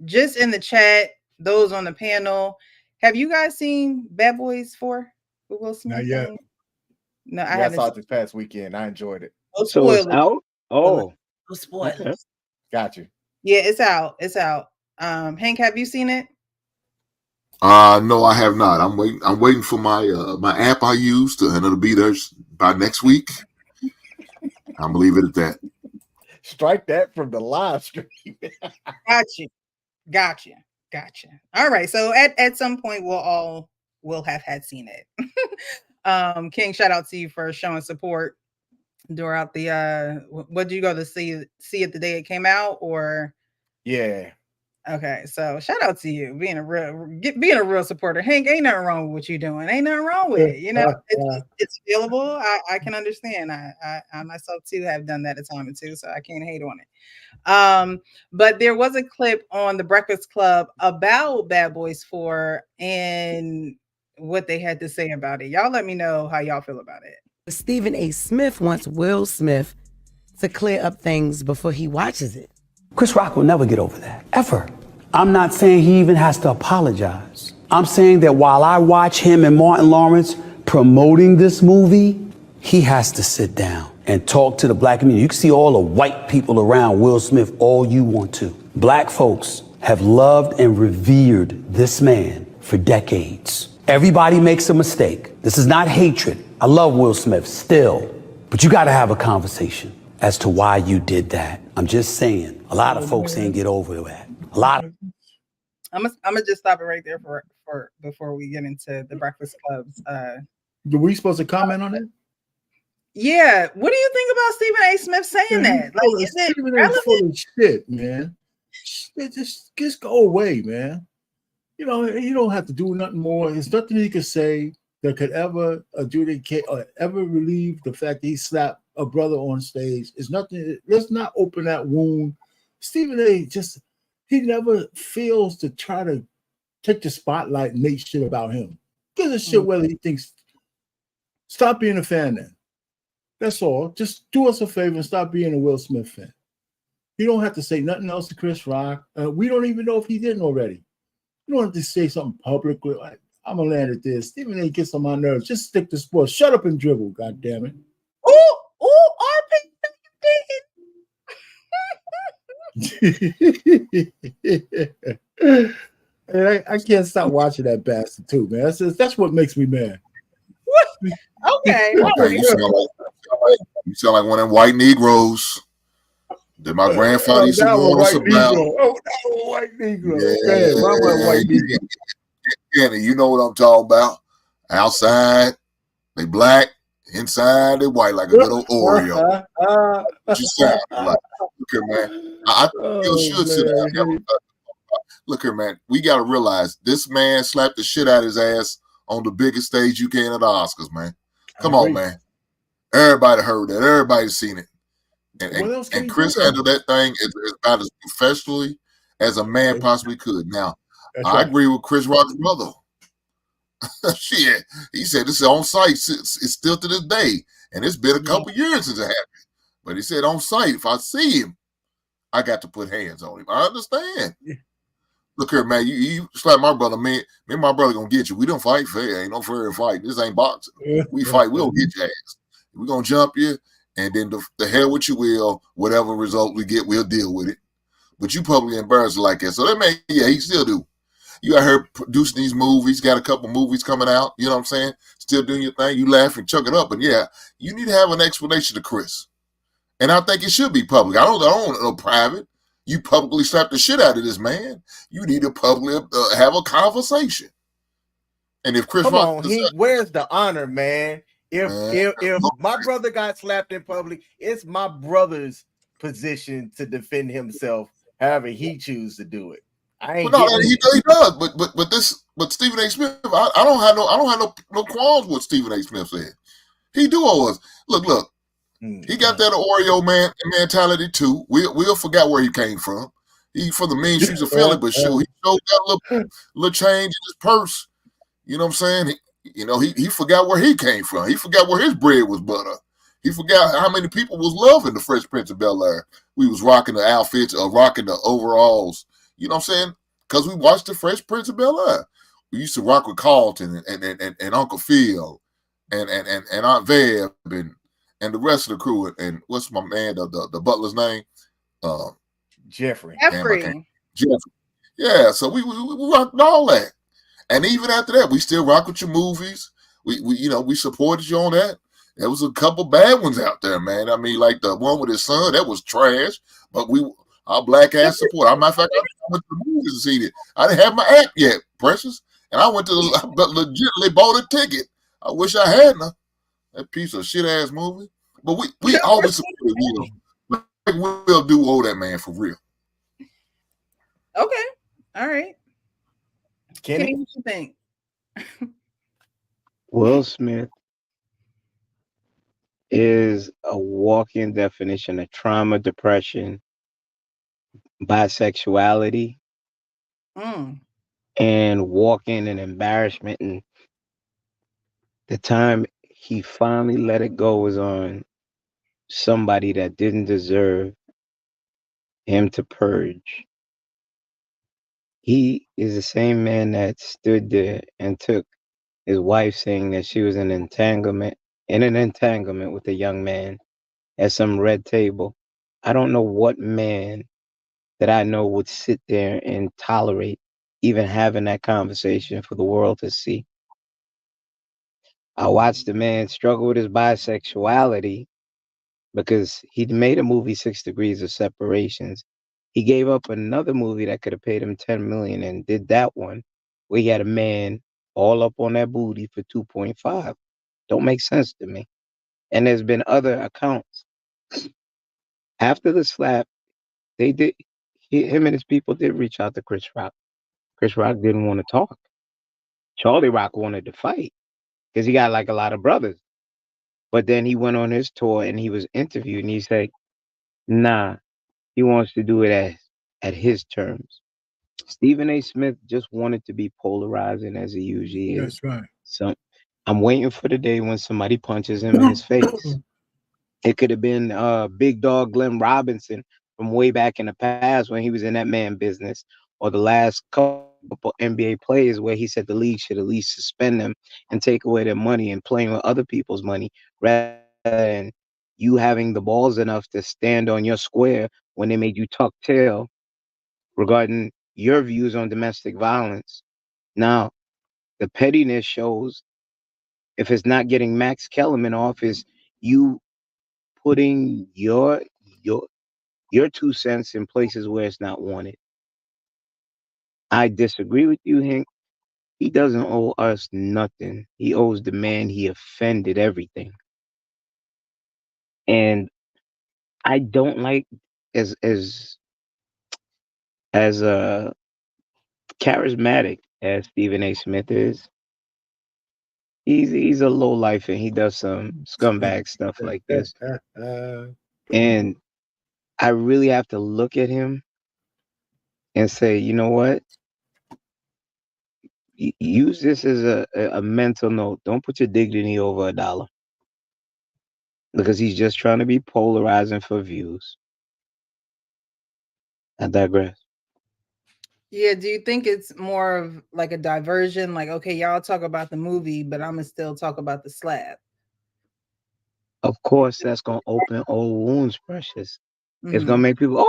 just in the chat, those on the panel, have you guys seen Bad Boys 4 with Will Not Smith? yet. No, I Yeah, I haven't. saw it this past weekend. I enjoyed it. No So it's spoilers. out? Oh, No spoilers. okay. Got you. Yeah, it's out. It's out. Hank, have you seen it? No, I have not. I'm waiting. I'm waiting for my app I use and it'll be there by next week. I'll leave it at that. Strike that from the live stream. Gotcha. All right. So at some point we'll have had seen it. King, shout out to you for showing support throughout the what did you go to see it the day it came out, or? Yeah. Okay, so shout out to you being a real supporter. Hank, ain't nothing wrong with what you're doing. Ain't nothing wrong with it. You know, it's available. I can understand. I myself too have done that a time or two, so I can't hate on it. But there was a clip on the Breakfast Club about Bad Boys 4 and what they had to say about it. Y'all let me know how y'all feel about it. Stephen A. Smith wants Will Smith to clear up things before he watches it. Chris Rock will never get over that, ever. I'm not saying he even has to apologize. I'm saying that while I watch him and Martin Lawrence promoting this movie, he has to sit down and talk to the black community. You can see all the white people around Will Smith all you want to. Black folks have loved and revered this man for decades. Everybody makes a mistake. This is not hatred. I love Will Smith still, but you gotta have a conversation as to why you did that. I'm just saying, a lot of folks ain't get over that. A lot of I'm gonna just stop it right there for before we get into the Breakfast Club's. Were we supposed to comment on it? Yeah, what do you think about Stephen A. Smith saying that? Like, is it Stephen A. relevant? full of shit, man. Just go away, man. You know, you don't have to do nothing more. There's nothing he could say that could ever adjudicate or ever relieve the fact that he slapped a brother on stage. It's nothing. Let's not open that wound. Stephen A. he never feels to try to take the spotlight and make shit about him. Gives a shit whether he thinks. Stop being a fan then. That's all. Just do us a favor and stop being a Will Smith fan. You don't have to say nothing else to Chris Rock. We don't even know if he didn't already. You don't have to say something publicly. Like, I'm gonna land at this. Stephen A. gets on my nerves. Just stick to sports. Shut up and dribble. God damn it. And I can't stop watching that bastard too, man. That's what makes me mad. Okay. You sound like one of them white Negroes that my grandfather used to warn us about. Oh, that was a white Negro. Yeah, Man, my white Negro. Yeah, you know what I'm talking about. Outside, they black. Inside, they white like a little Oreo. What you sound like? Look here, man. I still should sit down. Look here, man. We got to realize this man slapped the shit out of his ass on the biggest stage you can at the Oscars, man. Come on, man. Everybody heard that. Everybody's seen it. And Chris handled that thing as about as professionally as a man possibly could. Now, I agree with Chris Rock's brother. Shit, he said this is on site. It's still to this day, and it's been a couple years since it happened. But he said on site, if I see him, I got to put hands on him. I understand. Yeah. Look here, man. You slap my brother, me and my brother gonna get you. We don't fight fair. Ain't no fair fight. This ain't boxing. We fight. We'll get your ass. We're gonna jump you, and then the hell with you will. Whatever result we get, we'll deal with it. But you publicly embarrassed like that. So that man, yeah, he still do. You got her producing these movies, got a couple movies coming out, you know what I'm saying? Still doing your thing, you laugh and chuck it up. And yeah, you need to have an explanation to Chris. And I think it should be public. I don't want no private. You publicly slapped the shit out of this man. You need to publicly have a conversation. And if Chris Rock, where's the honor, man? If my brother got slapped in public, it's my brother's position to defend himself however he chooses to do it. He does, but Stephen A. Smith, I don't have no qualms with Stephen A. Smith said. He do owe us. Look. He got that Oreo man mentality too. We'll forget where he came from. He from the mean streets of Philly, but sure, he showed that little change in his purse. You know what I'm saying? He forgot where he came from. He forgot where his bread was butter. He forgot how many people was loving the Fresh Prince of Bel-Air. We was rocking the outfits or rocking the overalls. You know what I'm saying? Because we watched the Fresh Prince of Bel-Air. We used to rock with Carlton and Uncle Phil and Aunt Veb and the rest of the crew. And what's my man, the butler's name? Jeffrey. Damn, I can't. Jeffrey. Yeah, so we rocked all that. And even after that, we still rock with your movies. We supported you on that. There was a couple bad ones out there, man. I mean, like the one with his son, that was trash. But our black ass support. As a matter of fact, I went to the movies to see it. I didn't have my app yet, Precious. And I went to legitimately bought a ticket. I wish I hadn't. That piece of shit ass movie. But we always supported Will. Will do owe that man for real. Okay. All right. Kenny, what you think? Will Smith is a walking definition of trauma, depression, bisexuality, and walking in embarrassment. And the time he finally let it go was on somebody that didn't deserve him to purge. He is the same man that stood there and took his wife saying that she was in an entanglement with a young man at some red table. I don't know what man that I know would sit there and tolerate even having that conversation for the world to see. I watched the man struggle with his bisexuality because he made a movie 6 Degrees of Separations. He gave up another movie that could have paid him $10 million and did that one where he had a man all up on that booty for 2.5. Don't make sense to me. And there's been other accounts. After the slap, him and his people did reach out to Chris Rock. Chris Rock didn't want to talk. Charlie Rock wanted to fight because he got like a lot of brothers. But then he went on his tour and he was interviewed and he said, nah, he wants to do it at his terms. Stephen A. Smith just wanted to be polarizing as he usually is. That's right. So I'm waiting for the day when somebody punches him in his face. It could have been big dog Glenn Robinson from way back in the past when he was in that man business, or the last couple NBA players where he said the league should at least suspend them and take away their money and playing with other people's money rather than you having the balls enough to stand on your square when they made you tuck tail regarding your views on domestic violence. Now, the pettiness shows if it's not getting Max Kellerman off is you putting your 2 cents in places where it's not wanted. I disagree with you, Hank. He doesn't owe us nothing. He owes the man he offended everything. And I don't like as charismatic as Stephen A. Smith is. He's a low life and he does some scumbag stuff like this. And I really have to look at him and say, you know what? Use this as a mental note. Don't put your dignity over $1 because he's just trying to be polarizing for views. I digress. Yeah, do you think it's more of like a diversion? Like, okay, y'all talk about the movie, but I'm gonna still talk about the slap. Of course, that's gonna open old wounds, Precious. It's gonna make people,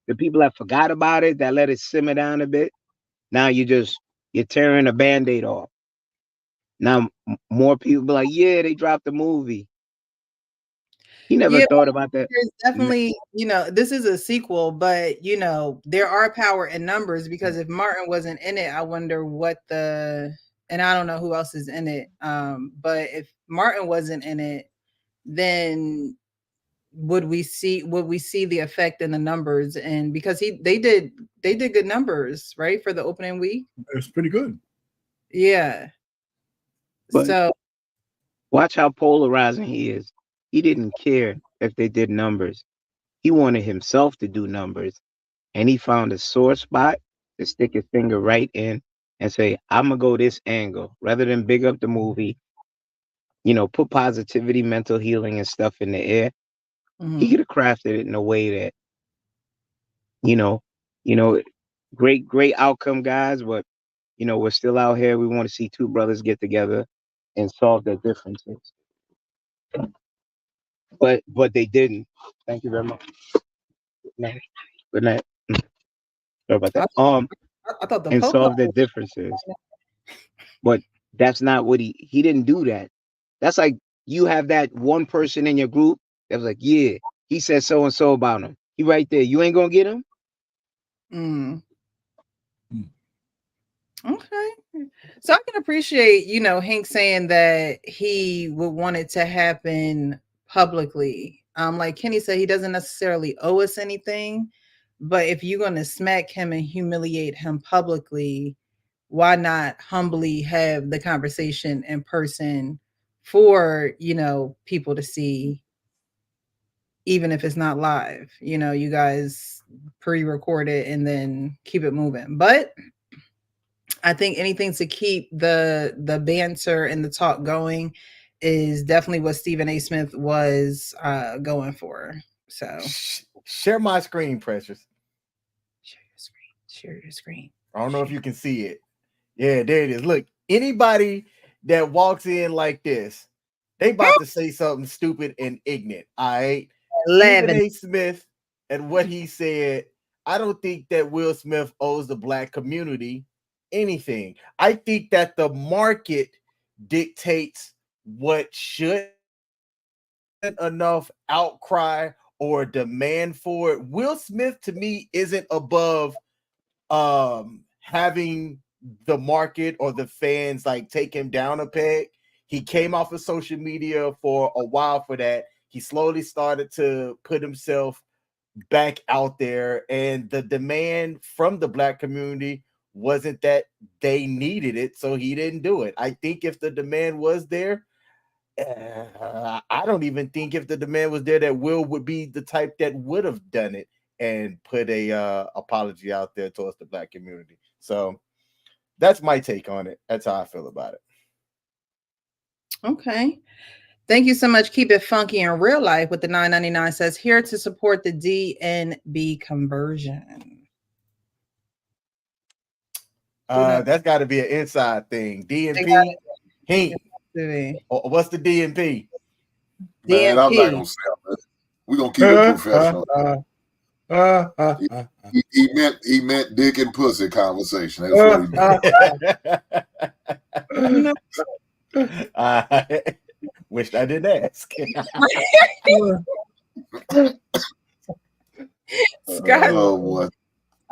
the people that forgot about it, that let it simmer down a bit. Now you're tearing a Band-Aid off. Now more people be like, yeah, they dropped the movie. He never thought about that. There's definitely, this is a sequel, but there are power in numbers because if Martin wasn't in it, I wonder and I don't know who else is in it. But if Martin wasn't in it, then would we see the effect in the numbers? And because they did good numbers, right? For the opening week. It's pretty good. Yeah. But so watch how polarizing he is. He didn't care if they did numbers. He wanted himself to do numbers. And he found a sore spot to stick his finger right in and say, I'm going to go this angle. Rather than big up the movie, put positivity, mental healing and stuff in the air. He could have crafted it in a way that, great outcome, guys. But we're still out here. We want to see two brothers get together and solve their differences. But they didn't. Thank you very much. Good night. Good night. Sorry about that. I thought the And Pope solve their differences. But that's not what he didn't do that. That's like you have that one person in your group that was like, yeah, he said so and so about him. He right there. You ain't gonna get him. Okay. So I can appreciate, Hank saying that he would want it to happen publicly. Like Kenny said, he doesn't necessarily owe us anything, but if you're going to smack him and humiliate him publicly, why not humbly have the conversation in person for, people to see, even if it's not live, you guys pre-record it and then keep it moving. But I think anything to keep the banter and the talk going is definitely what Stephen A. Smith was going for. So share my screen, Precious. Share your screen. I don't know if you can see it. Yeah, there it is. Look, anybody that walks in like this, they about to say something stupid and ignorant. All right. Stephen A. Smith and what he said, I don't think that Will Smith owes the black community anything. I think that the market dictates what should enough outcry or demand for it. Will Smith to me isn't above having the market or the fans like take him down a peg. He came off of social media for a while for that. He slowly started to put himself back out there, and the demand from the black community wasn't that they needed it, so he didn't do it. I think if the demand was there, I don't even think if the demand was there that Will would be the type that would have done it and put a apology out there towards the black community. So that's my take on it. That's how I feel about it. Okay. Thank you so much. Keep it funky in real life with the $9.99 says here to support the DNB conversion. That's got to be an inside thing. DNP. Hey, what's the DNP? Man, I'm not gonna say it. We're gonna keep it professional. He meant dick and pussy conversation. That's what he meant. I wished I didn't ask. Scott, oh boy.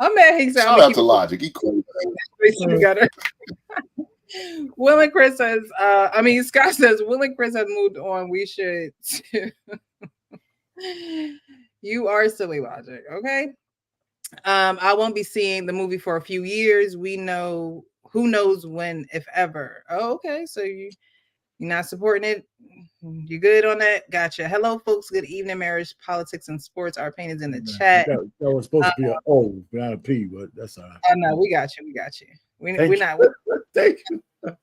I'm mad. He said, shout out to Logic. He cool. Will and Chris says, Scott says, Will and Chris have moved on. We should too. You are silly, Logic. Okay. I won't be seeing the movie for a few years. We know who knows when, if ever. Oh, okay. So you're not supporting it. You good on that? Gotcha. Hello, folks. Good evening. Marriage, politics, and sports. Our pain is in the chat. That was supposed to be an O, not a P, but that's all right. Oh no, we got you. We got you. We're not. Thank you.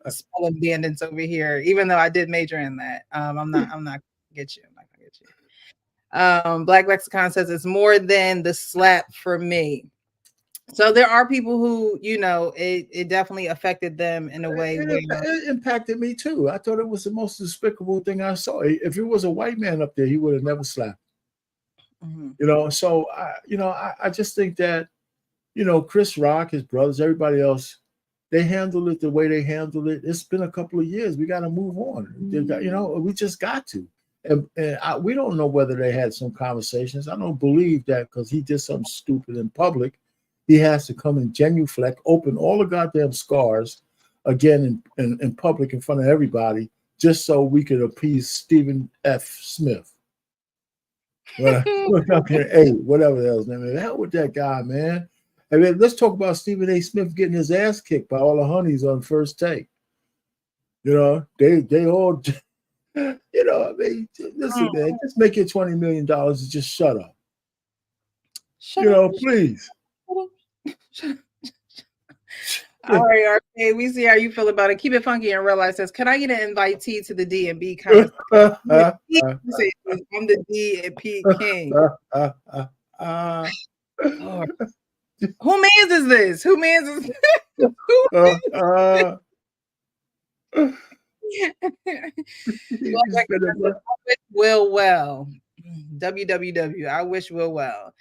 Spelling bandits over here. Even though I did major in that, I'm not gonna get you. I'm not gonna get you. Black Lexicon says it's more than the slap for me. So there are people who, it definitely affected them in a way. It impacted me too. I thought it was the most despicable thing I saw. If it was a white man up there, he would have never slapped. Mm-hmm. So I just think that, Chris Rock, his brothers, everybody else, they handled it the way they handled it. It's been a couple of years. We got to move on. Mm-hmm. We just got to. And we don't know whether they had some conversations. I don't believe that because he did something stupid in public. He has to come and genuflect, open all the goddamn scars again in public in front of everybody, just so we could appease Stephen F. Smith. Whatever the hell's name is. Hell with that guy, man. I mean, let's talk about Stephen A. Smith getting his ass kicked by all the honeys on First Take. They all, listen, man, just make it $20 million and just shut up. Please. All right, RK, we see how you feel about it. Keep it funky and realize says, can I get an invitee to the DNB conference? I'm the DNB king. Who man's is this? Who man's is this? Will well. WWW. I wish Will well.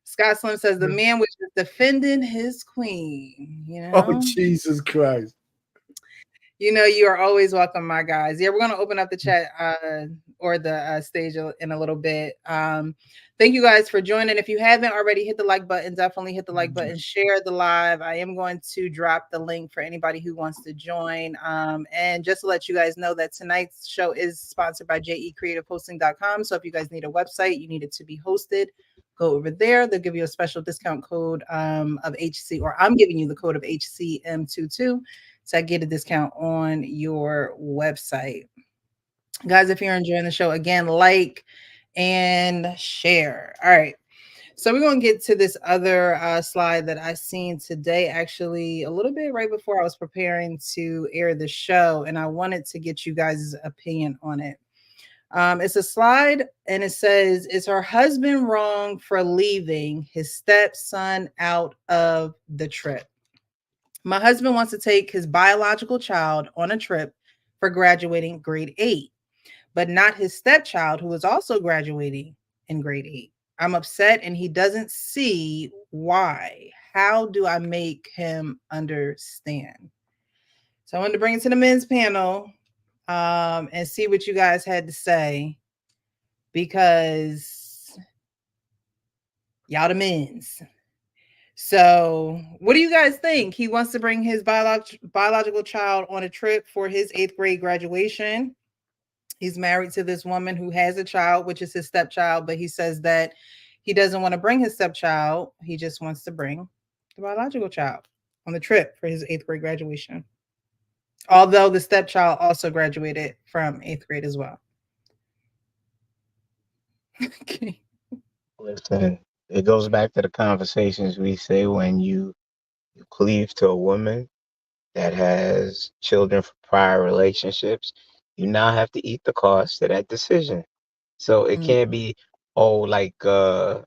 Scott Slim says the man was just defending his queen. You know? Oh, Jesus Christ. You know, you are always welcome, my guys. Yeah, we're going to open up the chat or the stage in a little bit. Thank you guys for joining. If you haven't already, hit the like button. Definitely hit the like button. Share the live. I am going to drop the link for anybody who wants to join. And just to let you guys know that tonight's show is sponsored by jecreativehosting.com. So if you guys need a website, you need it to be hosted, go over there. They'll give you a special discount code of HC, or I'm giving you the code of HCM22. So I get a discount on your website. Guys, if you're enjoying the show, again, like and share. All right. So we're going to get to this other slide that I seen today, actually, a little bit right before I was preparing to air the show. And I wanted to get you guys' opinion on it. It's a slide and it says, is her husband wrong for leaving his stepson out of the trip? My husband wants to take his biological child on a trip for graduating grade 8, but not his stepchild, who is also graduating in grade 8. I'm upset and he doesn't see why. How do I make him understand? So I wanted to bring it to the men's panel and see what you guys had to say, because y'all the men's. So what do you guys think? He wants to bring his biological child on a trip for his 8th grade graduation. He's married to this woman who has a child, which is his stepchild, but he says that he doesn't want to bring his stepchild. He just wants to bring the biological child on the trip for his 8th grade graduation. Although the stepchild also graduated from 8th grade as well. Okay. Listen, it goes back to the conversations we say when you cleave to a woman that has children from prior relationships, you now have to eat the cost of that decision. So it can't be, nah,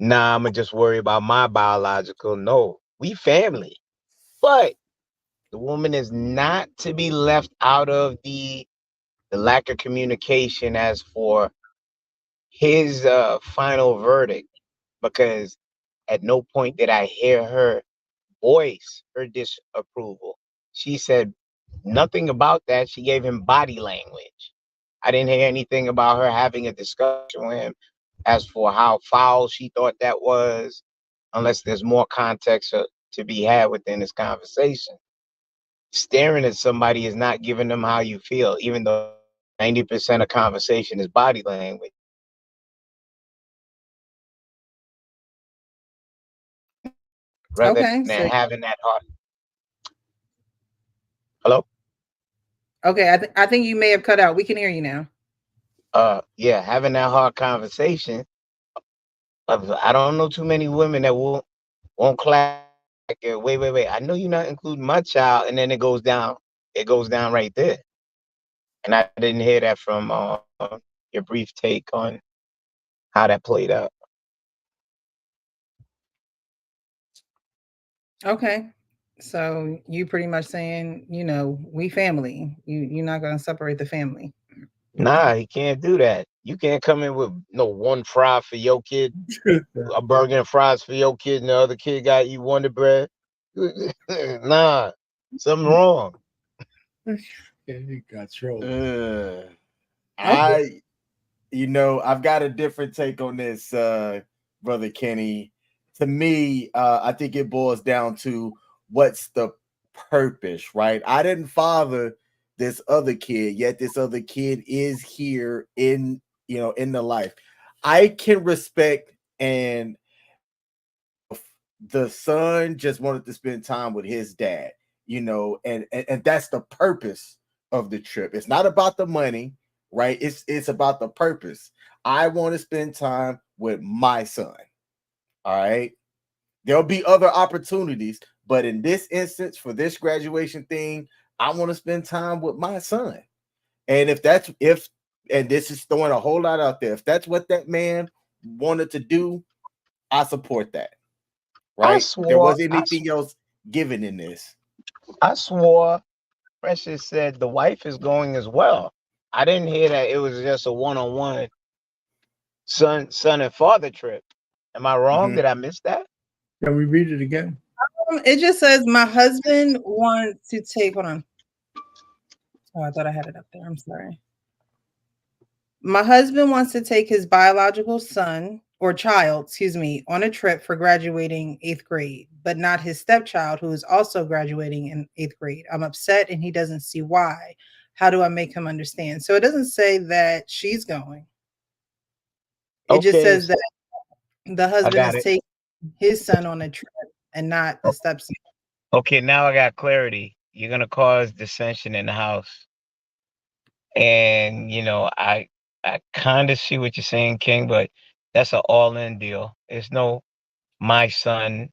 I'ma just worry about my biological. No, we family. But the woman is not to be left out of the lack of communication as for his final verdict, because at no point did I hear her voice her disapproval. She said nothing about that. She gave him body language. I didn't hear anything about her having a discussion with him as for how foul she thought that was, unless there's more context to be had within this conversation. Staring at somebody is not giving them how you feel, even though 90% of conversation is body language. Rather than having that heart. Hello? Okay, I think you may have cut out. We can hear you now. Yeah, having that hard conversation. I don't know too many women that won't clap. Wait. I know you're not including my child, and then it goes down. It goes down right there. And I didn't hear that from your brief take on how that played out. Okay. So you pretty much saying, we family. You're not going to separate the family. Nah, he can't do that. You can't come in with no one fry for your kid, a burger and fries for your kid, and the other kid got you Wonder Bread. Nah, something wrong. He got trolled. I've got a different take on this, Brother Kenny. To me, I think it boils down to what's the purpose, right? I didn't father this other kid, yet this other kid is here in the life. I can respect, and the son just wanted to spend time with his dad, and that's the purpose of the trip. It's not about the money, right? It's about the purpose. I want to spend time with my son. All right. There'll be other opportunities, but in this instance, for this graduation thing, I want to spend time with my son. And and this is throwing a whole lot out there, if that's what that man wanted to do, I support that. right? There wasn't I anything else given in this. swore Precious said the wife is going as well. I didn't hear that it was just a one-on-one son and father trip. Am I wrong? Mhm. Did I miss that? Can we read it again? It just says my husband wants to take. Hold on. Oh, I thought I had it up there. I'm sorry. My husband wants to take his biological son or child, excuse me, on a trip for graduating 8th grade, but not his stepchild who is also graduating in 8th grade. I'm upset and he doesn't see why. How do I make him understand? So it doesn't say that she's going. It just Okay, says that the I husband got is it. taking his son on a trip and not the stepson. Okay, now I got clarity. You're gonna cause dissension in the house. And I kind of see what you're saying, King, but that's an all-in deal. It's no my son,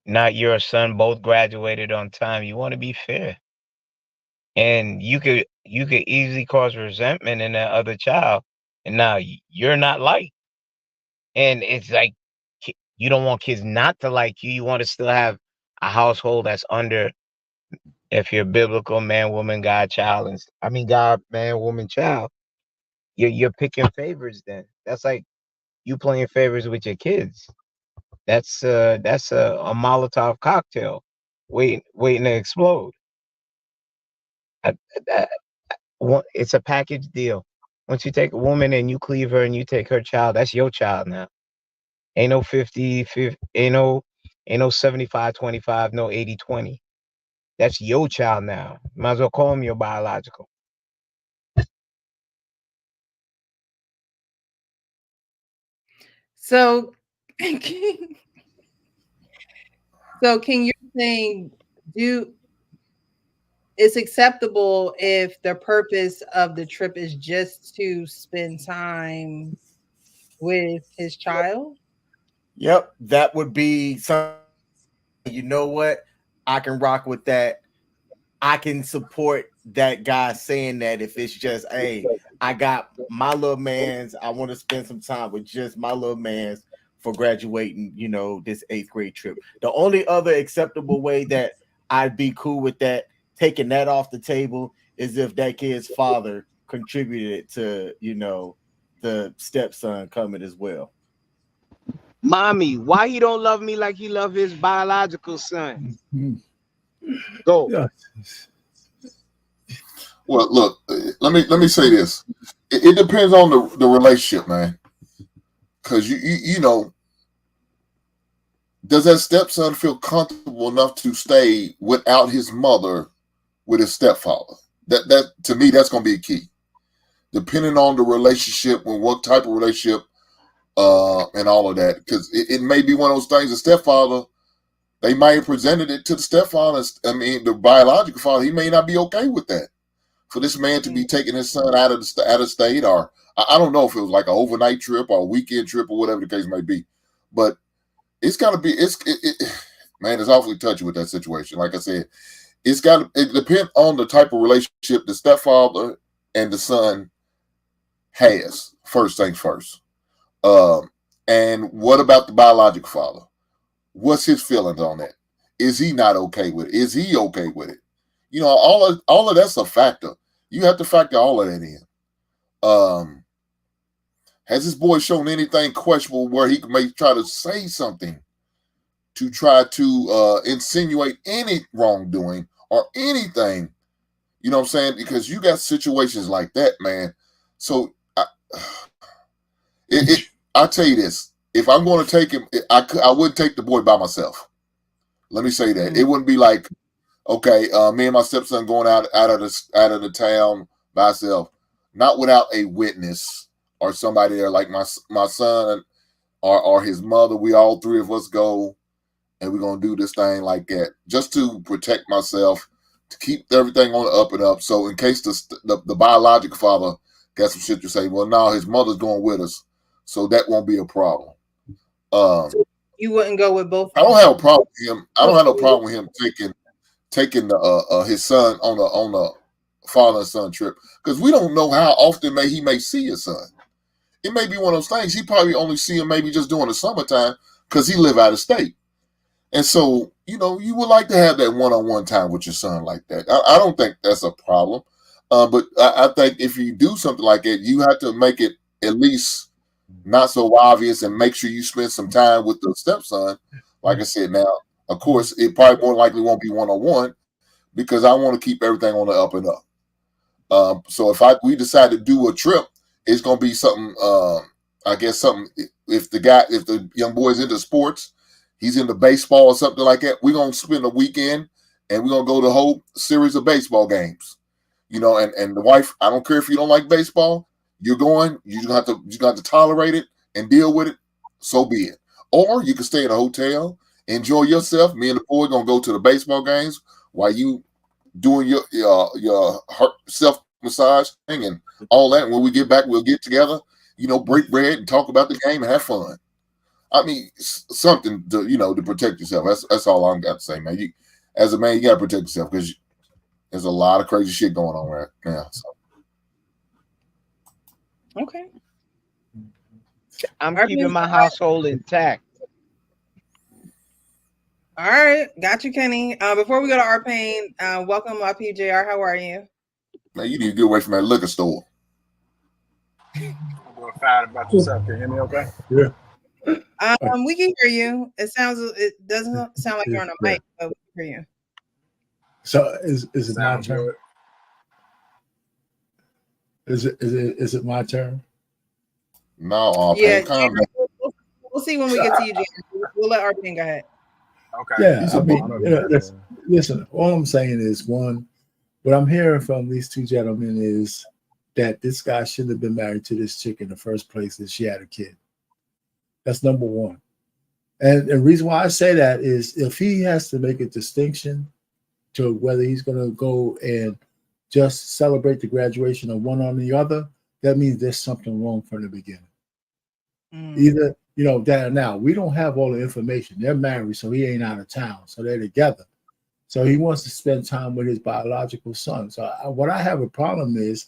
not your son, both graduated on time. You want to be fair. And you could easily cause resentment in that other child. And now you're not liked. And it's like you don't want kids not to like you. You want to still have a household that's under, if you're biblical, man, woman, God, child, and God, man, woman, child. You're picking favorites then. That's like you playing favorites with your kids. That's a Molotov cocktail waiting to explode. I, I, it's a package deal. Once you take a woman and you cleave her and you take her child, that's your child now. Ain't no 50, ain't no 75-25, no 80-20. That's your child now. Might as well call him your biological. So, so King, you're saying it's acceptable if the purpose of the trip is just to spend time with his child? Yep, that would be something. You know what? I can rock with that. I can support that guy saying that if it's just, hey, I got my little man's, I want to spend some time with just my little man's for graduating, this 8th grade trip. The only other acceptable way that I'd be cool with that, taking that off the table, is if that kid's father contributed to, the stepson coming as well. Mommy, why he don't love me like he love his biological son? Go. Yeah. Well, look, let me say this. It depends on the relationship, man. Because you know, does that stepson feel comfortable enough to stay without his mother with his stepfather? That to me, that's going to be a key. Depending on the relationship and what type of relationship, and all of that, because it may be one of those things. The stepfather, they might have presented it to the stepfather. The biological father, he may not be okay with that. For this man to be taking his son out of state, or I don't know if it was like an overnight trip or a weekend trip or whatever the case may be, but it's got to be. Man, it's awfully touchy with that situation. Like I said, it depends on the type of relationship the stepfather and the son has. First things first. And what about the biological father? What's his feelings on that? Is he not okay with it? Is he okay with it? All of that's a factor. You have to factor all of that in. Has this boy shown anything questionable where he may try to say something to try to insinuate any wrongdoing or anything? You know what I'm saying? Because you got situations like that, man. So I'll tell you this. If I'm going to take him, I wouldn't take the boy by myself. Let me say that. It wouldn't be like, okay, me and my stepson going out of the town by myself, not without a witness or somebody there, like my son or his mother. We all three of us go, and we're gonna do this thing like that, just to protect myself, to keep everything on the up and up. So in case the biological father got some shit to say, well, no, his mother's going with us, so that won't be a problem. You wouldn't go with both. I don't have a problem with him. I don't have no problem with him taking his son on a father and son trip, because we don't know how often he may see his son. It may be one of those things. He probably only see him maybe just during the summertime because he live out of state. And so, you know, you would like to have that one-on-one time with your son like that. I don't think that's a problem. But I think if you do something like that, you have to make it at least not so obvious and make sure you spend some time with the stepson. Like I said, now, of course, it probably more likely won't be one-on-one because I want to keep everything on the up and up. So if we decide to do a trip, it's going to be something, I guess something, if the young boy's into sports, he's into baseball or something like that, we're going to spend a weekend and we're going to go to a whole series of baseball games. You know, and the wife, I don't care if you don't like baseball, you're going, you have to tolerate it and deal with it, so be it. Or you can stay in a hotel, enjoy yourself. Me and the boy gonna go to the baseball games while you doing your self massage thing and all that. And when we get back, we'll get together, you know, break bread and talk about the game and have fun. I mean, something to protect yourself. That's all I'm got to say, man. You, as a man, you gotta protect yourself because there's a lot of crazy shit going on right now. So. Okay. I'm keeping my household intact. All right, got you, Kenny. Before we go to our pain, welcome, PJR. How are you? Man, you need to get away from that liquor store. I'm doing fine about yourself. Can you hear me okay? Yeah. We can hear you. It doesn't sound like you're on a mic, but we can hear you. So is it my Sounds turn? good. Is it my turn? No, Yeah, calm down. we'll see when we get to you, James. We'll let our pain go ahead. Okay. Yeah, I mean, listen, all I'm saying is, one, what I'm hearing from these two gentlemen is that this guy shouldn't have been married to this chick in the first place if she had a kid. That's number one. And the reason why I say that is if he has to make a distinction to whether he's going to go and just celebrate the graduation of one on the other, that means there's something wrong from the beginning. Either, that now we don't have all the information. They're married, so he ain't out of town. So they're together. So he wants to spend time with his biological son. So what I have a problem is,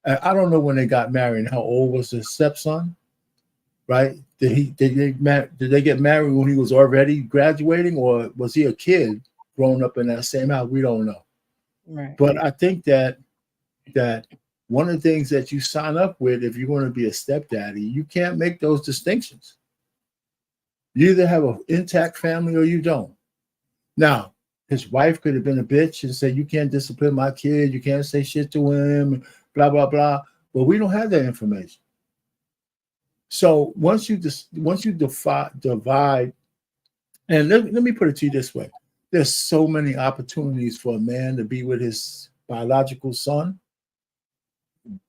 I don't know when they got married and how old was the stepson, right? Did they get married when he was already graduating, or was he a kid growing up in that same house? We don't know. Right. But I think that one of the things that you sign up with, if you want to be a stepdaddy, you can't make those distinctions. You either have an intact family or you don't. Now, his wife could have been a bitch and said, you can't discipline my kid, you can't say shit to him, blah, blah, blah. But we don't have that information. So once you divide, and let me put it to you this way. There's so many opportunities for a man to be with his biological son,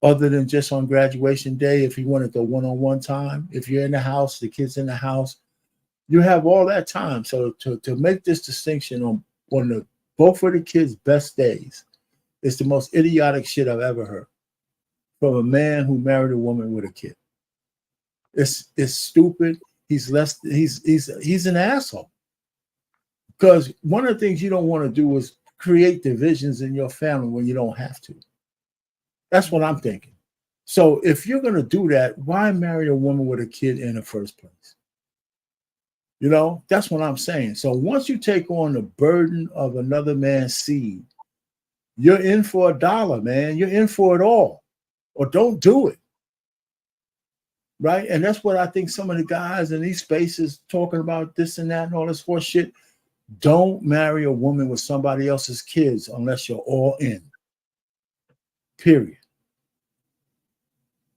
other than just on graduation day. If he wanted the one-on-one time, if you're in the house, the kid's in the house, you have all that time. So to make this distinction on both of the kids' best days is the most idiotic shit I've ever heard from a man who married a woman with a kid. It's stupid. He's an asshole. Because one of the things you don't want to do is create divisions in your family when you don't have to. That's what I'm thinking. So if you're going to do that, why marry a woman with a kid in the first place? That's what I'm saying. So once you take on the burden of another man's seed, you're in for $1, man. You're in for it all. Or don't do it. Right? And that's what I think some of the guys in these spaces talking about this and that and all this horse shit. Don't marry a woman with somebody else's kids unless you're all in. Period.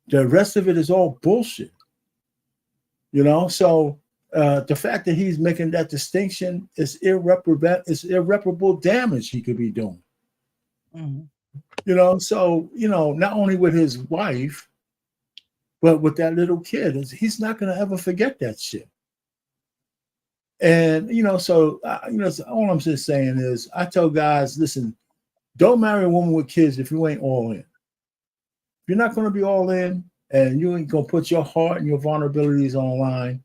The rest of it is all bullshit. So the fact that he's making that distinction is irreparable damage he could be doing. Mm-hmm. So not only with his wife, but with that little kid, he's not going to ever forget that shit. And so all I'm just saying is, I tell guys, listen, don't marry a woman with kids if you ain't all in. If you're not going to be all in and you ain't going to put your heart and your vulnerabilities online,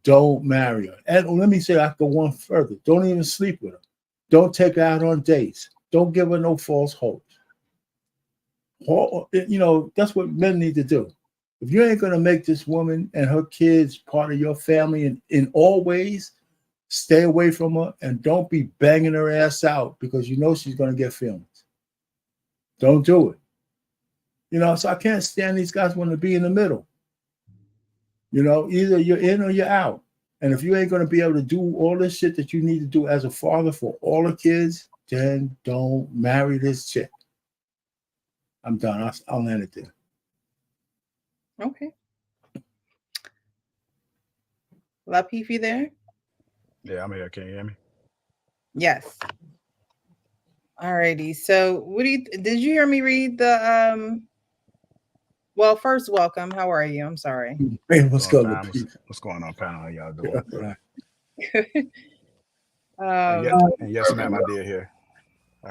don't marry her. And let me say, I go one further. Don't even sleep with her. Don't take her out on dates. Don't give her no false hopes. That's what men need to do. If you ain't going to make this woman and her kids part of your family in all ways, Stay away from her and don't be banging her ass out because you know she's going to get feelings. Don't do it. You know, so I can't stand these guys want to be in the middle. You know, either you're in or you're out. And if you ain't going to be able to do all this shit that you need to do as a father for all the kids, then don't marry this chick. I'm done. I'll land it there. Okay. Lapeef, you there? Yeah, I'm here. Can you hear me? Yes. Alrighty. So did you hear me read the well, first, welcome. How are you? I'm sorry. Hey, what's going on? What's going on, panel? How y'all doing? And yes, ma'am, I did hear.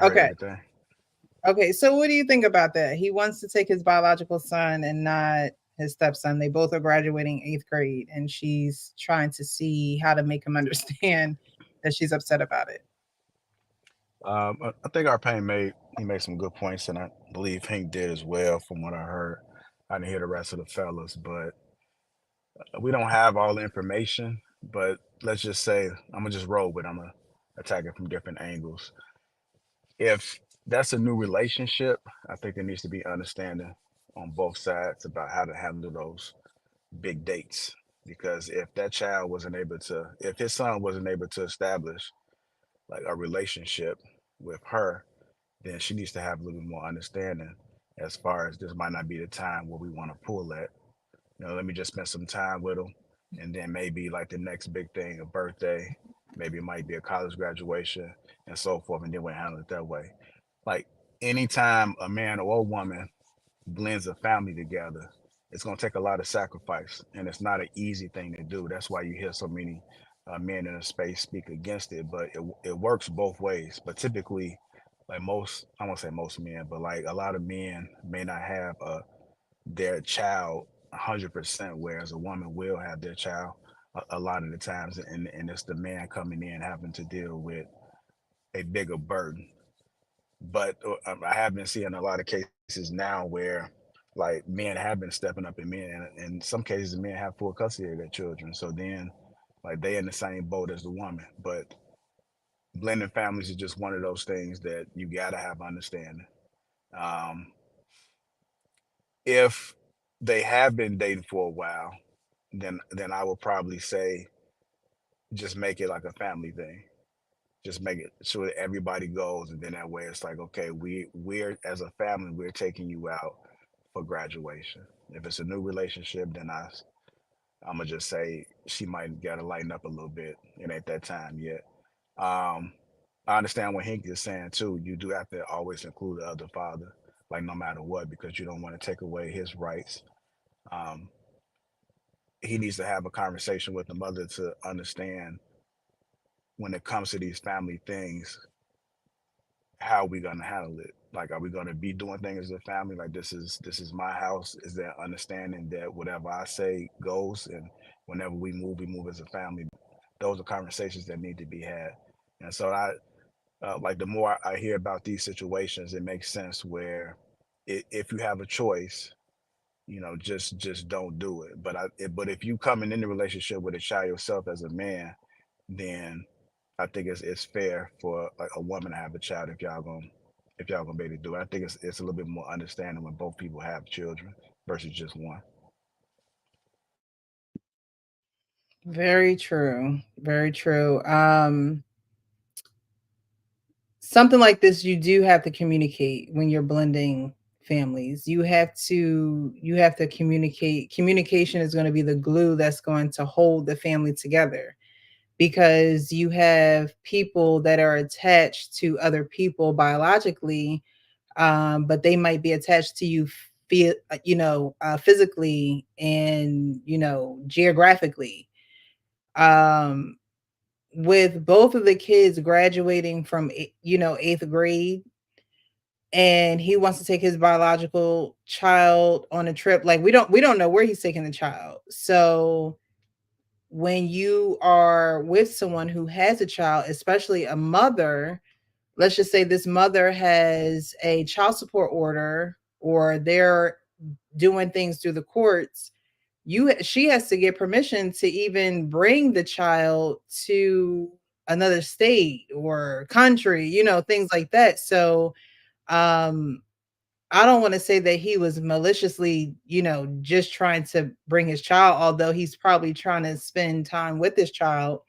Okay. Okay. So what do you think about that? He wants to take his biological son and not his stepson. They both are graduating 8th grade, and she's trying to see how to make him understand that she's upset about it. I think our pain made some good points, and I believe Hank did as well. From what I heard, I didn't hear the rest of the fellas, but we don't have all the information. But let's just say I'm gonna just roll with it. I'm gonna attack it from different angles. If that's a new relationship, I think there needs to be understanding on both sides about how to handle those big dates. Because if that child wasn't able to, if his son wasn't able to establish like a relationship with her, then she needs to have a little bit more understanding as far as this might not be the time where we want to pull that. You know, let me just spend some time with them. And then maybe like the next big thing, a birthday, maybe it might be a college graduation and so forth. And then we'll handle it that way. Like anytime a man or a woman blends a family together, it's going to take a lot of sacrifice, and it's not an easy thing to do. That's why you hear so many men in the space speak against it, but it works both ways. But typically, like most, I won't say most men, but like a lot of men may not have their child 100%, whereas a woman will have their child a lot of the times, and it's the man coming in having to deal with a bigger burden. But I have been seeing a lot of cases now where like men have been stepping up, and men, and in some cases, men have full custody of their children. So then, like they in the same boat as the woman. But blending families is just one of those things that you gotta have understanding. If they have been dating for a while, then I would probably say just make it like a family thing. Just make it sure that everybody goes, and then that way it's like, okay, we're as a family, we're taking you out for graduation. If it's a new relationship, then I'm gonna just say she might gotta lighten up a little bit. It ain't that time yet. Um, I understand what Hank is saying too. You do have to always include the other father, like no matter what, because you don't want to take away his rights. Um, he needs to have a conversation with the mother to understand when it comes to these family things, how are we gonna handle it? Like, are we gonna be doing things as a family? Like this is my house. Is there understanding that whatever I say goes, and whenever we move as a family? Those are conversations that need to be had. And so like the more I hear about these situations, it makes sense where if you have a choice, you know, just don't do it. But if you coming in the relationship with a child yourself as a man, then I think it's fair for like a woman to have a child if y'all gonna be able to do it. I think it's a little bit more understanding when both people have children versus just one. Very true. Very true. Something like this, you do have to communicate when you're blending families. You have to communicate. Communication is going to be the glue that's going to hold the family together, because you have people that are attached to other people biologically, but they might be attached to you physically and geographically. With both of the kids graduating from 8th grade, and he wants to take his biological child on a trip, like we don't know where he's taking the child. So when you are with someone who has a child, especially a mother, let's just say this mother has a child support order, or they're doing things through the courts, she has to get permission to even bring the child to another state or country, things like that. So I don't want to say that he was maliciously, just trying to bring his child, although he's probably trying to spend time with his child.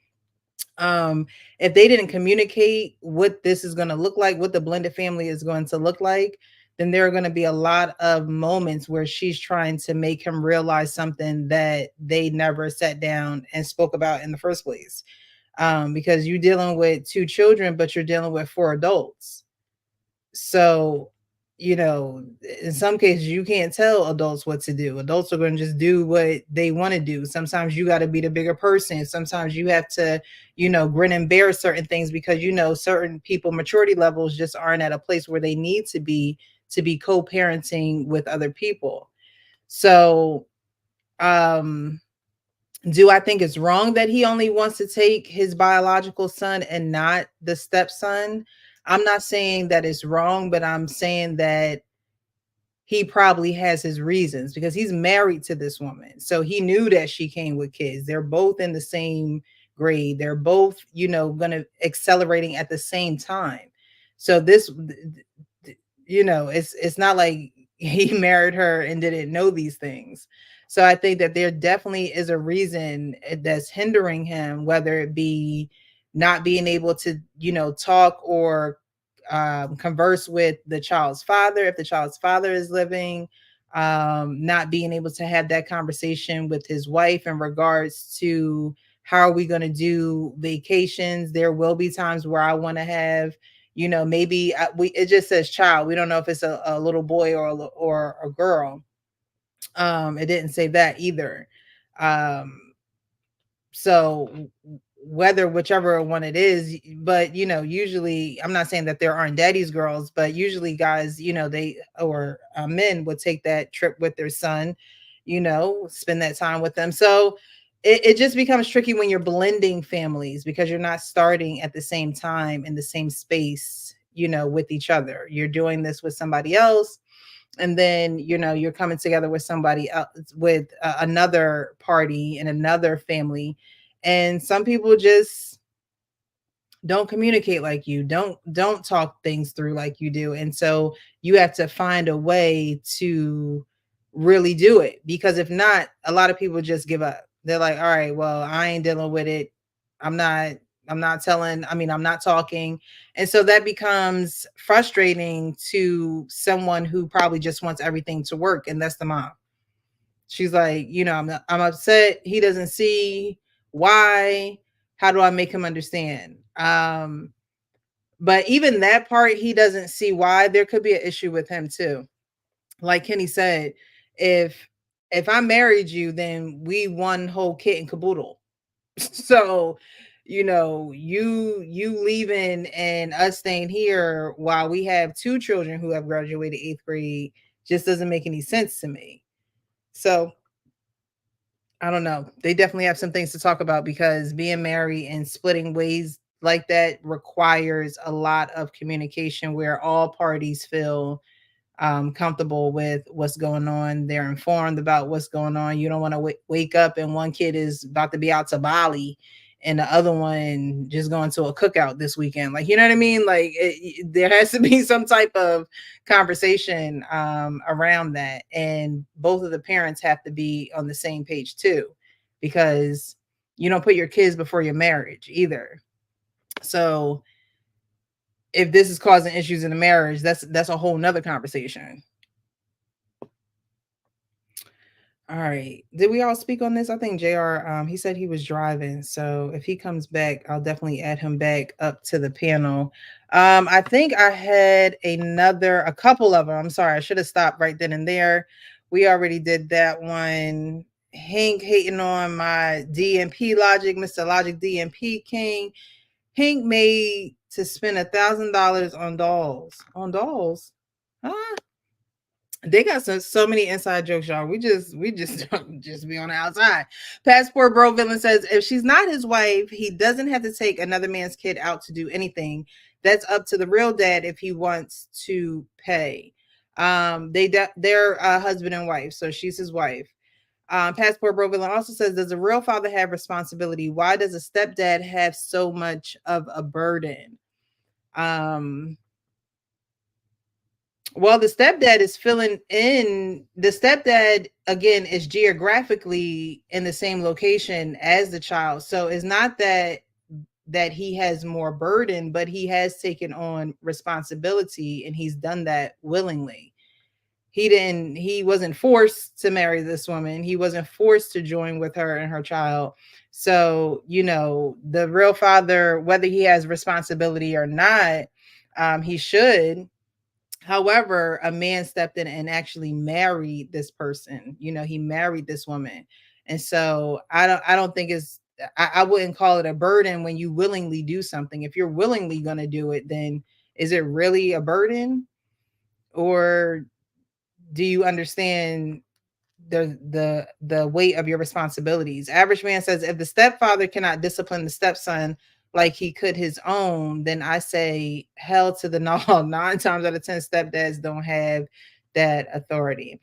If they didn't communicate what this is going to look like, what the blended family is going to look like, then there are going to be a lot of moments where she's trying to make him realize something that they never sat down and spoke about in the first place. Because you're dealing with 2 children, but you're dealing with 4 adults. So, in some cases, you can't tell adults what to do. Adults are going to just do what they want to do. Sometimes you got to be the bigger person. Sometimes you have to, grin and bear certain things because, certain people maturity levels just aren't at a place where they need to be co-parenting with other people. So, do I think it's wrong that he only wants to take his biological son and not the stepson? I'm not saying that it's wrong, but I'm saying that he probably has his reasons because he's married to this woman. So he knew that she came with kids. They're both in the same grade. They're both, going to accelerating at the same time. So this, it's not like he married her and didn't know these things. So I think that there definitely is a reason that's hindering him, whether it be not being able to, talk or converse with the child's father, if the child's father is living, not being able to have that conversation with his wife in regards to how are we going to do vacations. There will be times where I want to have, maybe it just says child. We don't know if it's a little boy or a girl. It didn't say that either. So whichever one it is, but usually I'm not saying that there aren't daddy's girls, but usually guys, they or men would take that trip with their son, spend that time with them. So it just becomes tricky when you're blending families because you're not starting at the same time in the same space, with each other. You're doing this with somebody else. And then, you're coming together with somebody else, with another party and another family. And some people just don't communicate like you, don't talk things through like you do. And so you have to find a way to really do it, because if not, a lot of people just give up. They're like, all right, well, I ain't dealing with it. I'm not talking. And so that becomes frustrating to someone who probably just wants everything to work. And that's the mom. She's like, I'm upset. He doesn't see why. How do I make him understand? But even that part, he doesn't see why. There could be an issue with him too. Like Kenny said, if I married you, then we one whole kit and caboodle. So, you leaving and us staying here while we have 2 children who have graduated 8th grade just doesn't make any sense to me. So I don't know. They definitely have some things to talk about because being married and splitting ways like that requires a lot of communication where all parties feel comfortable with what's going on. They're informed about what's going on. You don't want to wake up and one kid is about to be out to Bali and the other one just going to a cookout this weekend. Like, you know what I mean? Like there has to be some type of conversation around that. And both of the parents have to be on the same page too, because you don't put your kids before your marriage either. So if this is causing issues in the marriage, that's a whole nother conversation. All right. Did we all speak on this? I think JR, he said he was driving. So if he comes back, I'll definitely add him back up to the panel. I think I had a couple of them. I'm sorry. I should have stopped right then and there. We already did that one. Hank hating on my DMP logic, Mr. Logic DMP King. Hank made to spend $1,000 on dolls. On dolls? Huh? They got so many inside jokes, y'all. We just just be on the outside. Passport Bro Villain says if she's not his wife, he doesn't have to take another man's kid out to do anything. That's up to the real dad if he wants to pay. They're husband and wife, so she's his wife. Passport Brovillain also says, does a real father have responsibility? Why does a stepdad have so much of a burden? Well, the stepdad is filling in. The stepdad, again, is geographically in the same location as the child. So it's not that he has more burden, but he has taken on responsibility, and he's done that willingly. He wasn't forced to marry this woman. He wasn't forced to join with her and her child. So, the real father, whether he has responsibility or not, he should. However, a man stepped in and actually married this person. He married this woman. And so I don't think I wouldn't call it a burden when you willingly do something. If you're willingly going to do it, then is it really a burden? Or do you understand the weight of your responsibilities? Average Man says, if the stepfather cannot discipline the stepson like he could his own, then I say hell to the no. 9 times out of 10 stepdads don't have that authority.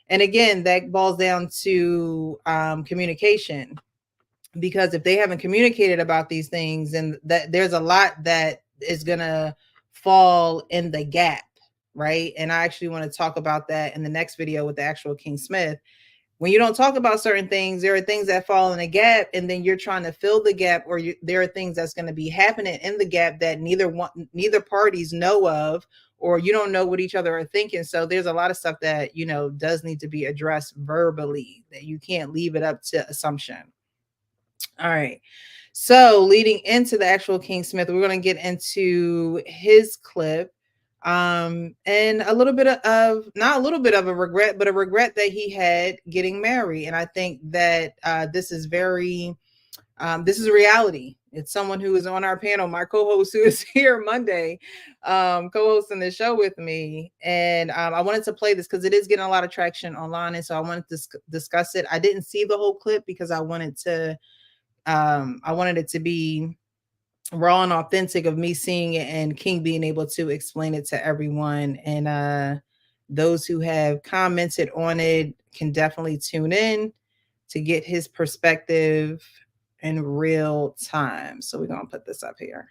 And again, that boils down to communication, because if they haven't communicated about these things, and that there's a lot that is gonna fall in the gap, right? And I actually want to talk about that in the next video with the actual King Smith. When you don't talk about certain things, there are things that fall in a gap, and then you're trying to fill the gap, or there are things that's going to be happening in the gap that neither parties know of, or you don't know what each other are thinking. So there's a lot of stuff that, does need to be addressed verbally, that you can't leave it up to assumption. All right. So leading into the actual King Smith, we're going to get into his clip. And a little bit of, not a little bit of a regret, but a regret that he had getting married. And I think that this is this is reality. It's someone who is on our panel, my co-host, who is here Monday, co-hosting the show with me. And I wanted to play this because it is getting a lot of traction online. And so I wanted to discuss it. I didn't see the whole clip because I wanted it to be raw and authentic of me seeing it, and King being able to explain it to everyone. And those who have commented on it can definitely tune in to get his perspective in real time. So we're going to put this up here.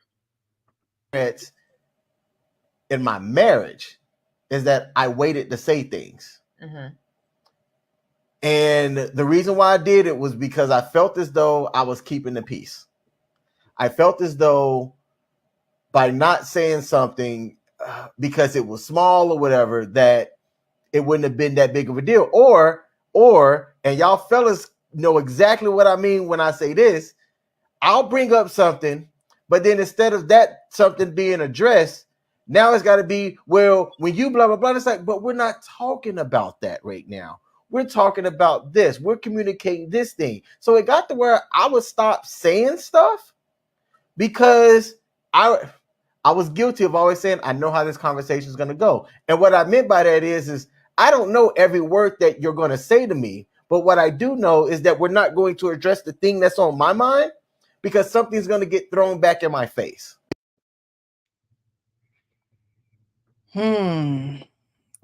In my marriage is that I waited to say things. Mm-hmm. And the reason why I did it was because I felt as though I was keeping the peace. I felt as though by not saying something because it was small or whatever, that it wouldn't have been that big of a deal. Or, and y'all fellas know exactly what I mean when I say this, I'll bring up something, but then instead of that something being addressed, now it's got to be, well, when you blah, blah, blah, it's like, but we're not talking about that right now. We're talking about this. We're communicating this thing. So it got to where I would stop saying stuff because I was guilty of always saying, I know how this conversation is going to go. And what I meant by that is I don't know every word that you're going to say to me, but what I do know is that we're not going to address the thing that's on my mind because something's going to get thrown back in my face.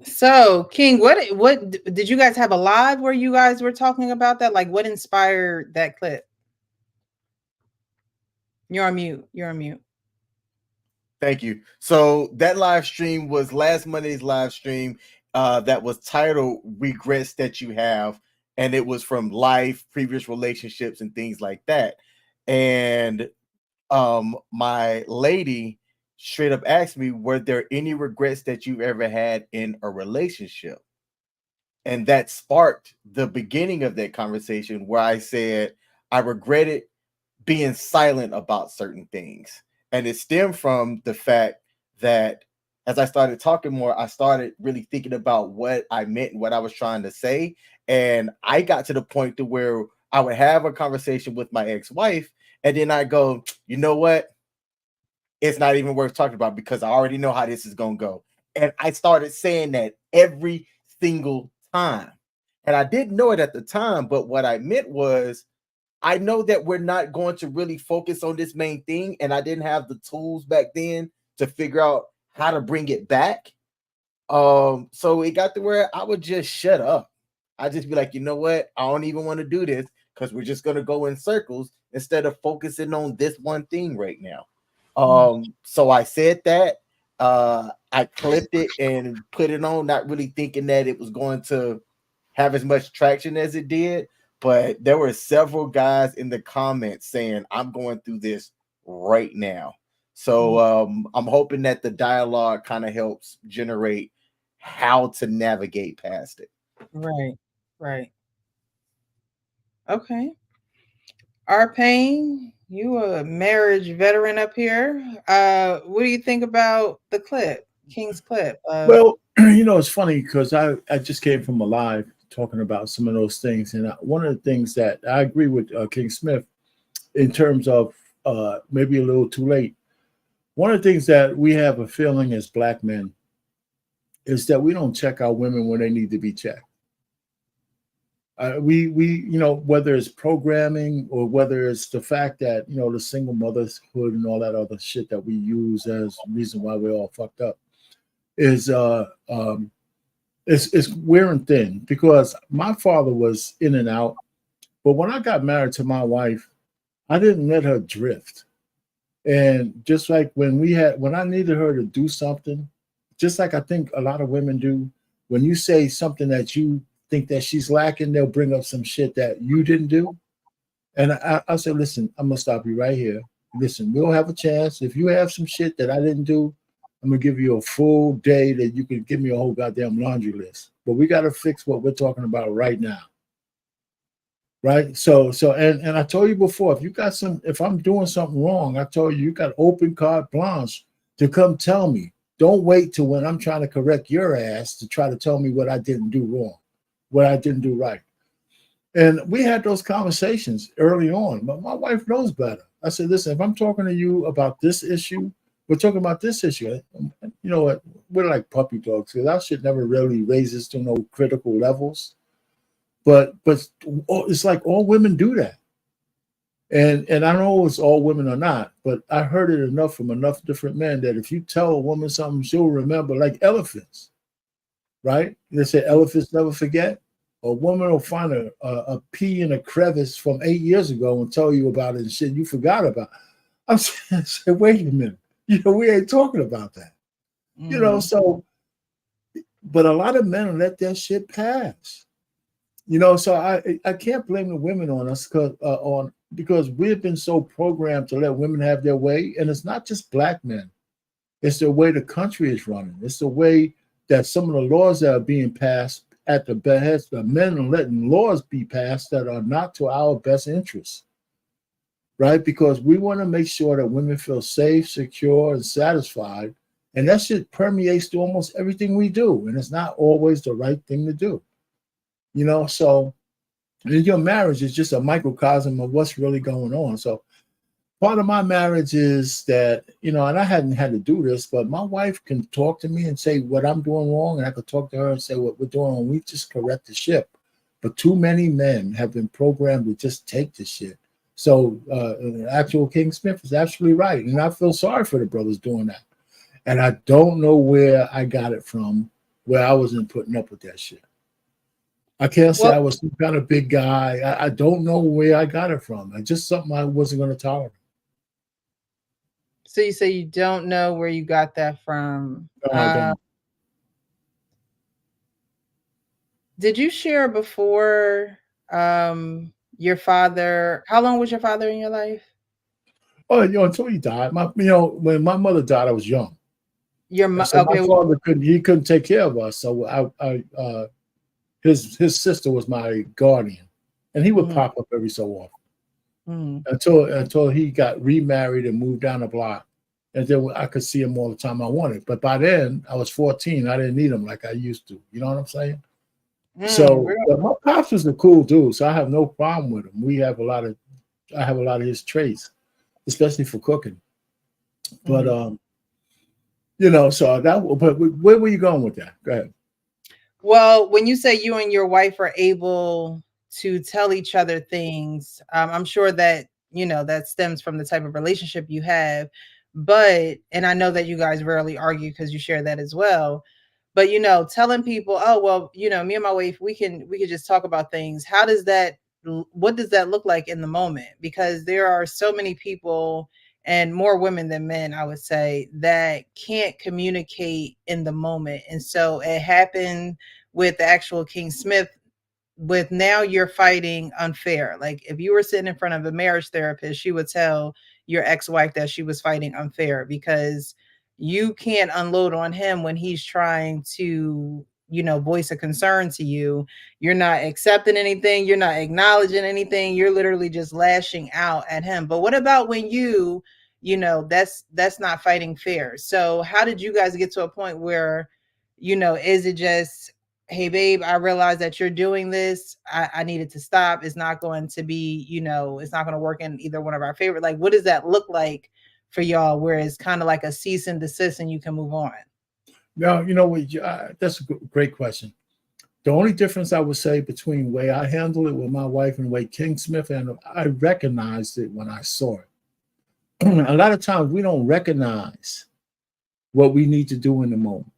So, King, what did you guys have a live where you guys were talking about that? Like, what inspired that clip? You're on mute. Thank you. So that live stream was last Monday's live stream that was titled Regrets That You Have. And it was from life, previous relationships, and things like that. And my lady straight up asked me, were there any regrets that you've ever had in a relationship? And that sparked the beginning of that conversation where I said, I regretted being silent about certain things. And it stemmed from the fact that as I started talking more, I started really thinking about what I meant and what I was trying to say. And I got to the point to where I would have a conversation with my ex-wife, and then I go, you know what? It's not even worth talking about because I already know how this is going to go. And I started saying that every single time. And I didn't know it at the time, but what I meant was, I know that we're not going to really focus on this main thing, and I didn't have the tools back then to figure out how to bring it back. So it got to where I would just shut up. I just be like, you know what? I don't even want to do this because we're just gonna go in circles instead of focusing on this one thing right now. So I said that. I clipped it and put it on, not really thinking that it was going to have as much traction as it did. But there were several guys in the comments saying, I'm going through this right now. So I'm hoping that the dialogue kind of helps generate how to navigate past it. Right, right. Okay. R-Pain, you a marriage veteran up here. What do you think about the clip, King's clip? Well, you know, it's funny because I just came from a live talking about some of those things. And one of the things that I agree with King Smith in terms of maybe a little too late. One of the things that we have a feeling as Black men is that we don't check our women when they need to be checked. We you know, whether it's programming or whether it's the fact that, you know, the single motherhood and all that other shit that we use as reason why we're all fucked up is it's wearing thin, because my father was in and out, but when I got married to my wife, I didn't let her drift. And just like when I needed her to do something, just like I think a lot of women do, when you say something that you think that she's lacking, they'll bring up some shit that you didn't do. And I said, listen, I'm gonna stop you right here. Listen, we'll have a chance. If you have some shit that I didn't do, I'm gonna give you a full day that you can give me a whole goddamn laundry list. But we gotta fix what we're talking about right now. Right? So and I told you before, if I'm doing something wrong, I told you got open carte blanche to come tell me. Don't wait till when I'm trying to correct your ass to try to tell me what I didn't do wrong, what I didn't do right. And we had those conversations early on, but my wife knows better. I said, listen, if I'm talking to you about this issue, we're talking about this issue. You know what? We're like puppy dogs, because our shit never really raises to no critical levels. But it's like all women do that. And I don't know if it's all women or not, but I heard it enough from enough different men that if you tell a woman something, she'll remember, like elephants, right? They say elephants never forget. A woman will find a pea in a crevice from 8 years ago and tell you about it and shit you forgot about. I said, wait a minute. You know, we ain't talking about that. You know, so, but a lot of men let that shit pass. You know, so I can't blame the women on us because we've been so programmed to let women have their way. And it's not just Black men. It's the way the country is running. It's the way that some of the laws that are being passed at the behest of men are letting laws be passed that are not to our best interests. Right? Because we want to make sure that women feel safe, secure, and satisfied. And that shit permeates to almost everything we do. And it's not always the right thing to do. You know, so your marriage is just a microcosm of what's really going on. So part of my marriage is that, you know, and I hadn't had to do this, but my wife can talk to me and say what I'm doing wrong, and I could talk to her and say what we're doing wrong. We just correct the ship. But too many men have been programmed to just take the shit. So actual King Smith is absolutely right. And I feel sorry for the brothers doing that. And I don't know where I got it from, where I wasn't putting up with that shit. I can't say I was some kind of big guy. I don't know where I got it from. It's just something I wasn't going to tolerate. So you say you don't know where you got that from. Did you share before your father? How long was your father in your life? Oh, you know, until he died. When my mother died, I was young. My father couldn't take care of us. So his sister was my guardian, and he would pop up every so often until he got remarried and moved down the block, and then I could see him all the time I wanted. But by then I was 14. I didn't need him like I used to. You know what I'm saying? So my pops was a cool dude, so I have no problem with him. I have a lot of his traits, especially for cooking. But you know, so but where were you going with that? Go ahead. Well, when you say you and your wife are able to tell each other things, I'm sure that, you know, that stems from the type of relationship you have. And I know that you guys rarely argue because you share that as well. But telling people, oh well, me and my wife, we could just talk about things. What does that look like in the moment? Because there are so many people, and more women than men, I would say, that can't communicate in the moment. And so it happened with the actual King Smith. With now you're fighting unfair. Like if you were sitting in front of a marriage therapist, she would tell your ex-wife that she was fighting unfair because you can't unload on him when he's trying to, voice a concern to you. You're not accepting anything, you're not acknowledging anything, you're literally just lashing out at him. But what about when that's not fighting fair? So how did you guys get to a point where, is it just, hey babe, I realize that you're doing this, I needed to stop, it's not going to be, it's not going to work in either one of our favor? Like what does that look like for y'all, where it's kind of like a cease and desist and you can move on? No, that's a great question. The only difference I would say between the way I handle it with my wife and the way King Smith handled it, I recognized it when I saw it. A lot of times we don't recognize what we need to do in the moment.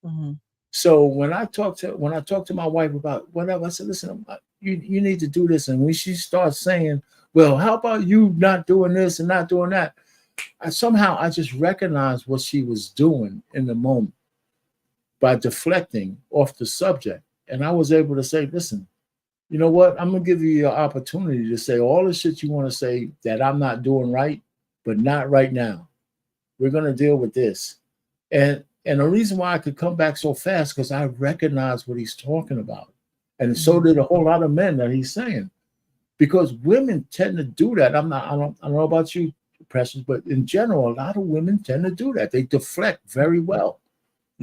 Mm-hmm. So when I talk to my wife about whatever, I said, listen, you need to do this. And when she starts saying, well, how about you not doing this and not doing that? I just recognized what she was doing in the moment by deflecting off the subject. And I was able to say, listen, you know what? I'm going to give you your opportunity to say all the shit you want to say that I'm not doing right, but not right now. We're going to deal with this. And the reason why I could come back so fast, because I recognize what he's talking about. And so did a whole lot of men that he's saying. Because women tend to do that. I don't know about you, Precious, but in general, a lot of women tend to do that. They deflect very well.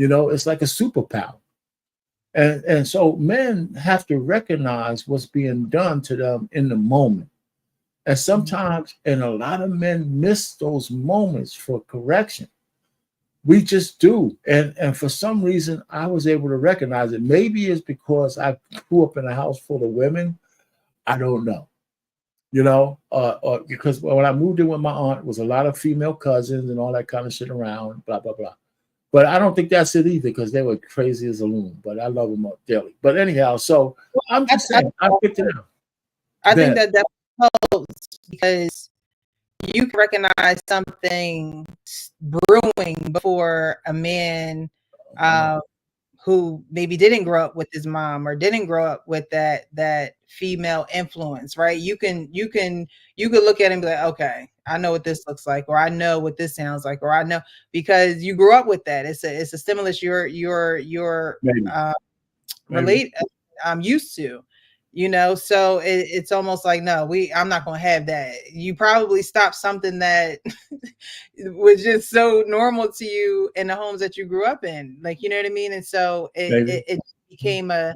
It's like a superpower. And so men have to recognize what's being done to them in the moment. And sometimes, and a lot of men miss those moments for correction. We just do. And for some reason, I was able to recognize it. Maybe it's because I grew up in a house full of women. I don't know. Because when I moved in with my aunt, it was a lot of female cousins and all that kind of shit around, blah, blah, blah. But I don't think that's it either, because they were crazy as a loon. But I love them dearly. But anyhow, so I'm just saying, I picked it up. I think that helps, because you can recognize something brewing before a man who maybe didn't grow up with his mom or didn't grow up with that female influence, right? You can look at it and be like, okay, I know what this looks like, or I know what this sounds like, or I know, because you grew up with that. It's a stimulus you're used to. So it's almost like, no, I'm not going to have that. You probably stopped something that was just so normal to you in the homes that you grew up in. Like, you know what I mean? And so it became a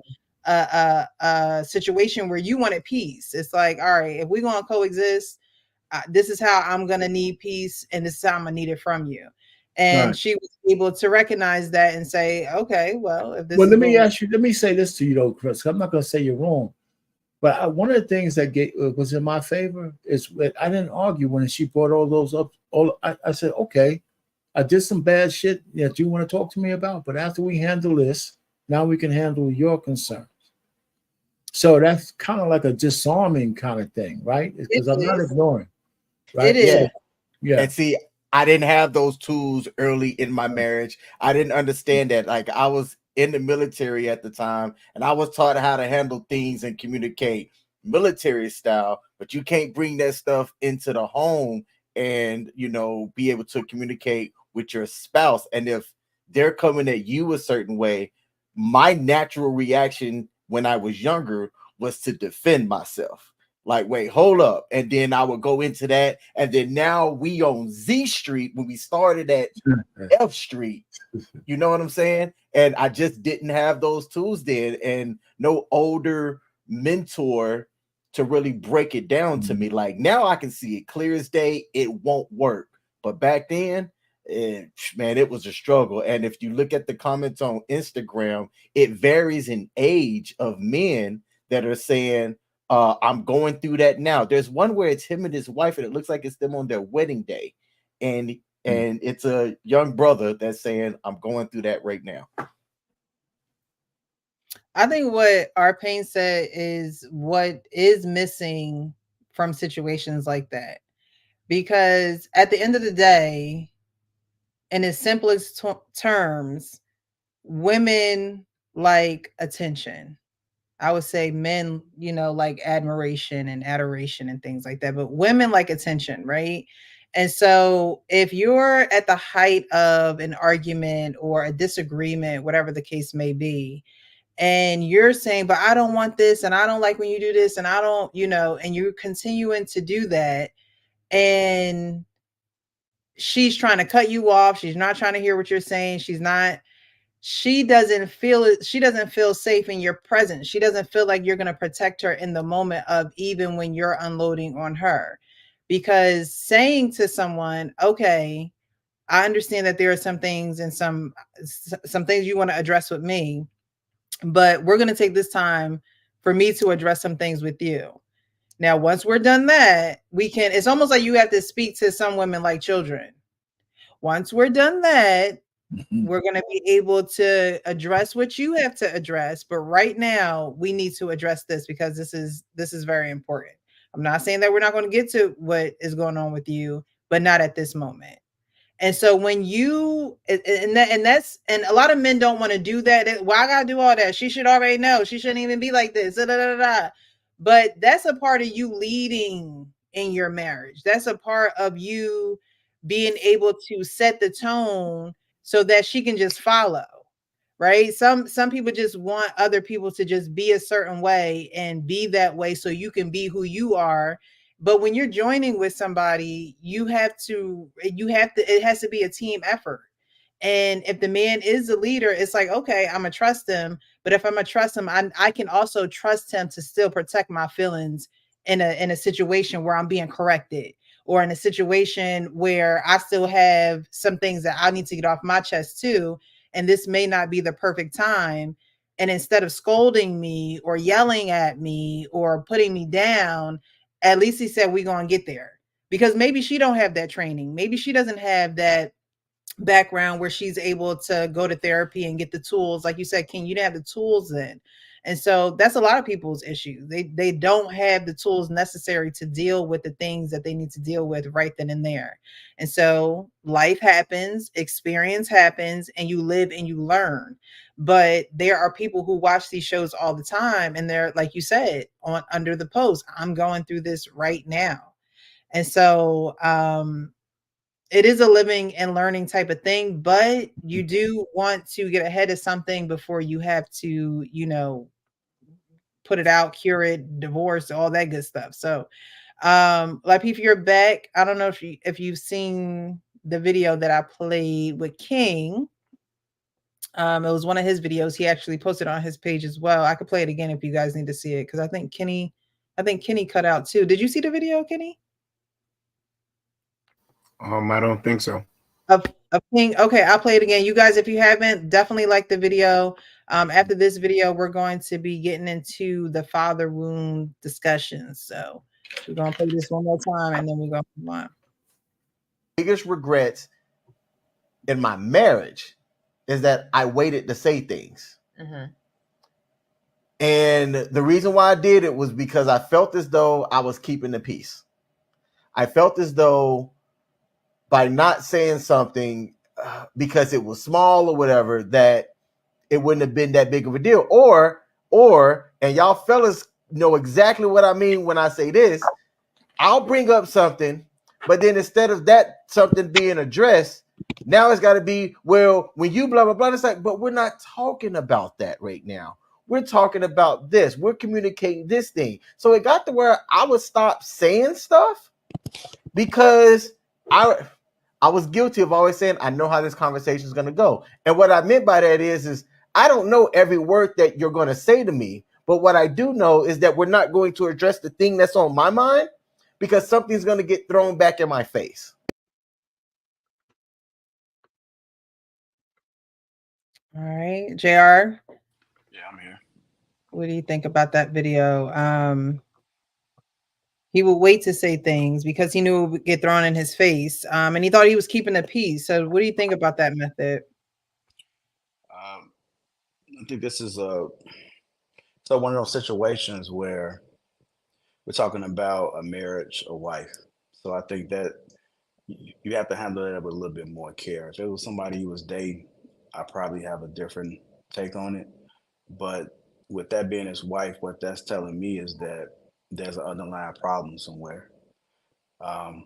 situation where you wanted peace. It's like, all right, if we're going to coexist, this is how I'm going to need peace, and this is how I'm going to need it from you. And right. She was able to recognize that and say, okay, well, if this let me say this to you though, Chris. I'm not going to say you're wrong. But one of the things that was in my favor is that I didn't argue when she brought all those up. I said, okay, I did some bad shit that you want to talk to me about, but after we handle this, now we can handle your concerns. So that's kind of like a disarming kind of thing, right? Because I'm not ignoring. Right? It is. Yeah. And see, I didn't have those tools early in my marriage. I didn't understand that. Like, I was in the military at the time, and I was taught how to handle things and communicate military style, but you can't bring that stuff into the home and, be able to communicate with your spouse. And if they're coming at you a certain way, my natural reaction when I was younger was to defend myself. Like, wait, hold up. And then I would go into that. And then now we on Z Street when we started at F Street. You know what I'm saying? And I just didn't have those tools then, and no older mentor to really break it down to me. Like, now I can see it clear as day. It won't work. But back then, it was a struggle. And if you look at the comments on Instagram, it varies in age of men that are saying, I'm going through that now. There's one where it's him and his wife, and it looks like it's them on their wedding day. And it's a young brother that's saying, I'm going through that right now. I think what our pain said is what is missing from situations like that. Because at the end of the day, in its simplest terms, women like attention. I would say men, like admiration and adoration and things like that, but women like attention, right? And so if you're at the height of an argument or a disagreement, whatever the case may be, and you're saying, but I don't want this, and I don't like when you do this, and I don't, and you're continuing to do that, and she's trying to cut you off, she's not trying to hear what you're saying, she doesn't feel it, she doesn't feel safe in your presence, she doesn't feel like you're going to protect her in the moment of even when you're unloading on her. Because saying to someone, okay, I understand that there are some things and some things you want to address with me, but we're going to take this time for me to address some things with you. Now, once we're done that, it's almost like you have to speak to some women like children. Once we're done that, we're going to be able to address what you have to address. But right now, we need to address this because this is very important. I'm not saying that we're not going to get to what is going on with you, but not at this moment. And so when you and a lot of men don't want to do that. Why I gotta do all that? She should already know. She shouldn't even be like this. Da, da, da, da. But that's a part of you leading in your marriage. That's a part of you being able to set the tone so that she can just follow. Right? Some people just want other people to just be a certain way and be that way so you can be who you are. But when you're joining with somebody, it has to be a team effort. And if the man is the leader, it's like, okay, I'm gonna trust him. But if I'm gonna trust him, I can also trust him to still protect my feelings in a situation where I'm being corrected, or in a situation where I still have some things that I need to get off my chest too. And this may not be the perfect time. And instead of scolding me or yelling at me or putting me down, at least he said, we're going to get there. Because maybe she don't have that training. Maybe she doesn't have that background where she's able to go to therapy and get the tools. Like you said, King, you didn't have the tools then. And so that's a lot of people's issue. They don't have the tools necessary to deal with the things that they need to deal with right then and there. And so life happens, experience happens, and you live and you learn. But there are people who watch these shows all the time, and they're, like you said, under the post, I'm going through this right now. And so it is a living and learning type of thing, but you do want to get ahead of something before you have to, put it out, cure it, divorce, all that good stuff. So, like, if you're back, I don't know if you've seen the video that I played with King. It was one of his videos. He actually posted on his page as well. I could play it again if you guys need to see it, because I think Kenny cut out too. Did you see the video, Kenny? I don't think so. Of King. Okay, I'll play it again. You guys, if you haven't, definitely like the video. After this video, we're going to be getting into the father wound discussions. So we're going to play this one more time, and then we're going to move on. Biggest regrets in my marriage is that I waited to say things. Mm-hmm. And the reason why I did it was because I felt as though I was keeping the peace. I felt as though by not saying something because it was small or whatever, that it wouldn't have been that big of a deal. Or, and y'all fellas know exactly what I mean when I say this, I'll bring up something, but then instead of that something being addressed, now it's got to be, well, when you blah, blah, blah, it's like, but we're not talking about that right now. We're talking about this. We're communicating this thing. So it got to where I would stop saying stuff because I was guilty of always saying, I know how this conversation is going to go. And what I meant by that is I don't know every word that you're going to say to me, but what I do know is that we're not going to address the thing that's on my mind because something's going to get thrown back in my face. All right, JR. Yeah, I'm here. What do you think about that video? He would wait to say things because he knew it would get thrown in his face, and he thought he was keeping the peace. So what do you think about that method? I think this is So one of those situations where we're talking about a marriage, a wife. So I think that you have to handle that with a little bit more care. If it was somebody you was dating, I probably have a different take on it. But with that being his wife, what that's telling me is that there's an underlying problem somewhere. Um,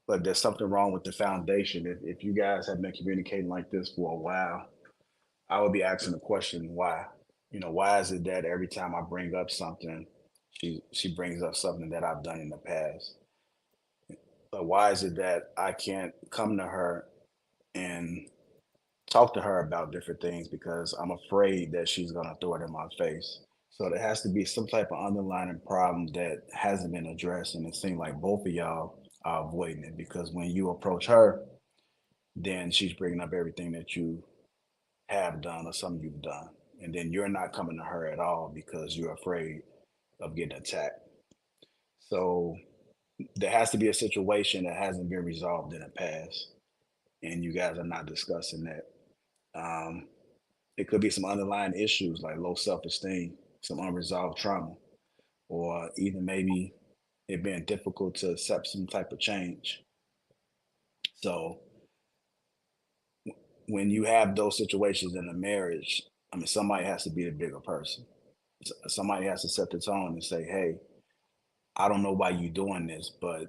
but there's something wrong with the foundation. If you guys have been communicating like this for a while, I would be asking the question why. Why is it that every time I bring up something, she brings up something that I've done in the past? But why is it that I can't come to her and talk to her about different things because I'm afraid that she's gonna throw it in my face? So there has to be some type of underlying problem that hasn't been addressed, and it seems like both of y'all are avoiding it because when you approach her, then she's bringing up everything that you have done or something you've done, and then you're not coming to her at all because you're afraid of getting attacked. So there has to be a situation that hasn't been resolved in the past, and you guys are not discussing that. It could be some underlying issues like low self-esteem, some unresolved trauma, or even maybe it being difficult to accept some type of change. So when you have those situations in a marriage, I mean, somebody has to be the bigger person. Somebody has to set the tone and say, "Hey, I don't know why you're doing this, but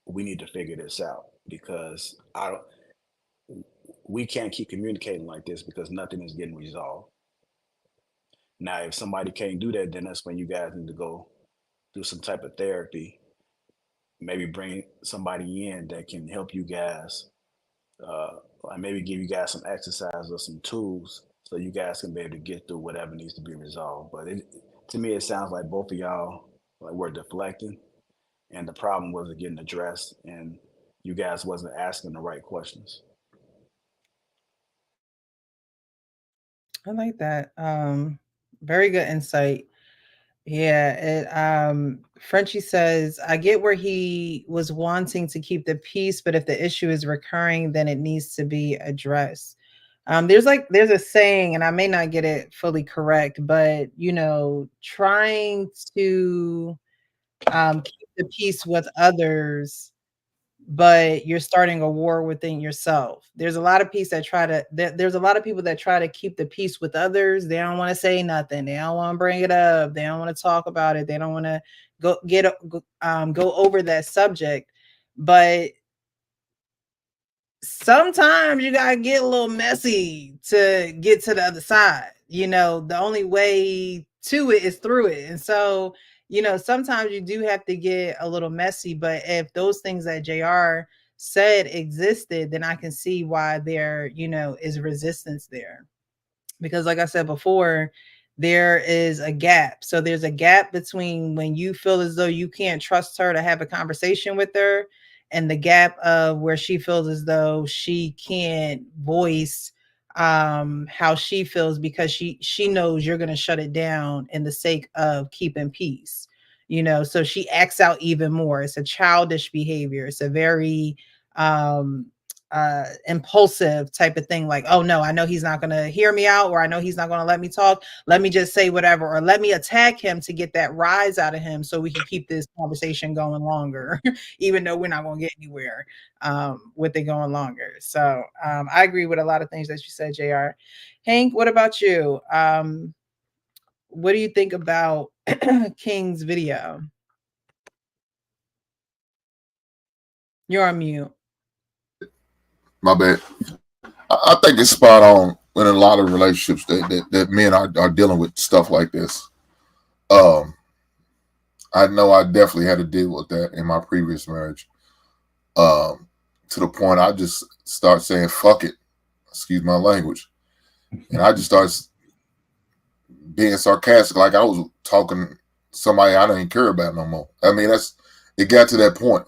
we need to figure this out because I don't. We can't keep communicating like this because nothing is getting resolved." Now, if somebody can't do that, then that's when you guys need to go do some type of therapy. Maybe bring somebody in that can help you guys, like maybe give you guys some exercise or some tools so you guys can be able to get through whatever needs to be resolved. But to me, it sounds like both of y'all like were deflecting, and the problem wasn't getting addressed, and you guys wasn't asking the right questions. I like that. Very good insight. Yeah, Frenchie says, I get where he was wanting to keep the peace, but if the issue is recurring, then it needs to be addressed. There's a saying, and I may not get it fully correct, but trying to keep the peace with others, but you're starting a war within yourself. There's a lot of there's a lot of people that try to keep the peace with others. They don't want to say nothing. They don't want to bring it up. They don't want to talk about it. They don't want to go over that subject. But sometimes you gotta get a little messy to get to the other side. The only way to it is through it. And so, sometimes you do have to get a little messy. But if those things that JR said existed, then I can see why there, is resistance there. Because like I said before, there is a gap. So there's a gap between when you feel as though you can't trust her to have a conversation with her, and the gap of where she feels as though she can't voice how she feels because she knows you're going to shut it down in the sake of keeping peace. So she acts out even more. It's a childish behavior. It's a very impulsive type of thing, like, oh no, I know he's not going to hear me out, or I know he's not going to let me talk, let me just say whatever, or let me attack him to get that rise out of him so we can keep this conversation going longer even though we're not going to get anywhere with it going longer. So I agree with a lot of things that you said, JR. Hank, what about you? What do you think about King's video? You're on mute. My bad. I think it's spot on in a lot of relationships that men are dealing with stuff like this. I know I definitely had to deal with that in my previous marriage. To the point I just start saying "fuck it," excuse my language, and I just start being sarcastic, like I was talking to somebody I don't even care about no more. I mean, it got to that point.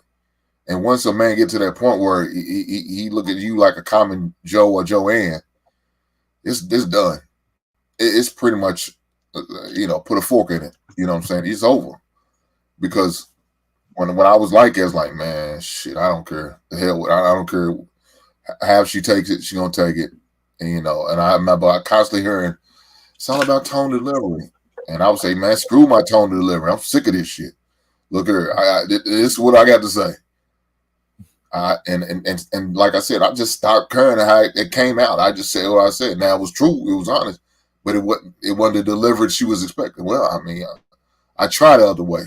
And once a man gets to that point where he look at you like a common Joe or Joanne, it's done. It's pretty much, put a fork in it. You know what I'm saying? It's over. Because when I was like, it was like, man, shit, I don't care. The hell with, I don't care how she takes it, she gonna take it. And, and I remember I constantly hearing, it's all about tone delivery. And I would say, man, screw my tone of delivery. I'm sick of this shit. Look at her. This is what I got to say. And like I said, I just stopped caring how it came out. I just said what I said. Now it was true. It was honest, but it wasn't the delivery she was expecting. Well, I mean, I try the other way.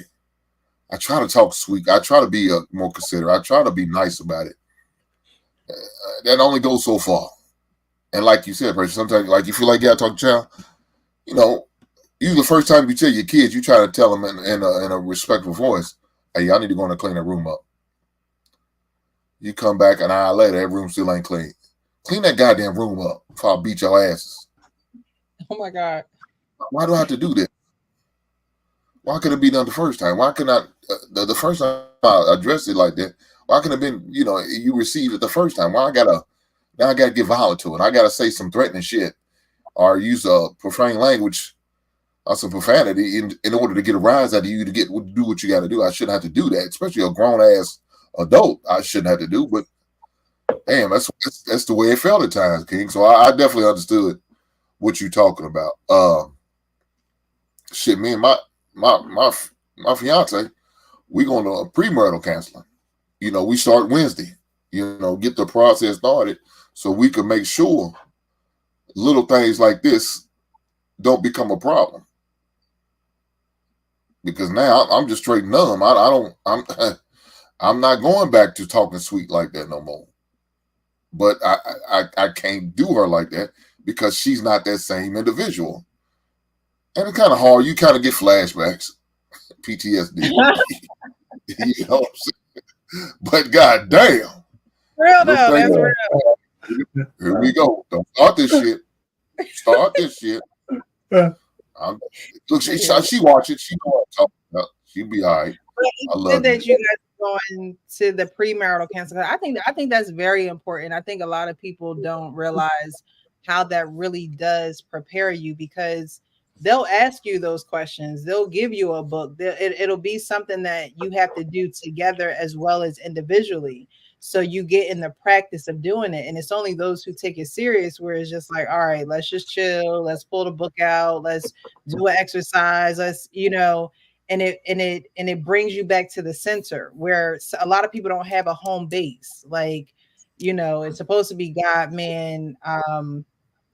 I try to talk sweet. I try to be more considerate. I try to be nice about it. That only goes so far. And like you said, sometimes like you feel like you gotta talk to child. You know, you the first time you tell your kids, you try to tell them in a respectful voice, "Hey, y'all need to go in and clean that room up." You come back an hour later, that room still ain't clean. Clean that goddamn room up before I beat your asses. Oh my God. Why do I have to do that? Why couldn't it be done the first time? Why could not the first time I addressed it like that? Why couldn't it have been, you received it the first time? Why I gotta get violent to it? I gotta say some threatening shit or use a profane language or some profanity in order to get a rise out of you to do what you got to do. I shouldn't have to do that, especially a grown ass adult. I shouldn't have to do, but damn, that's the way it felt at times, King. So I definitely understood what you're talking about. Shit, me and my fiance, we going to premarital counseling. We start Wednesday. Get the process started so we can make sure little things like this don't become a problem. Because now I'm just straight numb. I'm not going back to talking sweet like that no more. But I can't do her like that because she's not that same individual. And it's kind of hard. You kind of get flashbacks, PTSD. You know what I'm saying? But goddamn. Real though, that's real. Here we go. Don't start this shit. Start this shit. Look, she watch it. She know what I'm talking about. She'll be all right. I love that you guys going to the premarital counseling. I think that's very important. I think a lot of people don't realize how that really does prepare you because they'll ask you those questions. They'll give you a book. It'll be something that you have to do together as well as individually. So you get in the practice of doing it. And it's only those who take it serious where it's just like, all right, let's just chill. Let's pull the book out. Let's do an exercise. Let's, and it brings you back to the center where a lot of people don't have a home base. Like, it's supposed to be God, man,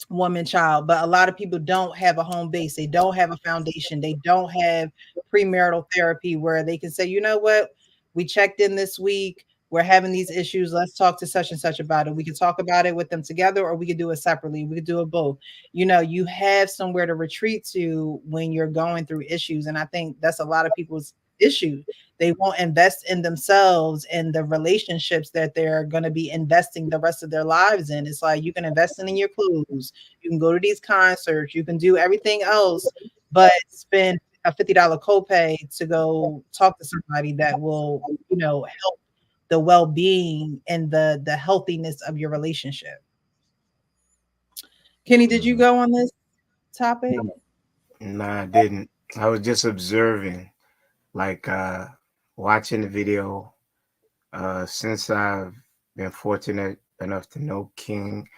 woman, child, but a lot of people don't have a home base. They don't have a foundation. They don't have premarital therapy where they can say, you know what, we checked in this week. We're having these issues. Let's talk to such and such about it. We can talk about it with them together, or we could do it separately. We could do it both. You have somewhere to retreat to when you're going through issues. And I think that's a lot of people's issue. They won't invest in themselves and the relationships that they're going to be investing the rest of their lives in. It's like you can invest in your clothes. You can go to these concerts. You can do everything else, but spend a $50 copay to go talk to somebody that will, help the well-being and the healthiness of your relationship. Kenny, did you go on this topic? No, I didn't. I was just observing, watching the video. Since I've been fortunate enough to know King,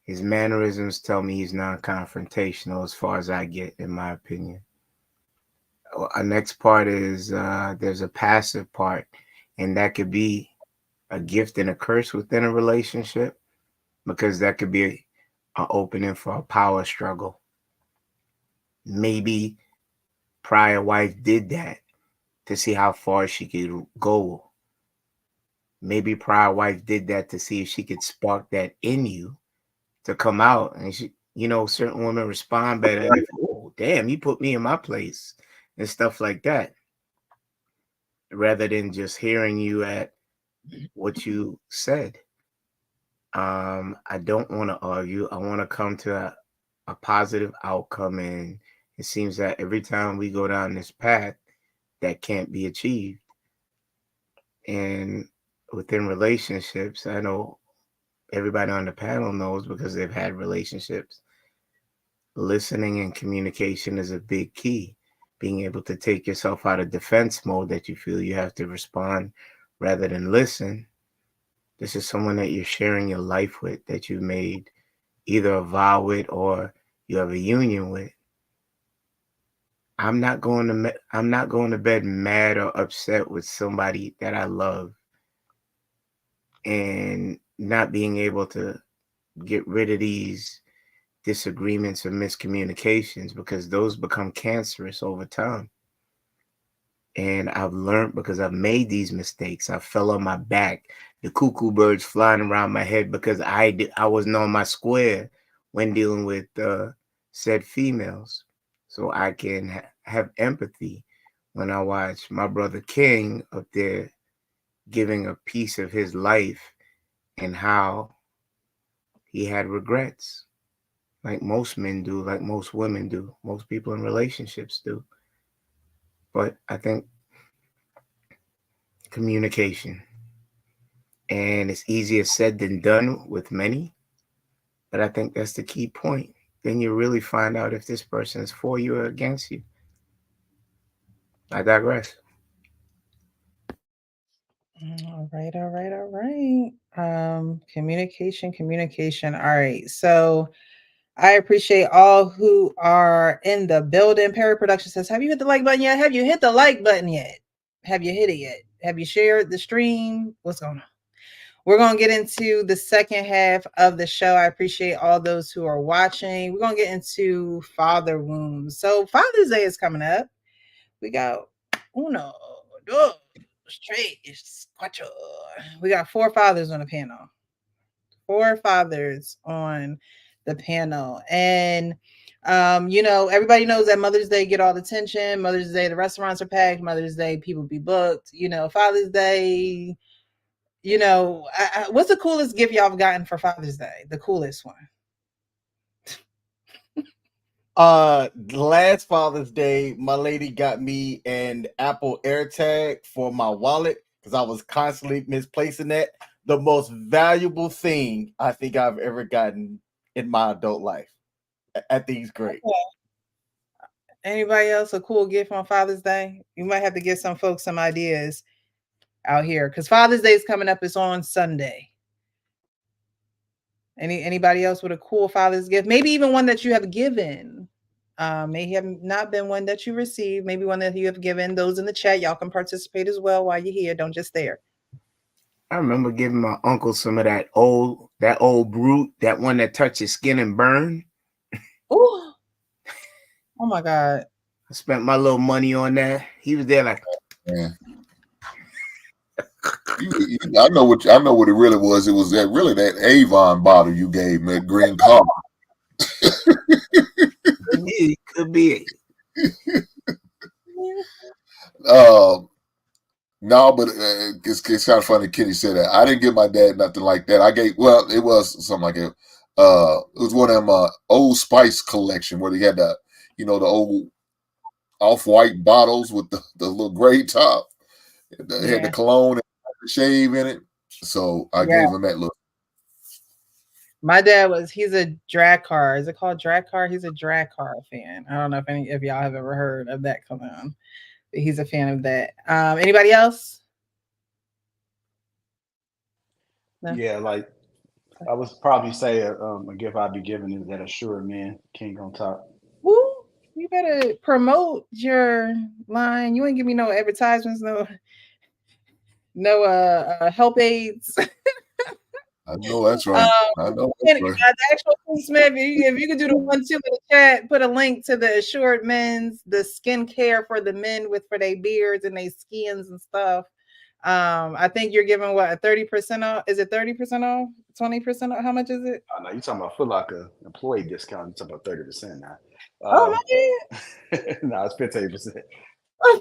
his mannerisms tell me he's non-confrontational as far as I get, in my opinion. Our next part is there's a passive part, and that could be a gift and a curse within a relationship, because that could be an opening for a power struggle. Maybe prior wife did that to see how far she could go. Maybe prior wife did that to see if she could spark that in you to come out. And she, certain women respond better. Oh, damn, you put me in my place and stuff like that, rather than just hearing you at what you said. I don't want to argue. I want to come to a positive outcome. And it seems that every time we go down this path, that can't be achieved. And within relationships, I know everybody on the panel knows because they've had relationships. Listening and communication is a big key. Being able to take yourself out of defense mode that you feel you have to respond rather than listen. This is someone that you're sharing your life with, that you made either a vow with or you have a union with. I'm not going to bed mad or upset with somebody that I love and not being able to get rid of these disagreements or miscommunications, because those become cancerous over time. And I've learned, because I've made these mistakes. I fell on my back, the cuckoo birds flying around my head, because I wasn't on my square when dealing with said females. So I can have empathy when I watch my brother King up there giving a piece of his life and how he had regrets, like most men do, like most women do, most people in relationships do. But I think communication, and it's easier said than done with many, but I think that's the key point. Then you really find out if this person is for you or against you. I digress. All right. Communication. All right. So I appreciate all who are in the building. Perry Production says, have you hit the like button yet? Have you hit the like button yet? Have you hit it yet? Have you shared the stream? What's going on? We're going to get into the second half of the show. I appreciate all those who are watching. We're going to get into father wounds. So Father's Day is coming up. We got uno, dos, tres, cuatro. We got 4 fathers on the panel. 4 fathers on the panel. And, everybody knows that Mother's Day get all the attention. Mother's Day, the restaurants are packed. Mother's Day, people be booked. Father's Day, what's the coolest gift y'all have gotten for Father's Day? The coolest one. Last Father's Day, my lady got me an Apple AirTag for my wallet because I was constantly misplacing that. The most valuable thing I think I've ever gotten in my adult life. I think it's great. Okay. Anybody else a cool gift on Father's Day? You might have to give some folks some ideas out here, because Father's Day is coming up. It's on Sunday. Anybody else with a cool Father's gift? Maybe even one that you have given. May have not been one that you received. Maybe one that you have given. Those in the chat, y'all can participate as well while you're here. Don't just stare. I remember giving my uncle some of that old Brute, that one that touches skin and burn. Ooh. Oh my God. I spent my little money on that. He was there like, man. I know what it really was. It was that Avon bottle you gave me, that green color. It could be. No, but it's kind of funny. Kenny said that. I didn't give my dad nothing like that. It was something like it. It was one of them Old Spice collection where they had the old off-white bottles with the little gray top. It had the cologne and the shave in it. So I gave him that look. My dad he's a drag car. Is it called drag car? He's a drag car fan. I don't know if any of y'all have ever heard of that cologne. He's a fan of that. Anybody else? No? Yeah, like I would probably say a gift I'd be giving is that Assured Men, King on Top. Woo! You better promote your line. You ain't give me no advertisements, no help aids. I know that's right. I know that's right. The actual Smith, if you could do the 1-2 in the chat, put a link to the Assured Men's, the skincare for the men for their beards and their skins and stuff. I think you're giving what, a 30% off? Is it 30% off? 20% off? How much is it? Oh, no, you're talking about Foot Locker employee discount. You're talking about 30% now. Oh my God. No, it's 15%. Oh,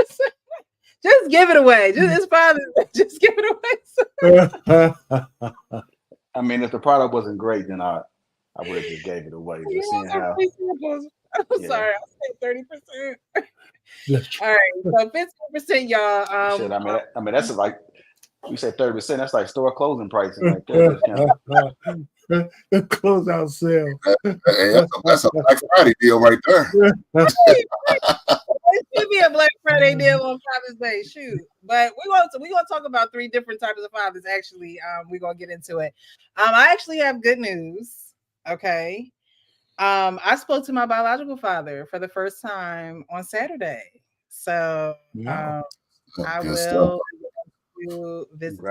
15%. Just give it away. It's fine. Just give it away. I mean, if the product wasn't great, then I would have just gave it away. Just seeing how. I'm sorry, I said 30%. All right, so 15%, y'all. Shit, I mean, that's like you said 30%. That's like store closing pricing right there. The closeout sale. Hey, that's a Black Friday deal right there. It should be a Black Friday deal on Father's Day. Shoot, but we're gonna talk about 3 different types of fathers. Actually, we're gonna get into it. I actually have good news. Okay, I spoke to my biological father for the first time on Saturday. So Wow. I Good stuff. will visit him.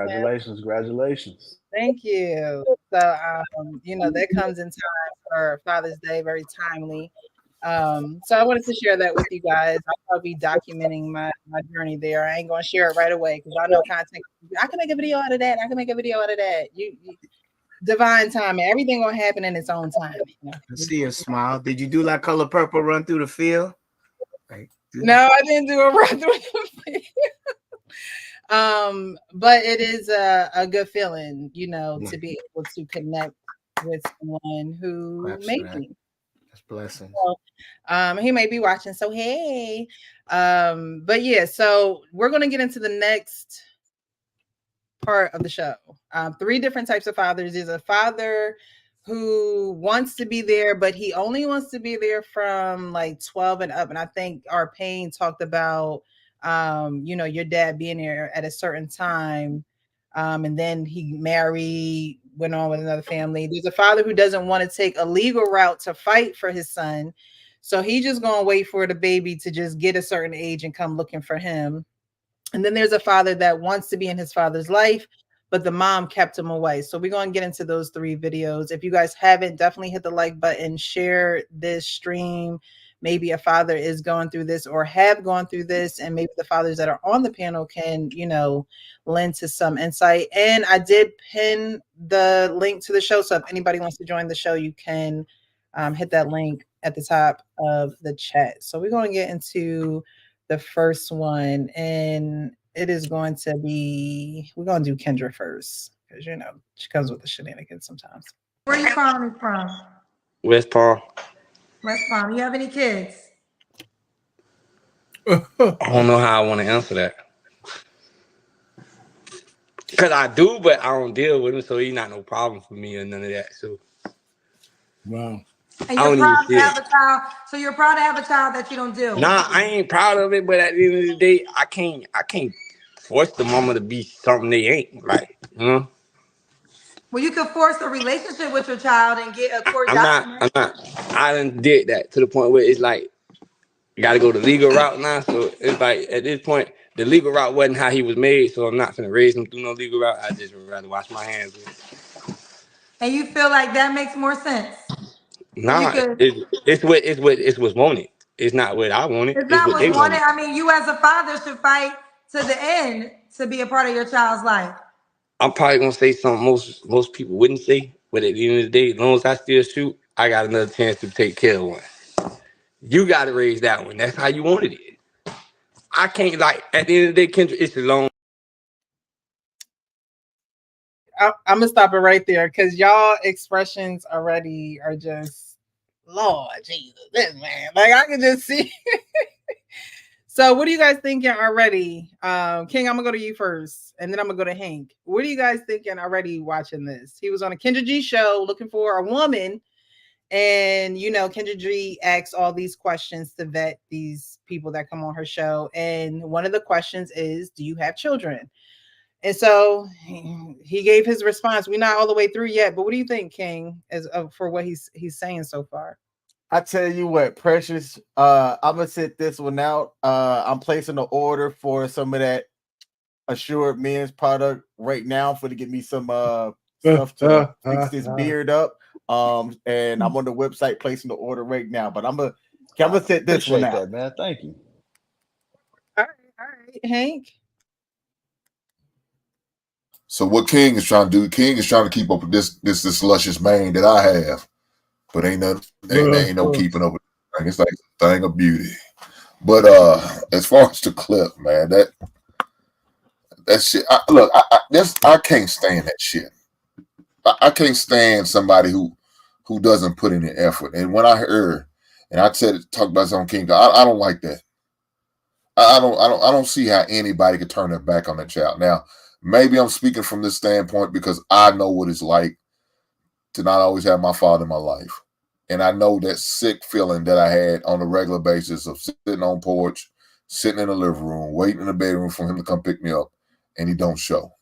Congratulations. Thank you. So that comes in time for Father's Day, very timely. So I wanted to share that with you guys. I'll be documenting my journey there. I ain't gonna share it right away because I know content. I can make a video out of that. I can make a video out of that. You divine timing. Everything gonna happen in its own time. I see a smile. Did you do like Color Purple run through the field? Like, no, I didn't do a run through the field. But it is a good feeling, to be able to connect with someone who made me. That's blessing. So, he may be watching, so hey. But yeah, so we're gonna get into the next part of the show. 3 different types of fathers. There's a father who wants to be there, but he only wants to be there from like 12 and up. And I think our Pain talked about your dad being there at a certain time. And then he married, went on with another family. There's a father who doesn't want to take a legal route to fight for his son. So he just gonna wait for the baby to just get a certain age and come looking for him. And then there's a father that wants to be in his father's life, but the mom kept him away. So we're going to get into those 3 videos. If you guys haven't, definitely hit the like button, share this stream. Maybe a father is going through this or have gone through this, and maybe the fathers that are on the panel can, lend to some insight. And I did pin the link to the show. So if anybody wants to join the show, you can hit that link at the top of the chat. So we're going to get into the first one, and it is going to be, we're going to do Kendra first because she comes with the shenanigans sometimes. Where are you calling me from? West Palm. West Palm. You have any kids? I don't know how I want to answer that. Because I do, but I don't deal with him, so he's not no problem for me or none of that. So, wow. And you're proud to have a child. So you're proud to have a child that you don't deal with. Nah, I ain't proud of it, but at the end of the day, I can't force the mama to be something they ain't. Like, Well, you can force a relationship with your child and get a court document. I done did that to the point where it's like, you got to go the legal route now. So it's like, at this point, the legal route wasn't how he was made, so I'm not finna raise him through no legal route. I just would rather wash my hands with it. And you feel like that makes more sense? Nah, it's what's wanted. It's not what I wanted. It's not what's wanted. I mean, you as a father should fight to the end to be a part of your child's life. I'm probably gonna say something most people wouldn't say, but at the end of the day, as long as I still shoot, I got another chance to take care of one. You gotta raise that one. That's how you wanted it. I can't, like, at the end of the day, Kendra, it's a long. I'm gonna stop it right there because y'all expressions already are just, Lord Jesus, this man. Like I can just see. So what are you guys thinking already? King, I'm gonna go to you first, and then I'm gonna go to Hank. What are you guys thinking already watching this? He was on a Kendra G show looking for a woman, and Kendra G asks all these questions to vet these people that come on her show. And one of the questions is, do you have children? And so he gave his response. We're not all the way through yet, but what do you think, King, as for what he's saying so far? I tell you what, Precious, I'm gonna sit this one out. I'm placing an order for some of that Assured Men's product right now to get me some stuff to fix this beard up. And I'm on the website placing the order right now. But I'm gonna sit this one out, that, man. Thank you. All right, Hank. So what King is trying to do? King is trying to keep up with this luscious mane that I have. But ain't no keeping up with it. It's like a thing of beauty. But as far as the clip, man, that shit. I can't stand that shit. I can't stand somebody who doesn't put in the effort. And when I heard, and I talk about this on King, I don't like that. I don't see how anybody could turn their back on that child. Now, maybe I'm speaking from this standpoint because I know what it's like to not always have my father in my life. And I know that sick feeling that I had on a regular basis of sitting on porch, sitting in the living room, waiting in the bedroom for him to come pick me up, and he don't show.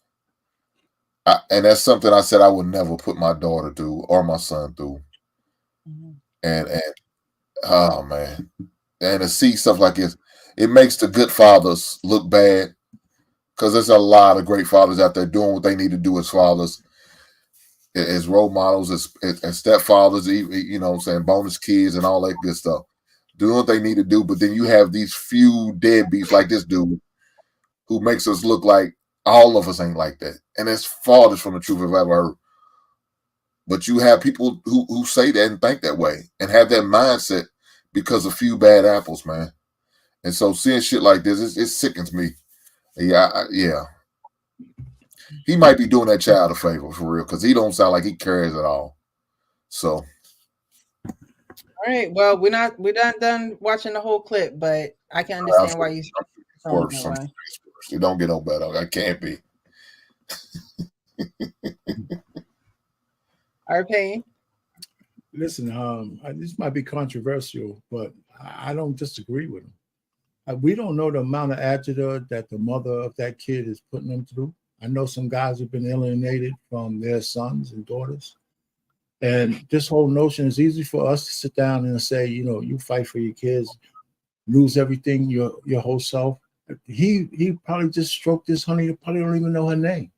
And that's something I said I would never put my daughter through or my son through. Mm-hmm. And oh man, and to see stuff like this, it makes the good fathers look bad, because there's a lot of great fathers out there doing what they need to do as fathers, as role models, as stepfathers, you know what I'm saying, bonus kids and all that good stuff, doing what they need to do. But then you have these few deadbeats like this dude who makes us look like all of us ain't like that. And it's farthest from the truth I've ever heard. But you have people who say that and think that way and have that mindset because of a few bad apples, man. And so seeing shit like this, it sickens me. Yeah, yeah. He might be doing that child a favor for real, because he don't sound like he cares at all. So, all right. Well, we're not done watching the whole clip, but I can understand why you. Worse. It don't get no better. I can't be. RP. Listen, this might be controversial, but I don't disagree with him. We don't know the amount of agita that the mother of that kid is putting them through. I know some guys have been alienated from their sons and daughters. And this whole notion is easy for us to sit down and say, you know, you fight for your kids, lose everything, your whole self. He probably just stroked this honey, probably don't even know her name.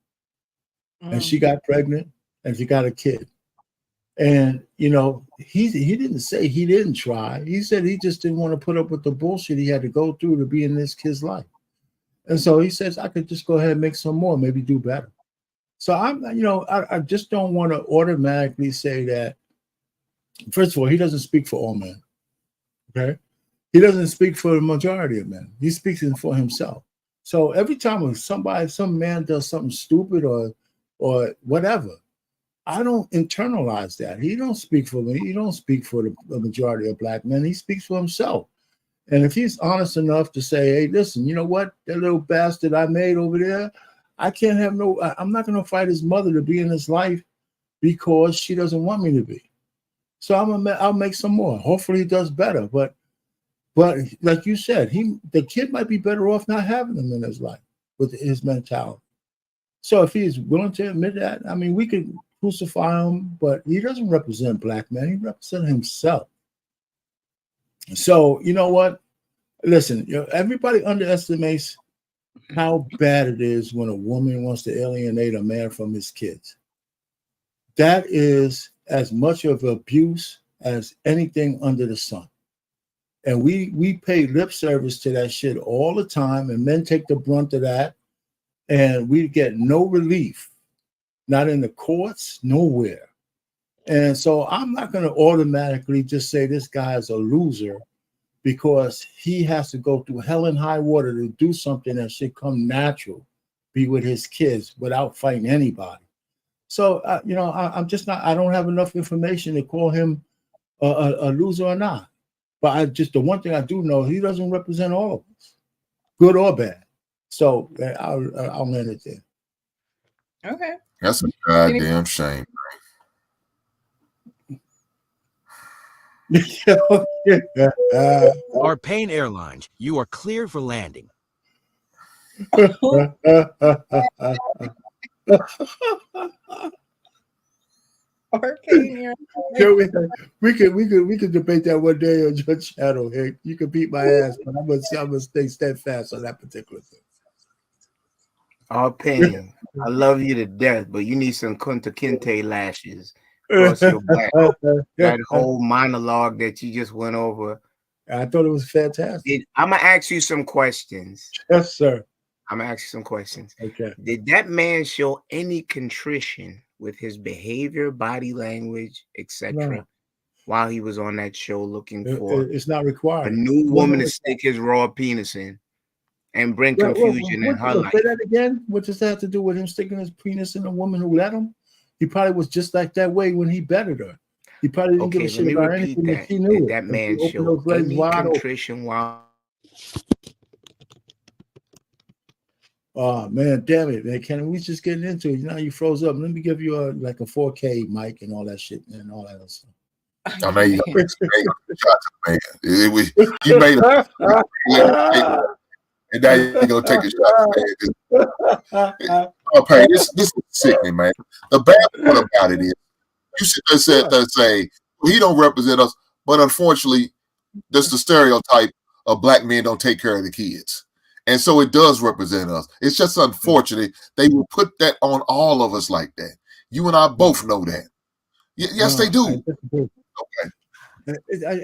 And she got pregnant and she got a kid. And, you know, he didn't say he didn't try. He said he just didn't want to put up with the bullshit he had to go through to be in this kid's life. And so he says, I could just go ahead and make some more, maybe do better. So I just don't want to automatically say that. First of all, he doesn't speak for all men. Okay. He doesn't speak for the majority of men. He speaks for himself. So every time some man does something stupid or whatever, I don't internalize that. He don't speak for me. He don't speak for the majority of black men. He speaks for himself. And if he's honest enough to say, hey, listen, you know what? That little bastard I made over there, I'm not going to fight his mother to be in his life because she doesn't want me to be. So I'll make some more. Hopefully he does better. But like you said, the kid might be better off not having him in his life with his mentality. So if he's willing to admit that, I mean, we could crucify him, but he doesn't represent black men. He represents himself. So you know what? Listen, everybody underestimates how bad it is when a woman wants to alienate a man from his kids. That is as much of abuse as anything under the sun. And we pay lip service to that shit all the time, and men take the brunt of that, and we get no relief, not in the courts, nowhere. And so I'm not going to automatically just say this guy is a loser because he has to go through hell and high water to do something that should come natural, be with his kids without fighting anybody. So, I'm just not, I don't have enough information to call him a loser or not. But the one thing I do know, he doesn't represent all of us, good or bad. So I'll end it there. Okay. That's a goddamn shame. Arpain Airlines, you are clear for landing. We could debate that one day on your channel. Hey, you can beat my ass, but I'm gonna stay steadfast on that particular thing. Arpain, I love you to death, but you need some Kunta Kinte lashes. Your back. That whole monologue that you just went over. I thought it was fantastic. I'm gonna ask you some questions. Yes, sir. I'm gonna ask you some questions. Okay. Did that man show any contrition with his behavior, body language, etc., while he was on that show looking for it's not required. A new woman to stick his raw penis in and bring confusion in her life? Say that again. What does that have to do with him sticking his penis in a woman who let him? He probably was just like that way when he bettered her. He probably didn't give a shit about anything that she knew. Did that man show any contrition while? Oh man, damn it, man! Can we just get into it? You froze up. Let me give you a 4K mic and all that shit and all that other stuff. I mean, you made it. And now you're gonna take a shot. Okay, this is sickening, man. The bad part about it is, you should have said that say he don't represent us. but unfortunately, that's the stereotype of black men don't take care of the kids. And so it does represent us. It's just unfortunate they will put that on all of us like that. You and I both know that. Yes, they do. Okay.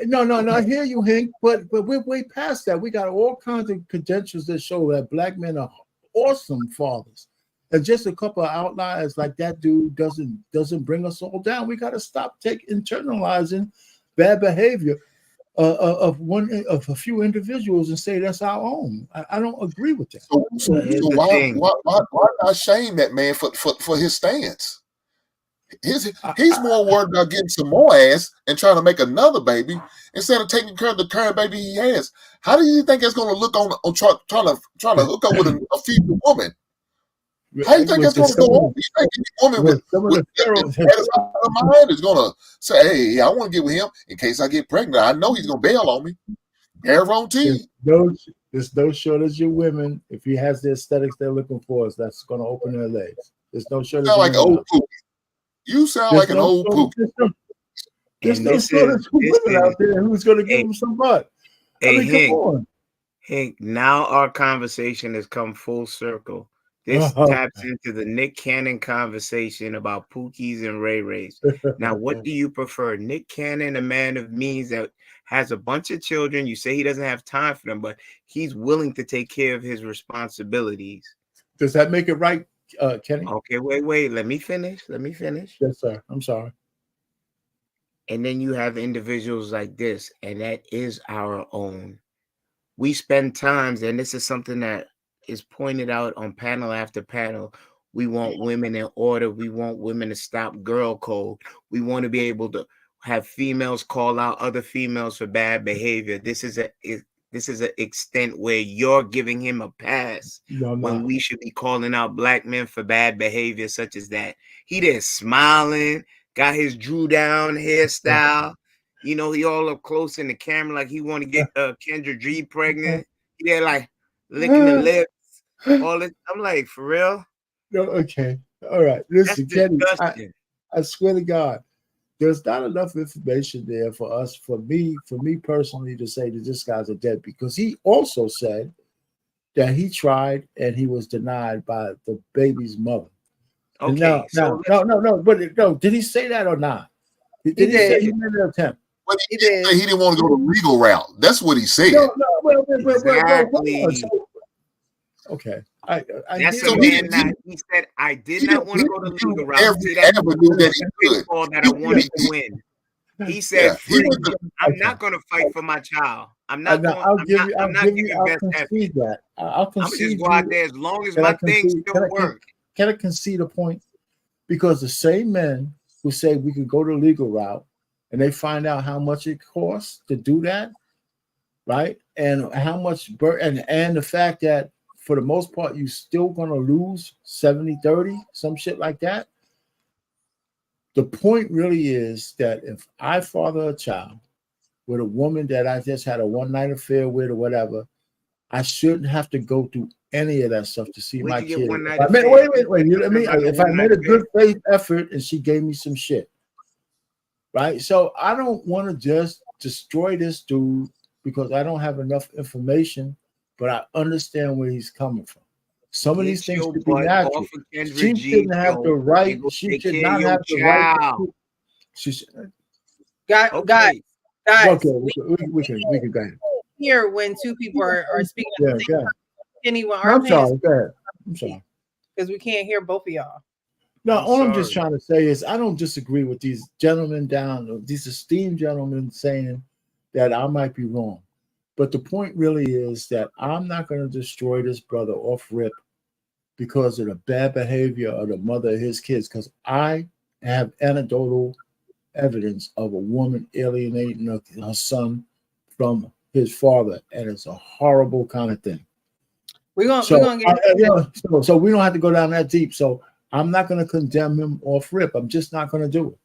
No, I hear you, Hank, but we're way past that. We got all kinds of credentials that show that black men are awesome fathers. And just a couple of outliers like that dude doesn't bring us all down. We got to stop internalizing bad behavior of a few individuals and say that's our own. I don't agree with that. So why not shame that man for his stance? He's more worried about getting some more ass and trying to make another baby instead of taking care of the current baby he has. How do you think that's going to look on trying to hook up with a female woman? How do you think that's going to go on? You think any woman with a mind is going to say, "Hey, I want to get with him in case I get pregnant. I know he's going to bail on me." Guarantee. There's no shortage of women. If he has the aesthetics they're looking for, that's going to open their legs. There's no shortage. You sound like old poop. You sound like an old poop. There's no shortage of women out there who's going to give him some butt. Hank, now our conversation has come full circle. This taps into the Nick Cannon conversation about Pookies and Ray Rays. Now, what do you prefer? Nick Cannon, a man of means that has a bunch of children. You say he doesn't have time for them, but he's willing to take care of his responsibilities. Does that make it right, Kenny? Okay, wait. Let me finish. Yes, sir. I'm sorry. And then you have individuals like this, and that is our own. We spend times, and this is something that is pointed out on panel after panel. We want women in order. We want women to stop girl code. We want to be able to have females call out other females for bad behavior. This is an extent where you're giving him a pass when we should be calling out black men for bad behavior such as that. He there smiling, got his Drew down hairstyle. You know, he all up close in the camera like he want to get Kendra G pregnant. He there like licking the lips. All this. I'm like, for real? No, okay. All right. Listen, Kenny, I swear to God, there's not enough information there for me personally to say that this guy's a dead, because he also said that he tried and he was denied by the baby's mother. Okay. No. Did he say that or not? Did he say he made an attempt? But he didn't want to go the legal route. That's what he said. Exactly. Okay. That's a man that he said, I did not want to go the legal route. Every avenue that he could. That I wanted to win. He said, I'm not going to fight for my child. I'm not going to. I'm not giving best effort. I'll concede. I'm just go out there as long as my things still work. Can I concede a point? Because the same men who say we could go the legal route, and they find out how much it costs to do that, right? And how much and the fact that for the most part you're still gonna lose 70-30, some shit like that. The point really is that if I father a child with a woman that I just had a one-night affair with or whatever, I shouldn't have to go through any of that stuff to see my kid. Wait. You know what I mean? If I made a good faith effort and she gave me some shit, right? So I don't want to just destroy this dude because I don't have enough information, but I understand where he's coming from. Some of these things should be natural. She shouldn't have the right. She should not have the right. Guys. Okay, we can go ahead. Here when two people are speaking at the same time. I'm sorry. Go ahead. I'm sorry. Because we can't hear both of y'all. No, all I'm just trying to say is I don't disagree with these gentlemen these esteemed gentlemen saying that I might be wrong. But the point really is that I'm not going to destroy this brother off rip because of the bad behavior of the mother of his kids, because I have anecdotal evidence of a woman alienating her son from his father, and it's a horrible kind of thing. We're gonna get so we don't have to go down that deep. So I'm not going to condemn him off rip. I'm just not going to do it.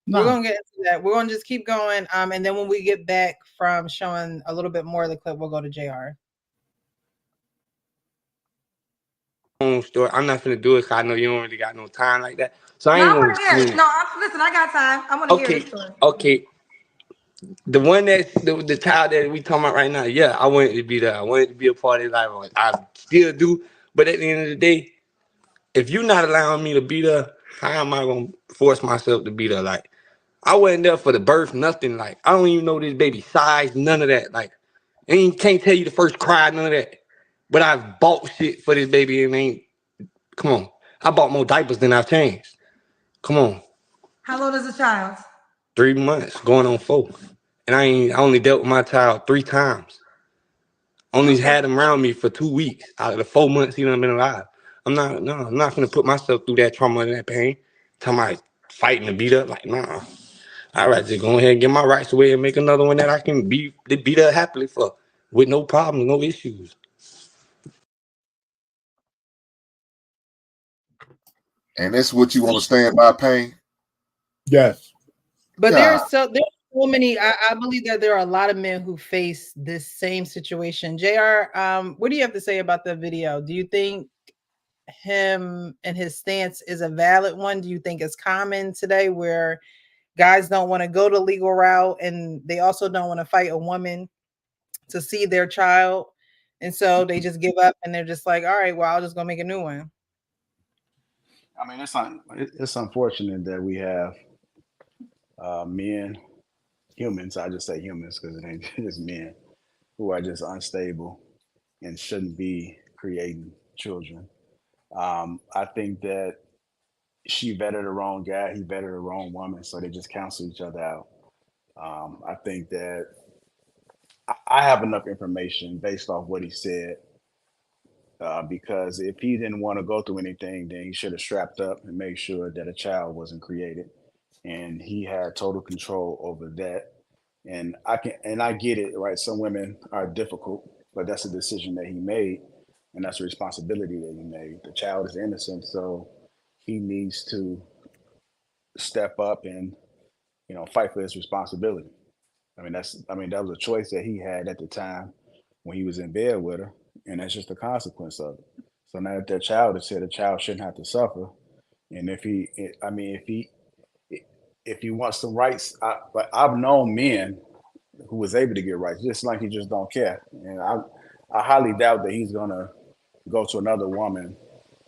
No. We're going to get into that. We're going to just keep going. And then when we get back from showing a little bit more of the clip, we'll go to JR. Story. I'm not going to do it because I know you don't really got no time like that. So I ain't going to hear it. No, listen, I got time. I want to hear this story. Okay. The one that the child that we talking about right now, yeah, I wanted to be there. I wanted to be a part of life. I still do. But at the end of the day, if you're not allowing me to be there, how am I gonna force myself to be there? Like, I wasn't there for the birth, nothing. Like, I don't even know this baby size, none of that. Like, can't tell you the first cry, none of that. But I've bought shit for this baby and come on. I bought more diapers than I've changed. Come on. How old is the child? 3 months, going on 4. And I only dealt with my child 3 times. Only had him around me for 2 weeks out of the 4 months he done been alive. I'm not gonna put myself through that trauma and that pain. Talking about fighting to beat up, like, nah. I'd rather just go ahead and get my rights away and make another one that I can be there happily for, with no problems, no issues. And that's what you want to stand by, Pain? Yes. But there's so many. I believe that there are a lot of men who face this same situation. JR, what do you have to say about the video? Do you think him and his stance is a valid one? Do you think it's common today where guys don't want to go the legal route and they also don't want to fight a woman to see their child, and so they just give up and they're just like, all right, well, I'll just go make a new one? I mean, it's unfortunate that we have men, humans, I just say humans because it ain't just men, who are just unstable and shouldn't be creating children. I think that she vetted the wrong guy, he vetted the wrong woman, so they just cancel each other out. I think that I have enough information based off what he said, because if he didn't want to go through anything, then he should have strapped up and made sure that a child wasn't created. And he had total control over that. And I get it, right? Some women are difficult, but that's a decision that he made, and that's a responsibility that he made. The child is innocent, so he needs to step up and, fight for his responsibility. I mean, that was a choice that he had at the time when he was in bed with her, and that's just the consequence of it. So now that child is here, the child shouldn't have to suffer. And if he wants some rights, I've known men who was able to get rights, just like he just don't care. And I highly doubt that he's gonna go to another woman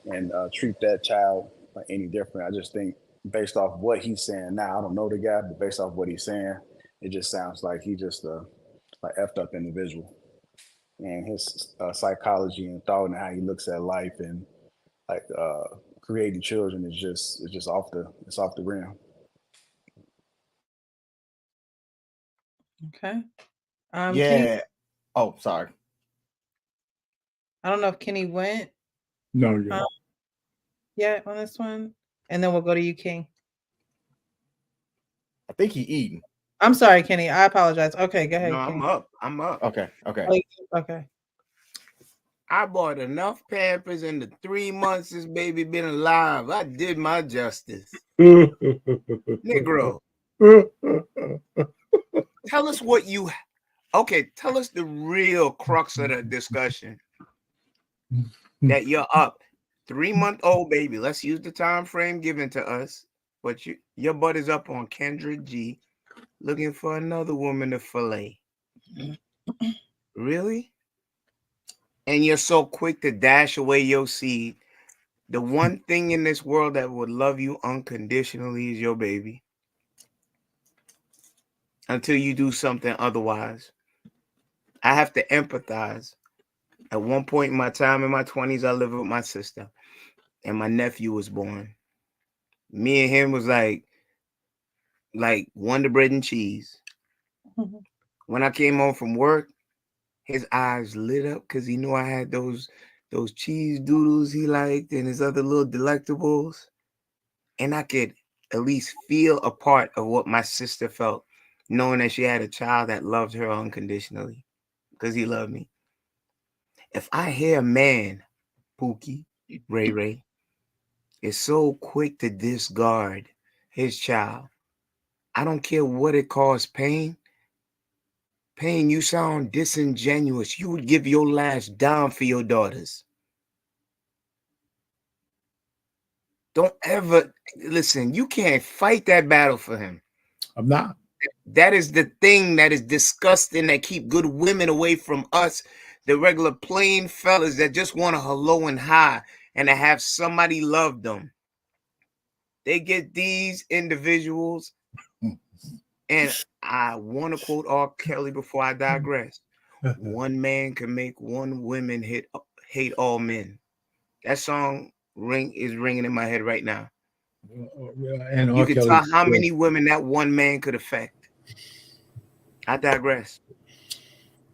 and treat that child any different. I just think based off what he's saying now, I don't know the guy, but based off what he's saying, it just sounds like he just effed up individual. And his psychology and thought and how he looks at life and creating children is just off the rim. Okay. Yeah. Kenny, Oh, sorry. I don't know if Kenny went No, yet on this one, and then we'll go to you, King. I think he eating. I'm sorry, Kenny. I apologize. Okay, go ahead. No, King. I'm up. Okay. Okay. I bought enough Pampers in the 3 months this baby been alive. I did my justice. Negro. Tell us what you... Okay, tell us the real crux of the discussion. That you're up. 3-month-old baby. Let's use the time frame given to us. But your butt is up on Kendra G looking for another woman to fillet. Really? And you're so quick to dash away your seed. The one thing in this world that would love you unconditionally is your baby. Until you do something otherwise. I have to empathize. At one point in my time in my 20s, I lived with my sister. And my nephew was born. Me and him was like Wonder Bread and cheese. When I came home from work, his eyes lit up because he knew I had those cheese doodles he liked and his other little delectables. And I could at least feel a part of what my sister felt, knowing that she had a child that loved her unconditionally because he loved me. If I hear a man, Pookie, Ray Ray, is so quick to discard his child, I don't care what it caused pain. Pain, you sound disingenuous. You would give your last dime for your daughters. Don't ever listen. You can't fight that battle for him. I'm not. That is the thing that is disgusting, that keep good women away from us, the regular plain fellas that just want a hello and hi and to have somebody love them. They get these individuals, and I want to quote R. Kelly before I digress. One man can make one woman hate all men. That song is ringing in my head right now. And you can tell how many women that one man could affect. I digress.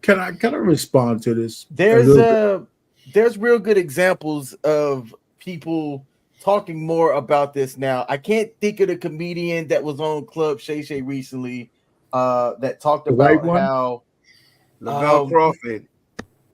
Can I respond to this? There's real good examples of people talking more about this now. I can't think of the comedian that was on Club Shay Shay recently that talked about how Lavelle Crawford.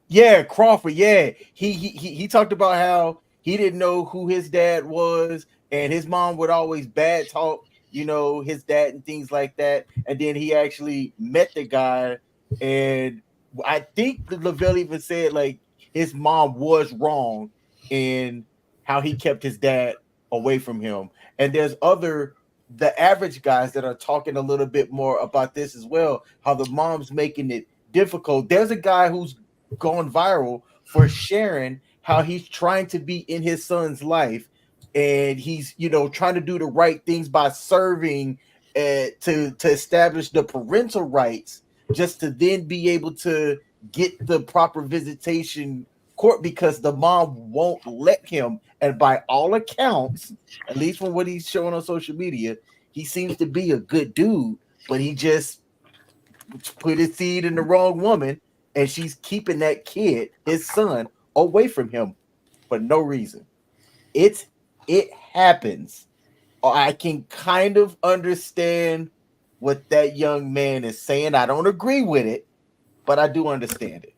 Yeah, Crawford. Yeah, he talked about how he didn't know who his dad was, and his mom would always bad talk, his dad and things like that. And then he actually met the guy, and I think Lavelle even said like his mom was wrong in how he kept his dad away from him. And there's the average guys that are talking a little bit more about this as well, how the mom's making it difficult. There's a guy who's gone viral for sharing how he's trying to be in his son's life, and he's trying to do the right things by serving to establish the parental rights, just to then be able to get the proper visitation court, because the mom won't let him. And by all accounts, at least from what he's showing on social media, he seems to be a good dude, but he just put his seed in the wrong woman, and she's keeping that kid, his son, away from him for no reason. It happens. I can kind of understand what that young man is saying. I don't agree with it, but I do understand it.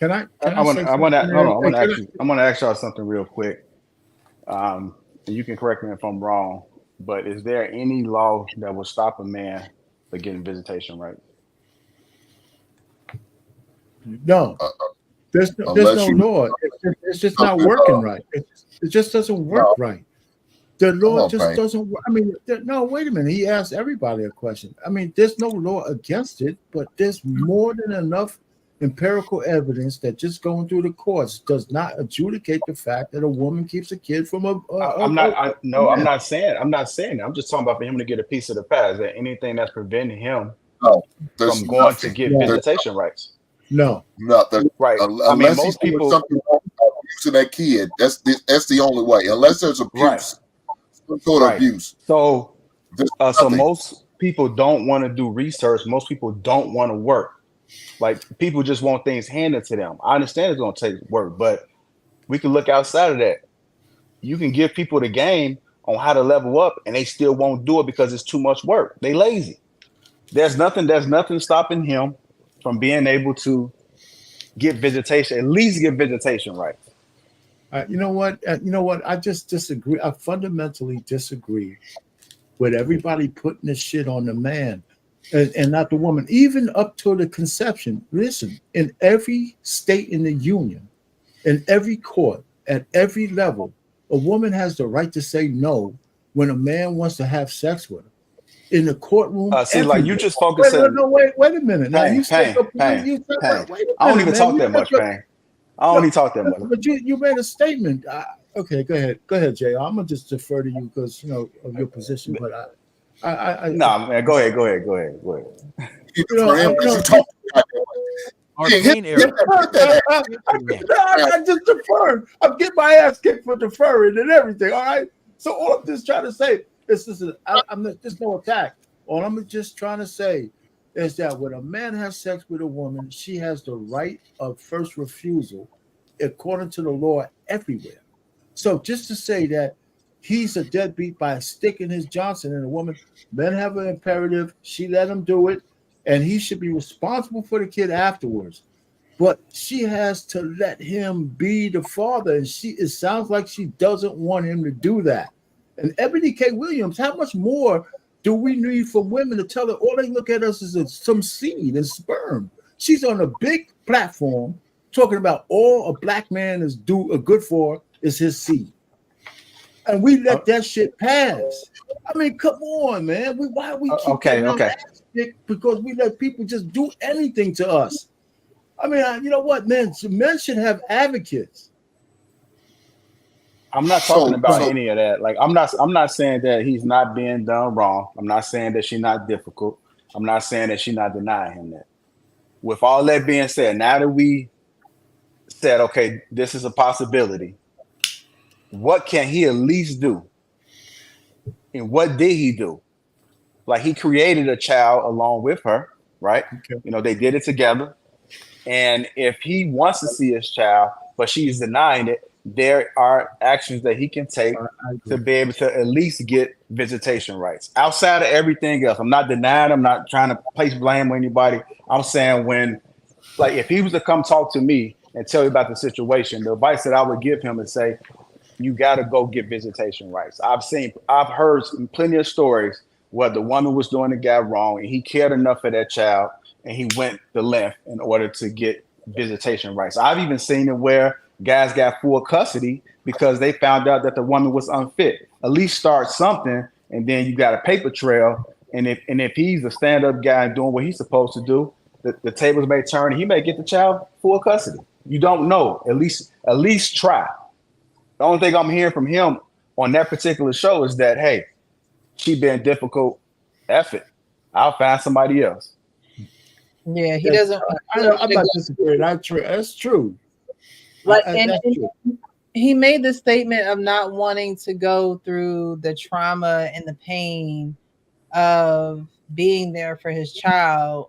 I want to ask y'all something real quick. And you can correct me if I'm wrong, but is there any law that will stop a man from getting visitation rights? No. There's no law. It's just not working right. It just doesn't work right. The law just doesn't work. I mean, no, wait a minute. He asked everybody a question. I mean, there's no law against it, but there's more than enough empirical evidence that just going through the courts does not adjudicate the fact that a woman keeps a kid from I'm not saying that. I'm just talking about for him to get a piece of the pie. Is there anything that's preventing him from going to get visitation rights? No, right. Unless most people something abusing that kid, that's the only way. Unless there's abuse, some sort of abuse. So most people don't want to do research. Most people don't want to work. Like, people just want things handed to them. I understand it's going to take work, but we can look outside of that. You can give people the game on how to level up, and they still won't do it because it's too much work. They lazy. There's nothing stopping him from being able to get visitation, at least get visitation rights. You know what? I just disagree. I fundamentally disagree with everybody putting this shit on the man and not the woman, even up to the conception. Listen, in every state in the union, in every court, at every level, a woman has the right to say no when a man wants to have sex with her. In the courtroom, like you just focus. Wait a minute. Now you say, I don't even talk that much, Payne. I don't even talk that much. But you made a statement. Okay, go ahead, Jay. I'm gonna just defer to you because of your position. But no, man, go ahead. I just defer. I'm getting my ass kicked for deferring and everything. All right. So all I'm just trying to say. There's no attack. All I'm just trying to say is that when a man has sex with a woman, she has the right of first refusal according to the law everywhere. So just to say that he's a deadbeat by sticking his Johnson in a woman, men have an imperative. She let him do it, and he should be responsible for the kid afterwards. But she has to let him be the father, and it sounds like she doesn't want him to do that. And Ebony K. Williams, how much more do we need from women to tell her all they look at us is some seed and sperm? She's on a big platform talking about all a black man is good for is his seed. And we let that shit pass. I mean, come on, man. Why we keep okay. because we let people just do anything to us. I mean, you know what, men should have advocates. I'm not talking about any of that. Like I'm not saying that he's not being done wrong. I'm not saying that she's not difficult. I'm not saying that she's not denying him that. With all that being said, now that we said, okay, this is a possibility, what can he at least do? And what did he do? Like, he created a child along with her, right? Okay. You know, they did it together. And if he wants to see his child, but she's denying it, there are actions that he can take to be able to at least get visitation rights outside of everything else. I'm not denying, I'm not trying to place blame on anybody. I'm saying like, if he was to come talk to me and tell me about the situation, the advice that I would give him is say, you got to go get visitation rights. I've heard plenty of stories where the woman was doing the guy wrong and he cared enough for that child and he went the length in order to get visitation rights. I've even seen it where guys got full custody because they found out that the woman was unfit. At least start something, and then you got a paper trail. And if he's a stand-up guy and doing what he's supposed to do, the tables may turn and he may get the child full custody. You don't know. At least try. The only thing I'm hearing from him on that particular show is that, hey, she been difficult. F it. I'll find somebody else. Yeah, he doesn't. I'm not disagreeing. That's true. Like, and he made the statement of not wanting to go through the trauma and the pain of being there for his child.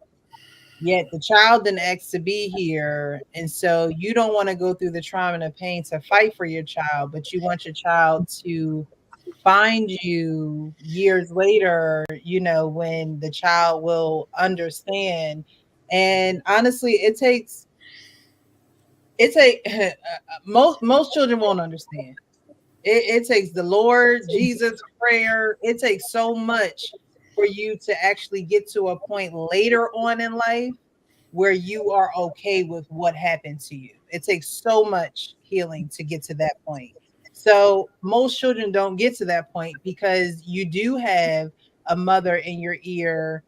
Yet the child didn't ask to be here. And so you don't want to go through the trauma and the pain to fight for your child, but you want your child to find you years later, you know, when the child will understand. And honestly, most children won't understand. It takes the Lord, Jesus, prayer. It takes so much for you to actually get to a point later on in life where you are okay with what happened to you. It takes so much healing to get to that point. So most children don't get to that point because you do have a mother in your ear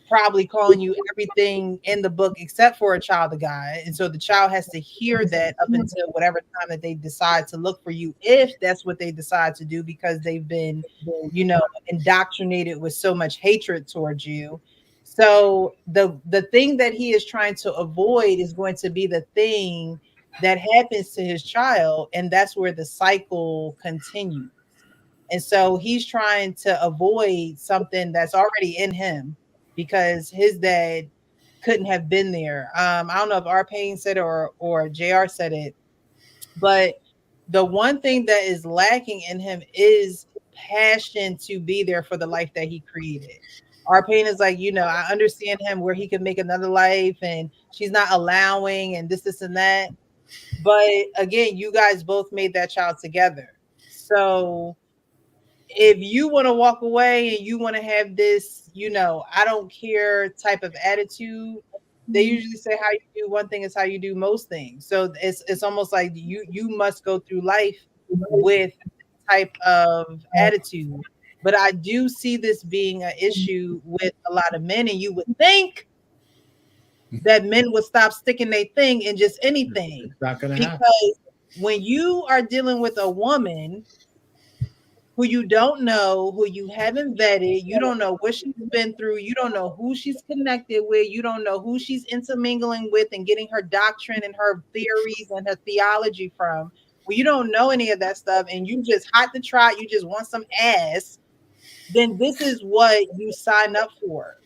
probably calling you everything in the book except for a child of God. And so the child has to hear that up until whatever time that they decide to look for you, if that's what they decide to do, because they've been, you know, indoctrinated with so much hatred towards you. So the thing that he is trying to avoid is going to be the thing that happens to his child. And that's where the cycle continues. And so he's trying to avoid something that's already in him, because his dad couldn't have been there. I don't know if R-Pain said it or JR said it, but the one thing that is lacking in him is passion to be there for the life that he created. R-Pain is like, you know, I understand him where he can make another life and she's not allowing and this and that. But again, you guys both made that child together. So if you want to walk away and you want to have this, you know, I don't care type of attitude, they usually say how you do one thing is how you do most things. So it's almost like you must go through life with type of attitude. But I do see this being an issue with a lot of men, and you would think that men would stop sticking their thing in just anything. It's not going to happen. Because when you are dealing with a woman who you don't know, who you haven't vetted, you don't know what she's been through, you don't know who she's connected with, you don't know who she's intermingling with and getting her doctrine and her theories and her theology from. Well, you don't know any of that stuff and you just hot to try, you just want some ass, then this is what you sign up for.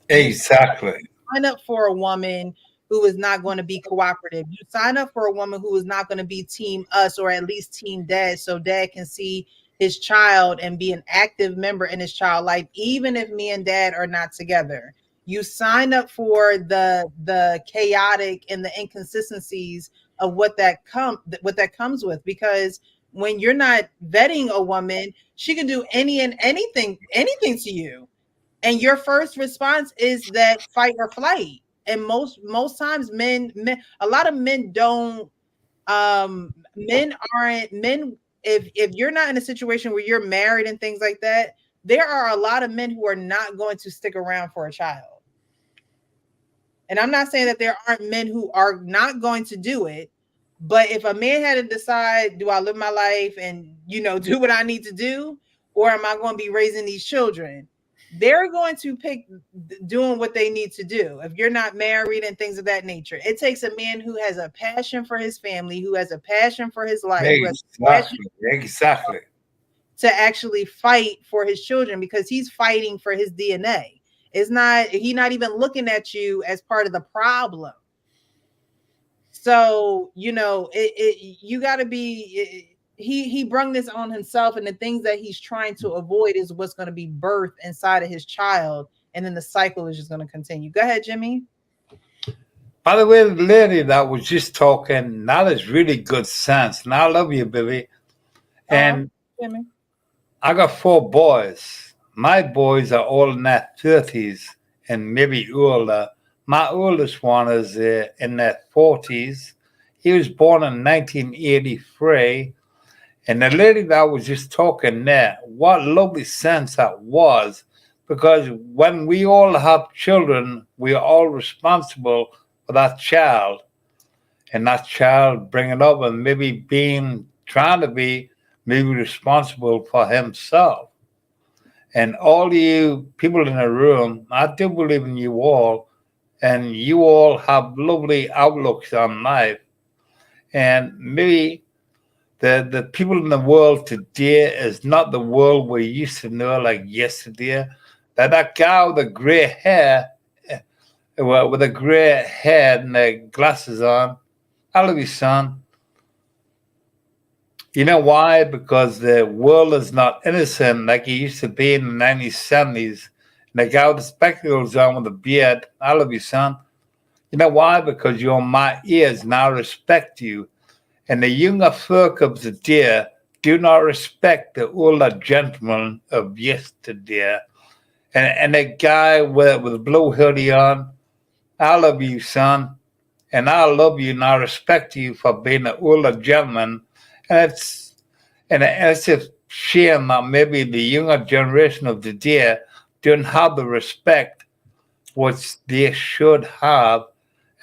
Exactly. You sign up for a woman who is not going to be cooperative. You sign up for a woman who is not going to be team us or at least team dad, so dad can see his child and be an active member in his child's life, even if me and dad are not together. You sign up for the chaotic and the inconsistencies of what that comes with, because when you're not vetting a woman, she can do anything to you, and your first response is that fight or flight. And most times men a lot of men don't men if you're not in a situation where you're married and things like that, there are a lot of men who are not going to stick around for a child. And I'm not saying that there aren't men who are not going to do it, but if a man had to decide, do I live my life and, do what I need to do, or am I going to be raising these children? They're going to pick doing what they need to do. If you're not married and things of that nature, it takes a man who has a passion for his family, who has a passion for his life, Exactly. to actually fight for his children, because he's fighting for his DNA. He's not even looking at you as part of the problem. So, you got to be, he brung this on himself, and the things that he's trying to avoid is what's going to be birthed inside of his child. And then the cycle is just going to continue. Go ahead, Jimmy. By the way, the lady that was just talking, that is really good sense. And I love you, baby. And Jimmy, I got 4 boys. My boys are all in their 30s and maybe older. My oldest one is in their 40s. He was born in 1983. And the lady that was just talking there, what lovely sense that was, because when we all have children, we are all responsible for that child. And that child bringing up and maybe trying to be maybe responsible for himself. And all you people in the room, I do believe in you all, and you all have lovely outlooks on life. And maybe the people in the world today is not the world we used to know like yesterday. That guy with the gray hair, with the gray hair and the glasses on, I love you, son. You know why? Because the world is not innocent like it used to be in the 1970s. And the guy with the spectacles on with the beard, I love you, son. You know why? Because you're in my ears and I respect you. And the younger folk of today do not respect the older gentlemen of yesterday. And the guy with the blue hoodie on, I love you, son. And I love you and I respect you for being an older gentleman. And it's a shame that maybe the younger generation of today don't have the respect which they should have.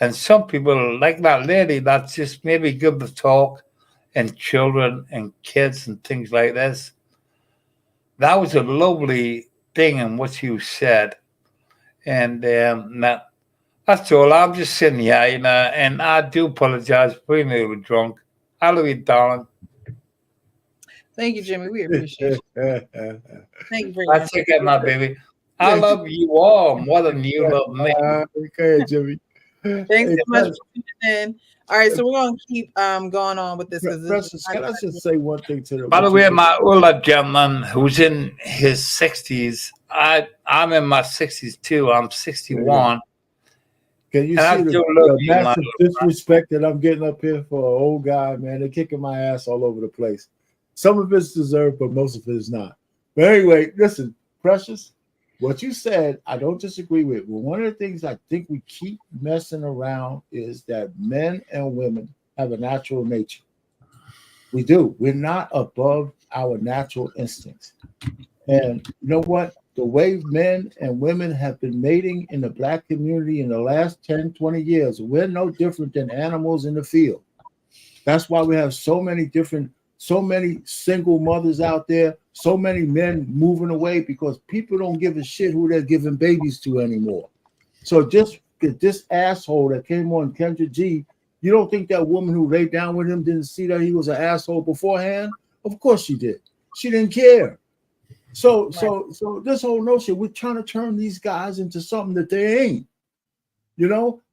And some people, like that lady, that's just maybe give the talk, and children and kids and things like this. That was a lovely thing in what you said. And that's all. I'm just sitting here, and I do apologize for being a little drunk. I love you, darling. Thank you, Jimmy. We appreciate you. Thank you very I much. take care, my baby. I love you all more than you love me. Okay, Jimmy. Thanks so much for tuning in. All right, so we're going to keep going on with this. Precious, can I just say one thing to them? By the way, my older gentleman who's in his 60s, I'm in my 60s too. I'm 61. Can you And see the massive disrespect that I'm getting up here for an old guy, man? They're kicking my ass all over the place. Some of it's deserved, but most of it is not. But anyway, listen, Precious, what you said, I don't disagree with. But one of the things I think we keep messing around is that men and women have a natural nature. We do. We're not above our natural instincts. And you know what? The way men and women have been mating in the Black community in the last 10, 20 years, we're no different than animals in the field. That's why we have so many single mothers out there, so many men moving away, because people don't give a shit who they're giving babies to anymore. So just this asshole that came on Kendra G, you don't think that woman who laid down with him didn't see that he was an asshole beforehand? Of course she did. She didn't care. So this whole notion, we're trying to turn these guys into something that they ain't,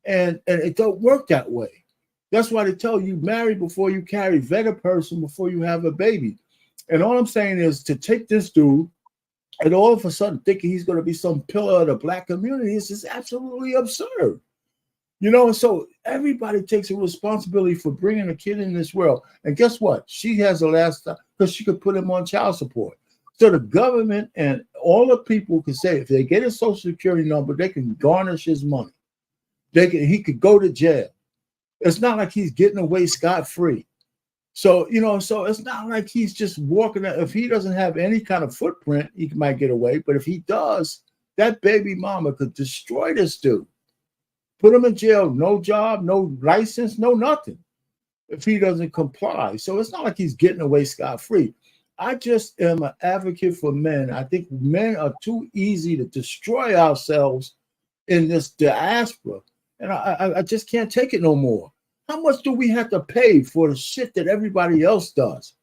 and it don't work that way. That's why they tell you marry before you carry, vet a person before you have a baby. And all I'm saying is to take this dude and all of a sudden thinking he's going to be some pillar of the Black community is just absolutely absurd. And so everybody takes a responsibility for bringing a kid in this world. And guess what? She has the last time because she could put him on child support. So the government and all the people can say if they get a social security number, they can garnish his money. He could go to jail. It's not like he's getting away scot-free. So, so it's not like he's just walking. If he doesn't have any kind of footprint, he might get away. But if he does, that baby mama could destroy this dude. Put him in jail, no job, no license, no nothing, if he doesn't comply. So it's not like he's getting away scot-free. I just am an advocate for men. I think men are too easy to destroy ourselves in this diaspora. And I just can't take it no more. How much do we have to pay for the shit that everybody else does?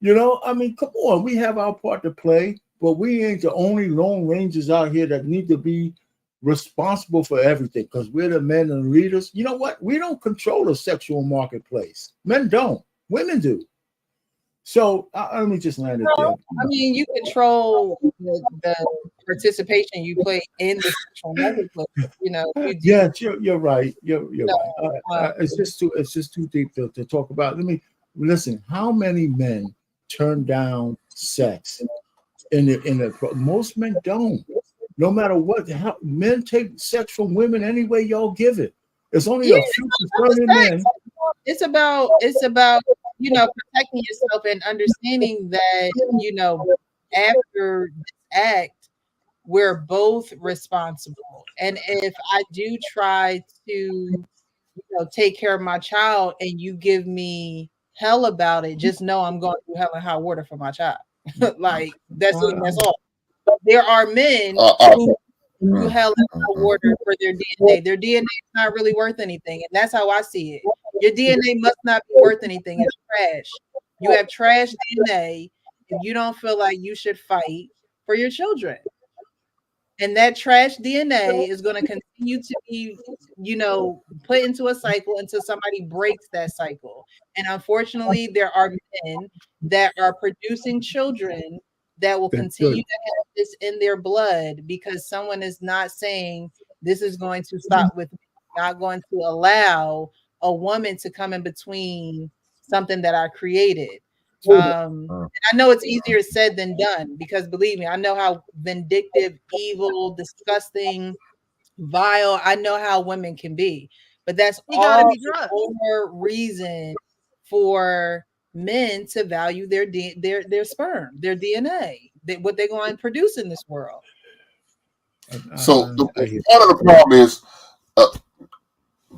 I mean, come on, we have our part to play, but we ain't the only Lone Rangers out here that need to be responsible for everything because we're the men and leaders. You know what? We don't control the sexual marketplace. Men don't. Women do. So let me just land it there. I mean, you control the participation you play in the sexual marketplace. Yeah, you're right. You're right. It's just too deep to talk about. Listen. How many men turn down sex? Most men don't. No matter what, men take sex from women any way y'all give it. It's only a few concerning men. It's about protecting yourself and understanding that after this act, we're both responsible. And if I do try to take care of my child and you give me hell about it, just know I'm going through hell and high water for my child. Like that's all. But there are men who hell and high water for their DNA. Their DNA is not really worth anything, and that's how I see it. Your DNA must not be worth anything. It's trash. You have trash DNA if you don't feel like you should fight for your children. And that trash DNA is going to continue to be, put into a cycle until somebody breaks that cycle. And unfortunately, there are men that are producing children that will continue to have this in their blood because someone is not saying this is going to stop with me, not going to allow a woman to come in between something that I created. And I know it's easier said than done because believe me, I know how vindictive, evil, disgusting, vile, I know how women can be, but that's all more reason for men to value their sperm, their DNA, what they're going to produce in this world. So part of the problem is,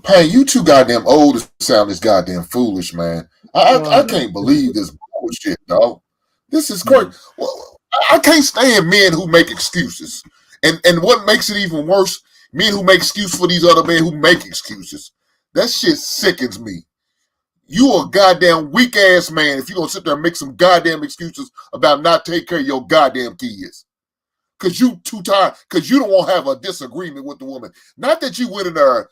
Payne, you too goddamn old to sound this goddamn foolish, man. I can't believe this bullshit, dog. This is crazy. Well, I can't stand men who make excuses. And what makes it even worse, men who make excuses for these other men who make excuses. That shit sickens me. You a goddamn weak ass man if you're gonna sit there and make some goddamn excuses about not taking care of your goddamn kids. Cause you too tired, cause you don't want to have a disagreement with the woman. Not that you went in there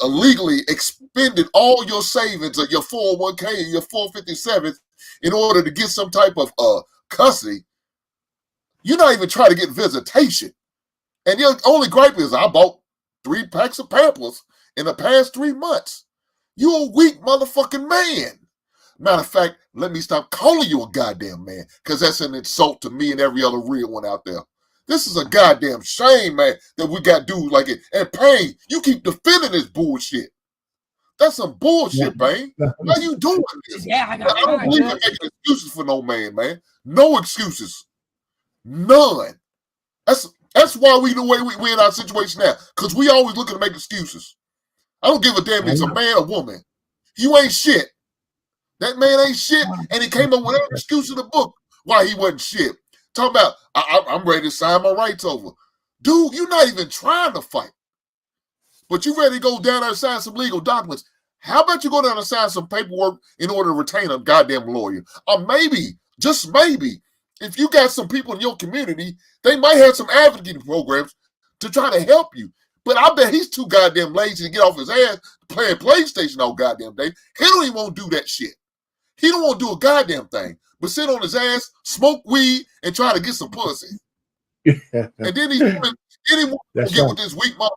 illegally expended all your savings of your 401k and your 457 in order to get some type of custody. You're not even trying to get visitation. And your only gripe is I bought 3 packs of Pampers in the past 3 months. You a weak motherfucking man. Matter of fact, let me stop calling you a goddamn man, because that's an insult to me and every other real one out there. This is a goddamn shame, man, that we got dudes like it. And Payne, you keep defending this bullshit. That's some bullshit, Payne. Why you doing this? I don't believe in making excuses for no man, man. No excuses. None. That's why we the way we in our situation now. Because we always looking to make excuses. I don't give a damn if it's a man or woman. You ain't shit. That man ain't shit. And he came up with every excuse in the book why he wasn't shit. Talking about, I'm ready to sign my rights over. Dude, you're not even trying to fight. But you ready to go down there and sign some legal documents. How about you go down and sign some paperwork in order to retain a goddamn lawyer? Or maybe, just maybe, if you got some people in your community, they might have some advocacy programs to try to help you. But I bet he's too goddamn lazy to get off his ass playing PlayStation all goddamn day. He don't even want to do that shit. He don't want to do a goddamn thing, but sit on his ass, smoke weed, and try to get some pussy. And then he wants to get with this weak motherfucker.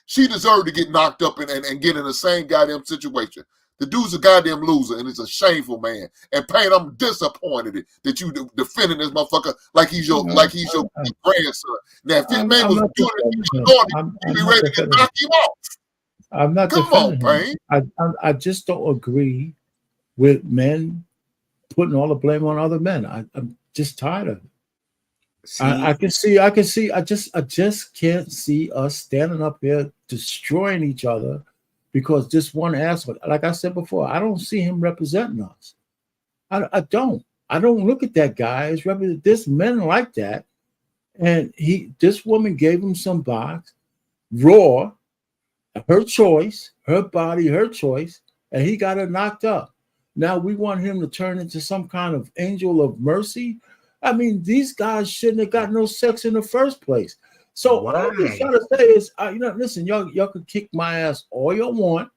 She deserved to get knocked up and get in the same goddamn situation. The dude's a goddamn loser, and it's a shameful man. And Payne, I'm disappointed that you defending this motherfucker like he's your grandson. Now, if this man was doing it, you'd be ready to knock him off. I'm not Come on, Payne. I just don't agree with men putting all the blame on other men. I'm just tired of it. I can see. I just can't see us standing up here destroying each other because this one asshole. Like I said before, I don't see him representing us. I don't. I don't look at that guy as representing. There's men like that, and this woman gave him some box, raw, her choice, her body, her choice, and he got her knocked up. Now we want him to turn into some kind of angel of mercy. I mean, these guys shouldn't have got no sex in the first place. So what I'm just trying to say is, listen, y'all can kick my ass all y'all want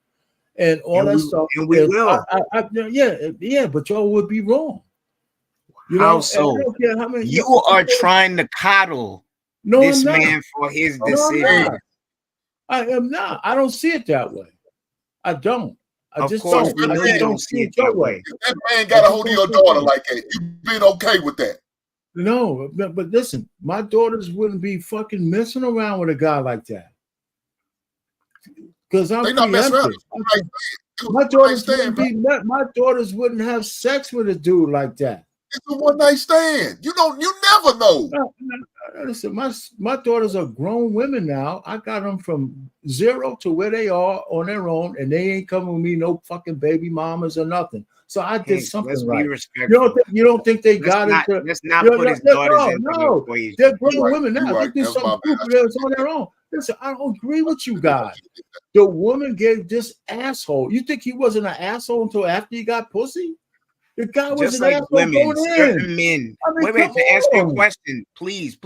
and all that stuff. And we will. Yeah, but y'all would be wrong. How so? You are trying to coddle this man for his decision. I am not. I don't see it that way. I don't. I just don't see it that way. If that man got a hold of your daughter like that, you've been okay with that. No, but listen, my daughters wouldn't be fucking messing around with a guy like that. Because I'm not messing around. My daughters wouldn't have sex with a dude like that. It's a one night stand. You never know. No, listen, my daughters are grown women now. I got them from 0 to where they are on their own, and they ain't coming with me no fucking baby mamas or nothing. So I did something right. You don't think they got it? Let's not put his daughters into the equation. They're grown women now. They do something stupid on their own. Listen, I don't agree with you guys. The woman gave this asshole. You think he wasn't an asshole until after he got pussy? The guy was just an like asshole women, going certain in. men. I mean, wait, to answer your on. question, please.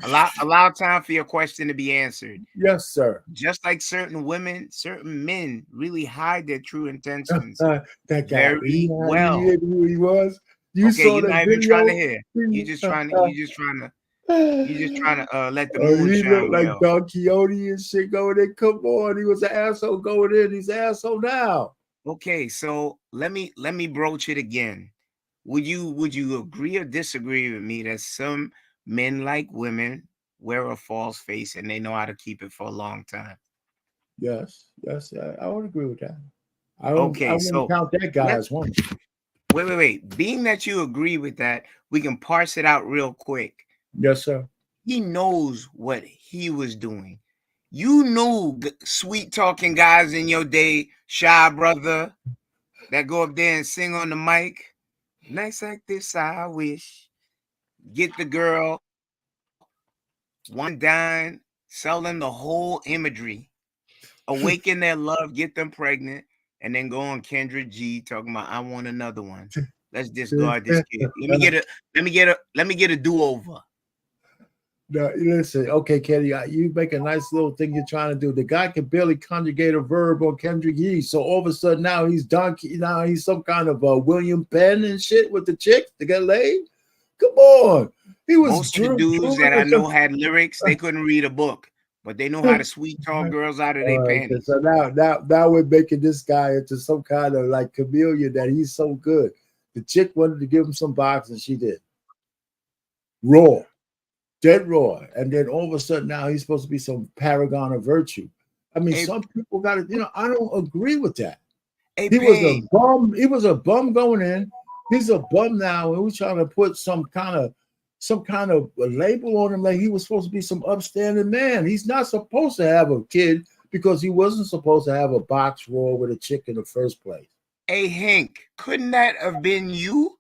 Allow time for your question to be answered. Yes, sir. Just like certain women, certain men really hide their true intentions. That guy, very well. Who he was. You're not even trying to hear. You're just trying to let the moon he shine. looked like Don Quixote and shit going in. Come on, he was an asshole going in. He's an asshole now. Okay, so let me broach it again. Would you agree or disagree with me that some men like women wear a false face and they know how to keep it for a long time? Yes, I would agree with that. I wouldn't count that guy as one. Wait. Being that you agree with that, we can parse it out real quick. Yes, sir. He knows what he was doing. You knew sweet talking guys in your day, Shy Brother, that go up there and sing on the mic. Nights like this, I wish. Get the girl, one dime, sell them the whole imagery, awaken their love, get them pregnant, and then go on Kendrick G talking about I want another one. Let's discard this kid. Let me get a do-over. No, listen, okay, Kenny, you make a nice little thing you're trying to do. The guy can barely conjugate a verb on Kendrick Yee, so all of a sudden now he's donkey. Now he's some kind of William Penn and shit with the chick to get laid. Come on, he was most of the dudes that I know had lyrics. They couldn't read a book, but they know how to sweet talk girls out of their panties. So now we're making this guy into some kind of like chameleon that he's so good. The chick wanted to give him some box and she did. Raw. Dead raw, and then all of a sudden now he's supposed to be some paragon of virtue. I mean, some people got it. I don't agree with that. He was a bum. He was a bum going in. He's a bum now, and we're trying to put some kind of label on him like he was supposed to be some upstanding man. He's not supposed to have a kid because he wasn't supposed to have a box raw with a chick in the first place. Hey Hank, couldn't that have been you?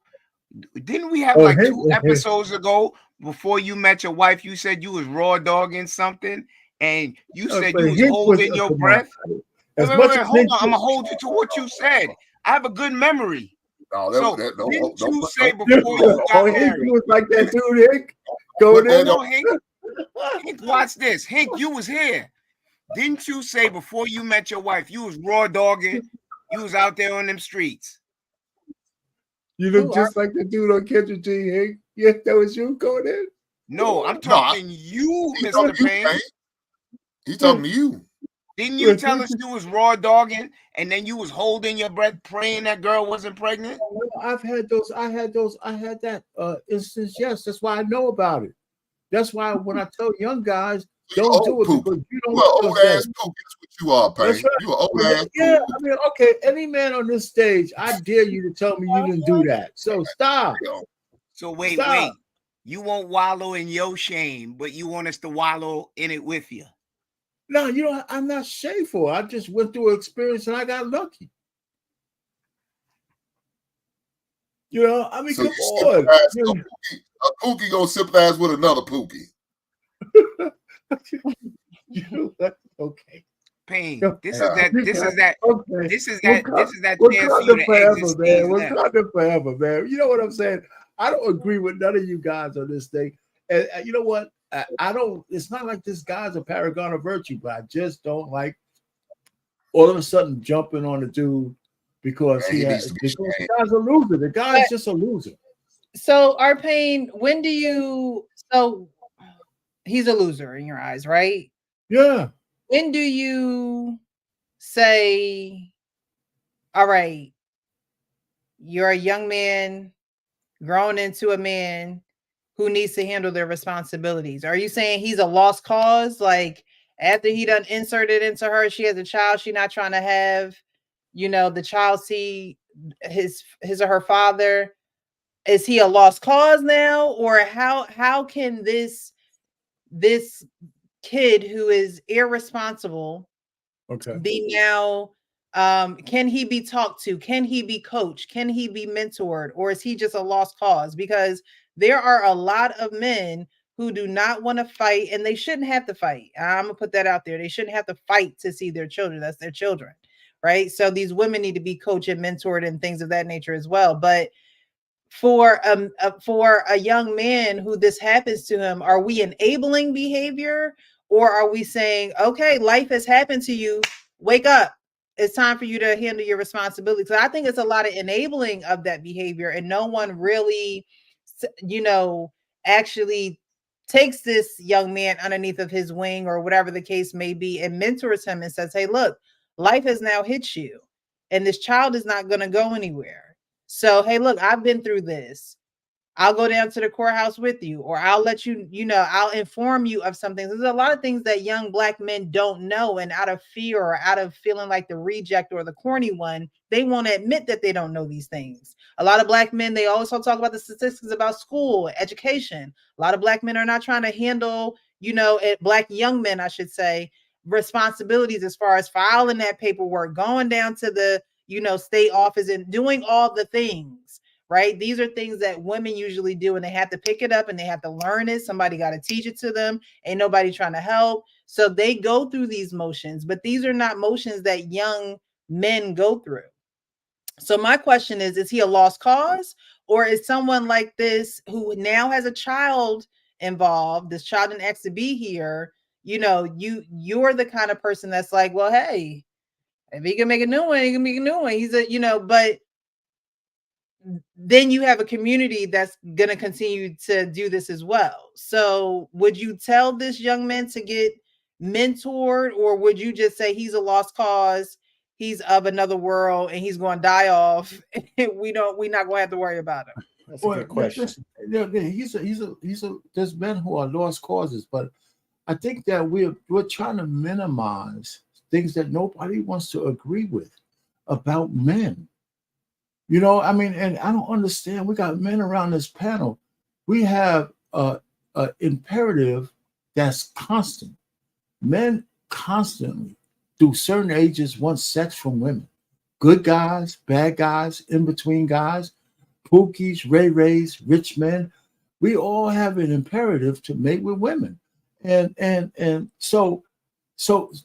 Didn't we have like 2 episodes ago? Before you met your wife, you said you was raw dogging something, and you said you was holding your breath. Wait, hold on, I'm gonna hold you to what you said. I have a good memory. Didn't you say before you got married? He was like that dude, Hank. Go there. Hank, watch this. Hank, you was here. Didn't you say before you met your wife, you was raw dogging? You was out there on them streets. You look just like the dude on Kendrick G, Hank. Yeah, that was you going in? No, I'm talking you, Mr. Payne. He's talking to you. Didn't you tell us you was raw dogging and then you was holding your breath praying that girl wasn't pregnant? I've had those. I had that instance. Yes, that's why I know about it. That's why when I tell young guys, don't do it because you don't know. Old ass poop. That's what You are, That's Payne. right. You are old ass. Yeah, I mean, okay, any man on this stage, I dare you to tell me you didn't do that. So stop. So wait. Stop. You won't wallow in your shame, but you want us to wallow in it with you. No, you know, I'm not shameful. I just went through an experience and I got lucky. You know, I mean, So come you on. sympathize- a Pookie gonna sympathize with another Pookie. Okay. Payne, this is Okay. that Okay. chance We're for you to forever, exit man. stage We're left. cutting forever, man. You know what I'm saying? I don't agree with none of you guys on this thing. And you know what? I don't. It's not like this guy's a paragon of virtue, but I just don't like all of a sudden jumping on the dude because Man, he he has, needs to be because the shamed. guy's a loser. The guy's just a loser. So, Arpane, when do you? So, he's a loser in your eyes, right? Yeah. When do you say, all right, you're a young man grown into a man who needs to handle their responsibilities? Are you saying he's a lost cause? Like after he done inserted into her, she has a child, she not trying to have, you know, the child see his or her father. Is he a lost cause now? Or how can this kid who is irresponsible be now, can he be talked to? Can he be coached? Can he be mentored? Or is he just a lost cause? Because there are a lot of men who do not want to fight, and they shouldn't have to fight. I'm gonna put that out there. They shouldn't have to fight to see their children. That's their children, right? So these women need to be coached and mentored and things of that nature as well. But for a young man who this happens to him, are we enabling behavior, or are we saying, okay, life has happened to you, wake up, it's time for you to handle your responsibilities? So I think it's a lot of enabling of that behavior, and no one really, you know, actually takes this young man underneath of his wing or whatever the case may be and mentors him and says, hey, look, life has now hit you and this child is not going to go anywhere. So, hey, look, I've been through this. I'll go down to the courthouse with you, or I'll let you, you know, I'll inform you of something. There's a lot of things that young Black men don't know. And out of fear or out of feeling like the reject or the corny one, they won't admit that they don't know these things. A lot of Black men, they also talk about the statistics about school, education. A lot of Black men are not trying to handle, you know, Black young men, I should say, responsibilities as far as filing that paperwork, going down to the, you know, state office and doing all the things, right? These are things that women usually do, and they have to pick it up and they have to learn it. Somebody got to teach it to them. Ain't nobody trying to help. So they go through these motions, but these are not motions that young men go through. So my question is he a lost cause, or is someone like this who now has a child involved, this child in X to be here, you know, you're the kind of person that's like, well, hey, if he can make a new one, he can make a new one. He's a, you know, but then you have a community that's going to continue to do this as well. So would you tell this young man to get mentored, or would you just say he's a lost cause, he's of another world, and he's going to die off, and we're not going to have to worry about him? That's a good question. There's men who are lost causes, but I think that we're trying to minimize things that nobody wants to agree with about men. You know, I mean, and I don't understand. We got men around this panel. We have a imperative that's constant. Men constantly, through certain ages, want sex from women. Good guys, bad guys, in between guys, Pookies, Ray-Rays, rich men. We all have an imperative to mate with women. And so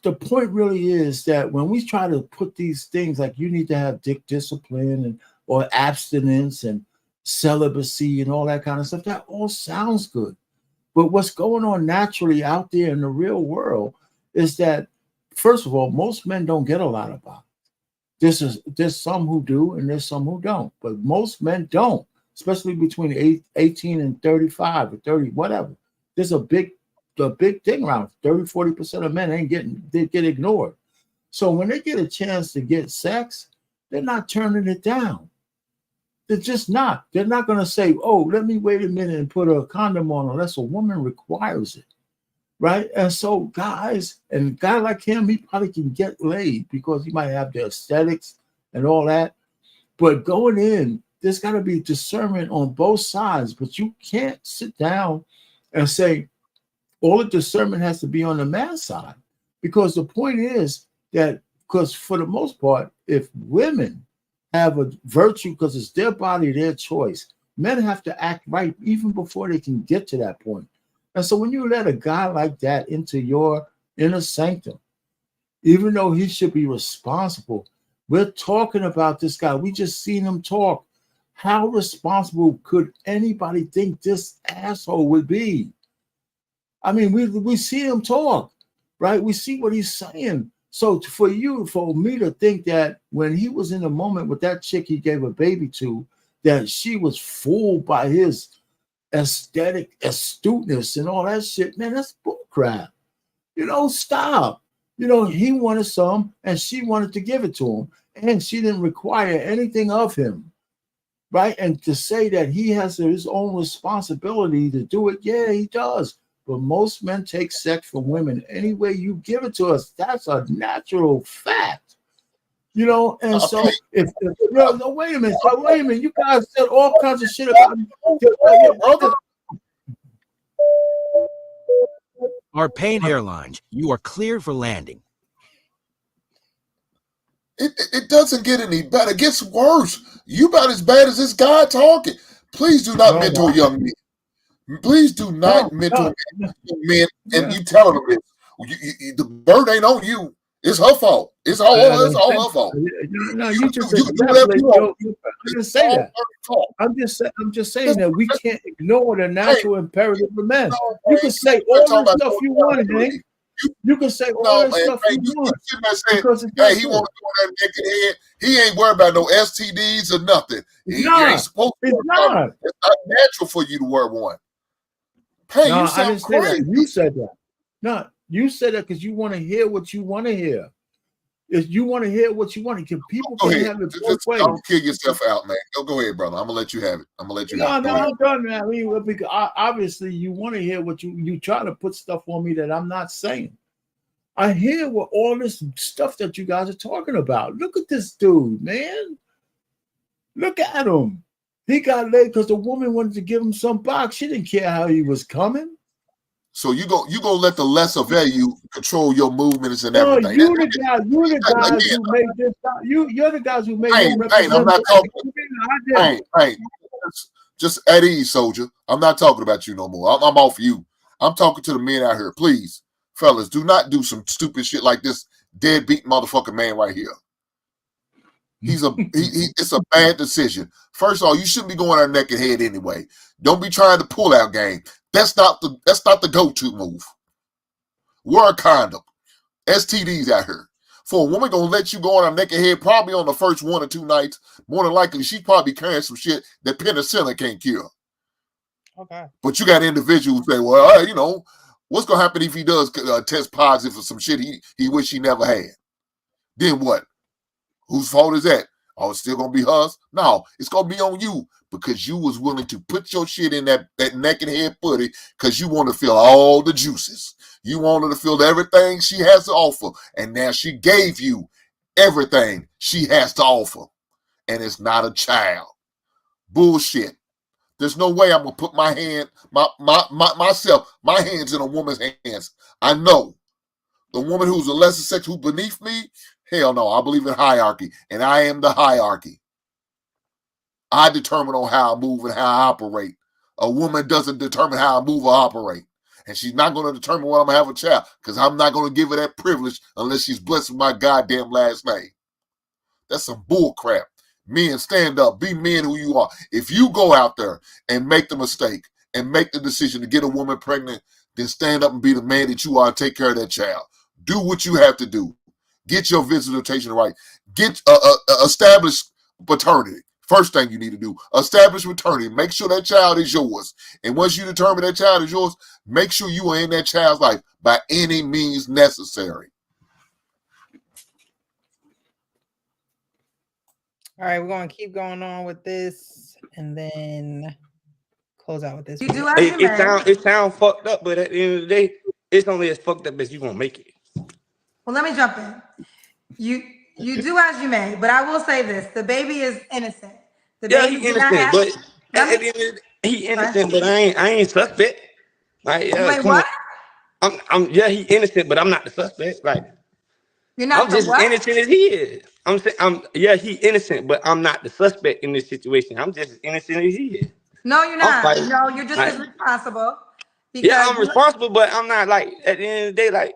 the point really is that when we try to put these things like you need to have discipline and or abstinence and celibacy and all that kind of stuff, that all sounds good. But what's going on naturally out there in the real world is that, first of all, most men don't get a lot of bodies. There's some who do and there's some who don't, but most men don't, especially between 18 and 35 or 30, whatever. There's a big thing around 30-40% of men they get ignored. So when they get a chance to get sex, they're not turning it down. They're just not. They're not going to say, oh, let me wait a minute and put a condom on unless a woman requires it. right? And so guys, and a guy like him, he probably can get laid because he might have the aesthetics and all that. But going in, there's got to be discernment on both sides. But you can't sit down and say all the discernment has to be on the man's side, because the point is that, because for the most part, if women have a virtue because it's their body, their choice, men have to act right even before they can get to that point. And so when you let a guy like that into your inner sanctum, even though he should be responsible, we're talking about this guy. We just seen him talk. How responsible could anybody think this asshole would be? I mean, we see him talk, right? We see what he's saying. So for me to think that when he was in the moment with that chick he gave a baby to, that she was fooled by his aesthetic astuteness and all that shit, man, that's bullcrap. Stop. He wanted some and she wanted to give it to him, and she didn't require anything of him, right? And to say that he has his own responsibility to do it, yeah, he does. But most men take sex from women any way you give it to us. That's a natural fact. And so no, wait a minute. You guys said all kinds of shit about Arpain Airlines, you are cleared for landing. It doesn't get any better. It gets worse. You about as bad as this guy talking. Please do not mentor young men. Please do not mentor men, and you telling them this. The bird ain't on you. It's her fault. It's all her fault. No, you just I didn't say that. I'm just saying that we can't ignore the natural imperative of men. You can say all the stuff you want, man. You can say all that stuff you want. Hey, he want to do that naked head. He ain't worried about no STDs or nothing. He ain't supposed to. It's not natural for you to wear one. Hey, no, you sound I didn't say crazy. that. You said that. No, you said that because you want to hear what you want to hear. If you want to hear what you want to hear, people Go can ahead. have it both ways. Don't kill yourself out, man. Go ahead, brother. I'm gonna let you have it. I'm gonna let you have it. No, I'm done, man. I mean, because obviously you want to hear what you try to put stuff on me that I'm not saying. I hear what all this stuff that you guys are talking about. Look at this dude, man. Look at him. He got laid because the woman wanted to give him some box. She didn't care how he was coming. So you gonna let the lesser value control your movements and No, everything. you're the guys who made this. You're the guys who made him represent. I'm not talking. Just at ease, soldier. I'm not talking about you no more. I'm off you. I'm talking to the men out here. Please, fellas, do not do some stupid shit like this deadbeat motherfucking man right here. It's a bad decision. First of all, you shouldn't be going on naked head anyway. Don't be trying to pull out game. That's not the go-to move. Wear a condom. STDs out here. For a woman gonna let you go on a naked head probably on the first 1 or 2 nights, more than likely she's probably carrying some shit that penicillin can't cure. Okay. But you got individuals who say, well, what's gonna happen if he does test positive for some shit he wish he never had? Then what? Whose fault is that? Oh, it's still gonna be hers? No, it's gonna be on you because you was willing to put your shit in that naked head footy because you want to feel all the juices. You wanted to feel everything she has to offer, and now she gave you everything she has to offer, and it's not a child. Bullshit. There's no way I'm gonna put my hands in a woman's hands. I know the woman who's a lesser sex who's beneath me. Hell no, I believe in hierarchy, and I am the hierarchy. I determine on how I move and how I operate. A woman doesn't determine how I move or operate. And she's not going to determine when I'm going to have a child because I'm not going to give her that privilege unless she's blessed with my goddamn last name. That's some bull crap. Men, stand up. Be men who you are. If you go out there and make the mistake and make the decision to get a woman pregnant, then stand up and be the man that you are and take care of that child. Do what you have to do. Get your visitation right. Get establish paternity. First thing you need to do, establish maternity. Make sure that child is yours. And once you determine that child is yours, make sure you are in that child's life by any means necessary. All right, we're going to keep going on with this and then close out with this. It sound fucked up, but at the end of the day, It's only as fucked up as you gonna make it. Well, let me jump in. You do as you may, but I will say this: the baby is innocent. The baby He innocent, but at the end of the day, he innocent, but I ain't suspect. Like, wait, what? He innocent, but I'm not the suspect. Like, You're not I'm just what? as innocent as he is. I'm saying, he innocent, but I'm not the suspect in this situation. I'm just as innocent as he is. No, you're not. No, you're just as responsible. Yeah, I'm responsible, but I'm not like at the end of the day, like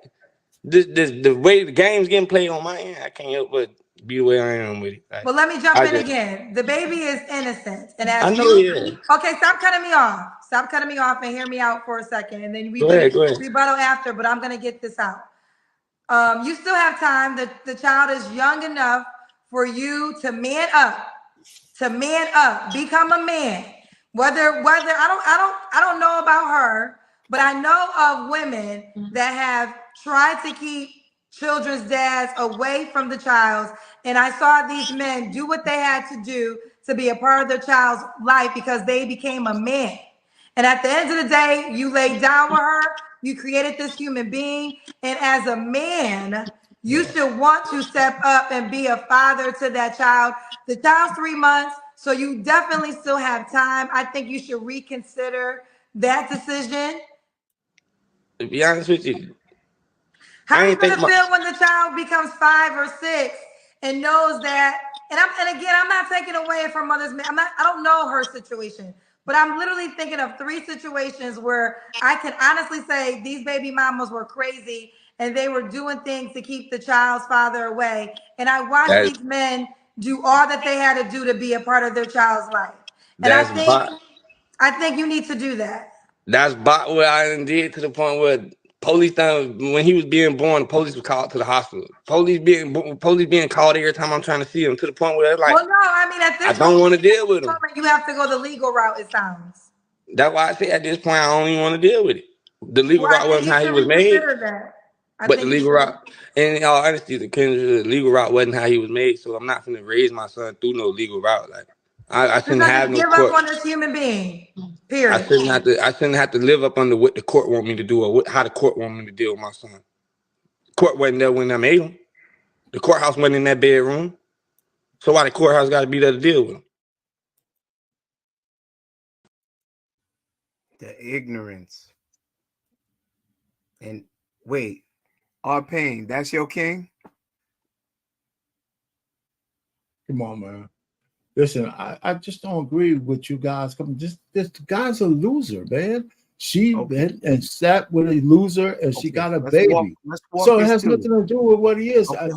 the way the game's getting played on my end, I can't help but be the way I am with it. Like, well, let me jump in again. The baby is innocent, and as I know he is. Okay, stop cutting me off. Stop cutting me off and hear me out for a second, and then we Go ahead. rebuttal after. But I'm gonna get this out. You still have time. The child is young enough for you to man up, become a man. Whether I don't know about her, but I know of women that have tried to keep children's dads away from the child, and I saw these men do what they had to do to be a part of their child's life because they became a man. And at the end of the day, you laid down with her, you created this human being, and as a man, you should want to step up and be a father to that child. The child's 3 months, so you definitely still have time. I think you should reconsider that decision. To be honest with you, how are you gonna feel when the child becomes 5 or 6 and knows that? And again, I'm not taking away from mother's. I don't know her situation, but I'm literally thinking of 3 situations where I can honestly say these baby mamas were crazy and they were doing things to keep the child's father away. And I watched these men do all that they had to do to be a part of their child's life. And I think you need to do that. That's what I did to the point where police when he was being born, the police was called to the hospital. Police being called every time I'm trying to see him, to the point where they're like, well, no, I mean at this I don't want to deal with him. You have to go the legal route, it sounds. That's why I say at this point I don't even want to deal with it. The legal route wasn't how he was made. But the legal route, and in all honesty, the legal route wasn't how he was made. So I'm not going to raise my son through no legal route. Like I shouldn't have no give court. Up on this human being. Period. I shouldn't have to live up under what the court want me to do or how the court want me to deal with my son. The court wasn't there when I made him. The courthouse wasn't in that bedroom. So why the courthouse got to be there to deal with him? The ignorance. And wait. R-Pain, that's your king? Come on, man. Listen, I just don't agree with you guys. This guy's a loser, man. She went and sat with a loser, and she got a baby. So it has nothing to do with what he is. Let's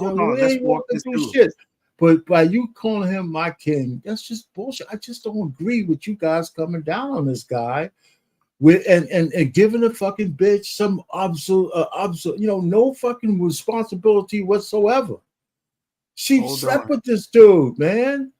walk this through. Shit. But by you calling him my king, that's just bullshit. I just don't agree with you guys coming down on this guy. And giving a fucking bitch some no fucking responsibility whatsoever. She slept with this dude, man.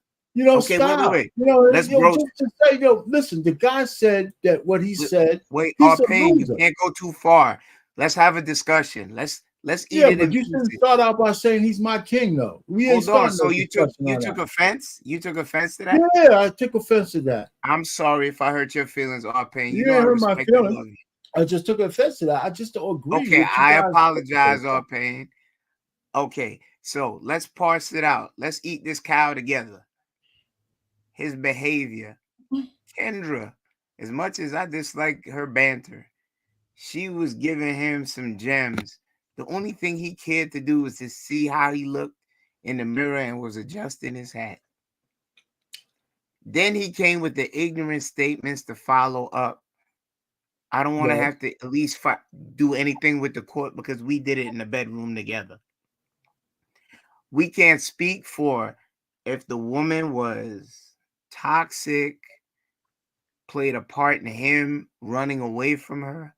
Stop. Wait. Let's just say, listen, the guy said that what he said. Wait, R-Pain, you can't go too far. Let's have a discussion. Let's eat it. But you shouldn't start out by saying he's my king, though. Hold on. So you took offense? You took offense to that? Yeah, I took offense to that. I'm sorry if I hurt your feelings, R-Pain. You didn't hurt my feelings. I just took offense to that. I just don't agree. Okay, I apologize, R-Pain. Okay, so let's parse it out. Let's eat this cow together. His behavior. Kendra, as much as I dislike her banter, she was giving him some gems. The only thing he cared to do was to see how he looked in the mirror and was adjusting his hat. Then he came with the ignorant statements to follow up. I don't want to have to at least do anything with the court because we did it in the bedroom together. We can't speak for if the woman was toxic, played a part in him running away from her.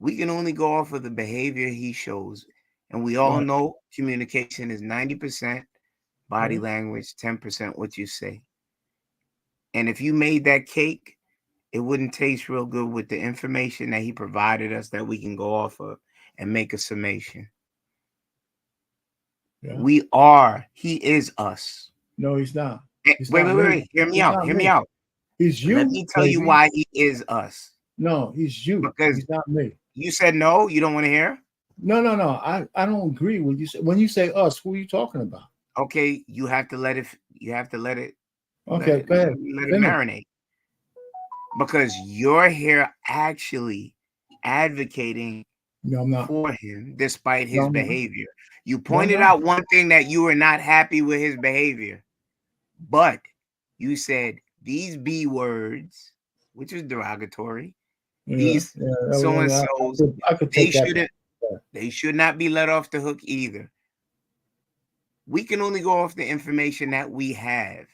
We can only go off of the behavior he shows. And we all know communication is 90% body language, 10% what you say. And if you made that cake, it wouldn't taste real good with the information that he provided us that we can go off of and make a summation. Yeah. He is us. No, he's not. Wait. Hear me out. He's you. Let me tell you why he is us. No, he's you. Because he's not me. You said no. You don't want to hear. No. I don't agree with you. When you say us, who are you talking about? Okay, you have to let it. You have to let it. Okay, go ahead. Let it marinate. Because you're here actually advocating No, I'm not. for him despite his No, I'm not. behavior. You No, I'm pointed not. out one thing, that you were not happy with his behavior, but you said these B words, which is derogatory, these so and so's, I could take that back. they should not be let off the hook either. We can only go off the information that we have.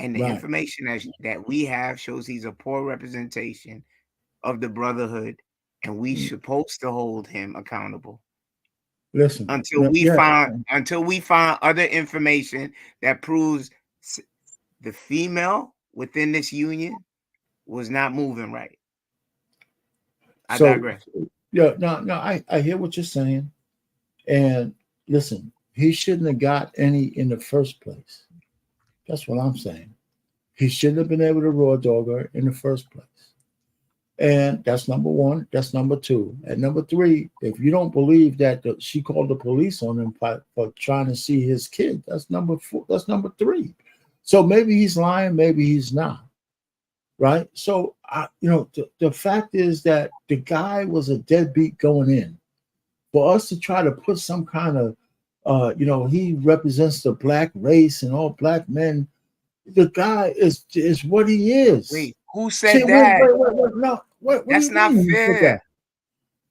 And the information that we have shows he's a poor representation of the brotherhood, and we supposed to hold him accountable. Listen, until we find other information that proves the female within this union was not moving right. I digress. Yeah, no, I hear what you're saying. And listen, he shouldn't have got any in the first place. That's what I'm saying. He shouldn't have been able to raw dog her in the first place. And that's number one. That's number two. And number three, if you don't believe that she called the police on him for trying to see his kid, that's number four. That's number three. So maybe he's lying, maybe he's not. Right? So, the fact is that the guy was a deadbeat going in. For us to try to put some kind of, he represents the black race and all black men, the guy is what he is. Wait, who said that? Wait, no. What that's not fair.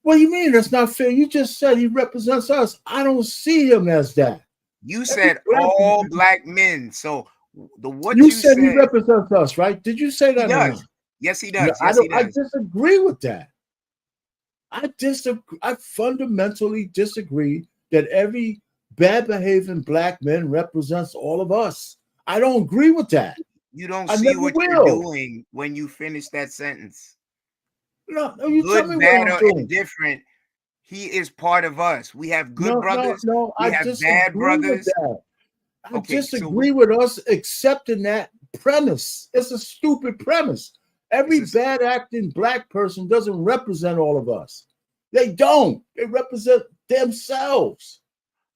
What do you mean that's not fair? You just said he represents us. I don't see him as that. You said all black men. So what you said he represents us, right? Did you say that? He does. Yes, he does. No, yes, he does. I disagree with that. I fundamentally disagree that every bad behaving black man represents all of us. I don't agree with that. You don't see what you're doing when you finish that sentence. No, you good, tell me bad, what I'm or doing. Indifferent. He is part of us. We have good brothers. No, we have bad brothers. I disagree with us accepting that premise. It's a stupid premise. Every bad acting black person doesn't represent all of us. They don't. They represent themselves.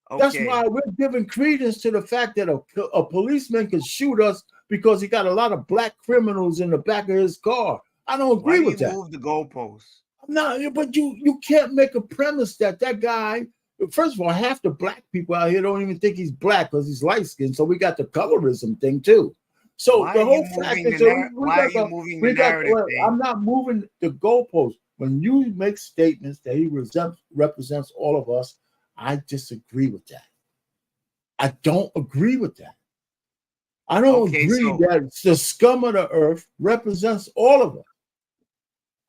Okay. That's why we're giving credence to the fact that a policeman can shoot us because he got a lot of black criminals in the back of his car. I don't agree with that. Move the goalposts. No, but you can't make a premise that guy. First of all, half the black people out here don't even think he's black because he's light skinned. So we got the colorism thing too. So the whole fact is, I'm not moving the goalpost. When you make statements that he represents all of us, I disagree with that. I don't agree with that. I don't agree that the scum of the earth represents all of us.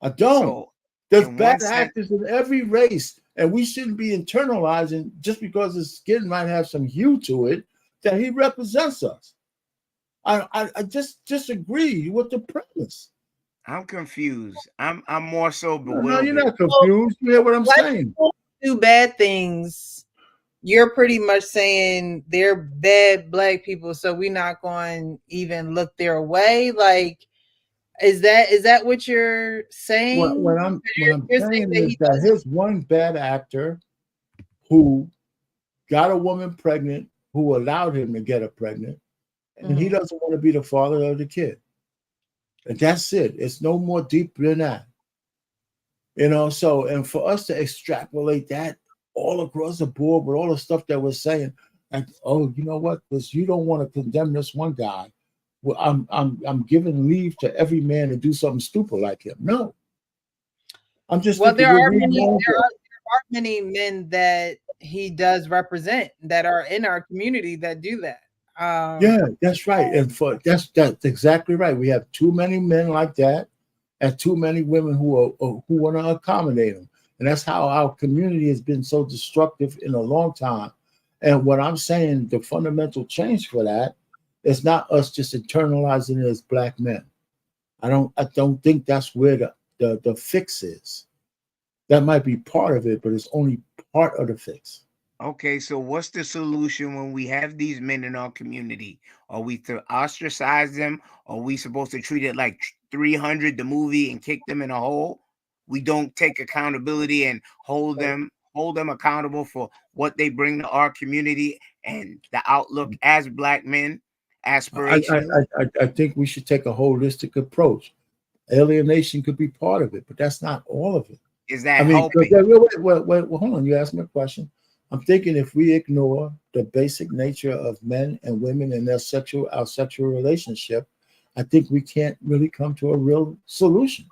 I don't. There's bad actors in every race, and we shouldn't be internalizing just because his skin might have some hue to it that he represents us. I just disagree with the premise. I'm confused. I'm more so bewildered. No, you're not confused. You hear what I'm saying? Do bad things. You're pretty much saying they're bad black people, so we're not going to even look their way. Like, is that what you're saying? What I'm saying is that here's one bad actor who got a woman pregnant, who allowed him to get her pregnant, and he doesn't want to be the father of the kid. And that's it. It's no more deep than that. So, and for us to extrapolate that all across the board with all the stuff that we're saying, like, oh, you know what? Because you don't want to condemn this one guy. Well, I'm giving leave to every man to do something stupid like him. No. I'm just there are many men that he does represent that are in our community that do that. Yeah, that's right. And that's exactly right. We have too many men like that and too many women who want to accommodate them. And that's how our community has been so destructive in a long time. And what I'm saying, the fundamental change for that is not us just internalizing it as black men. I don't think that's where the fix is. That might be part of it, but it's only part of the fix. Okay, so what's the solution when we have these men in our community? Are we to ostracize them? Are we supposed to treat it like 300 the movie and kick them in a hole? we don't take accountability and hold them accountable for what they bring to our community and the outlook as black men, aspirational. I think we should take a holistic approach. Alienation could be part of it, but that's not all of it. Is that I mean, helping? wait, hold on. You asked me a question. I'm thinking if we ignore the basic nature of men and women and our sexual relationship, I think we can't really come to a real solution.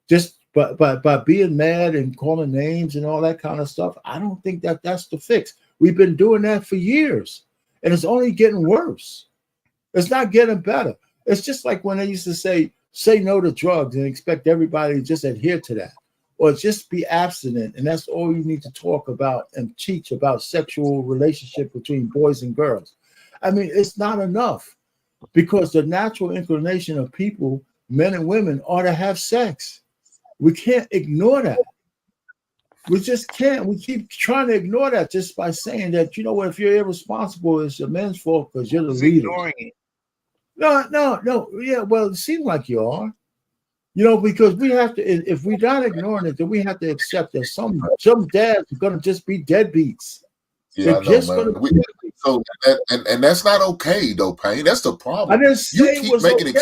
Just by being mad and calling names and all that kind of stuff, I don't think that's the fix. We've been doing that for years, and it's only getting worse. It's not getting better. It's just like when they used to say no to drugs and expect everybody to just adhere to that, or just be abstinent, and that's all you need to talk about and teach about sexual relationship between boys and girls. I mean, it's not enough, because the natural inclination of people, men and women, are to have sex. We can't ignore that. We just can't. We keep trying to ignore that just by saying that, you know what, if you're irresponsible, it's the men's fault because you're the leader. Ignoring it. No. Yeah, well, it seems like you are. You know, because we have to, if we're not ignoring it, then we have to accept that some dads are going to just be deadbeats. Yeah, I know, man. So and that's not okay, though, Payne. That's the problem. I didn't say it was okay.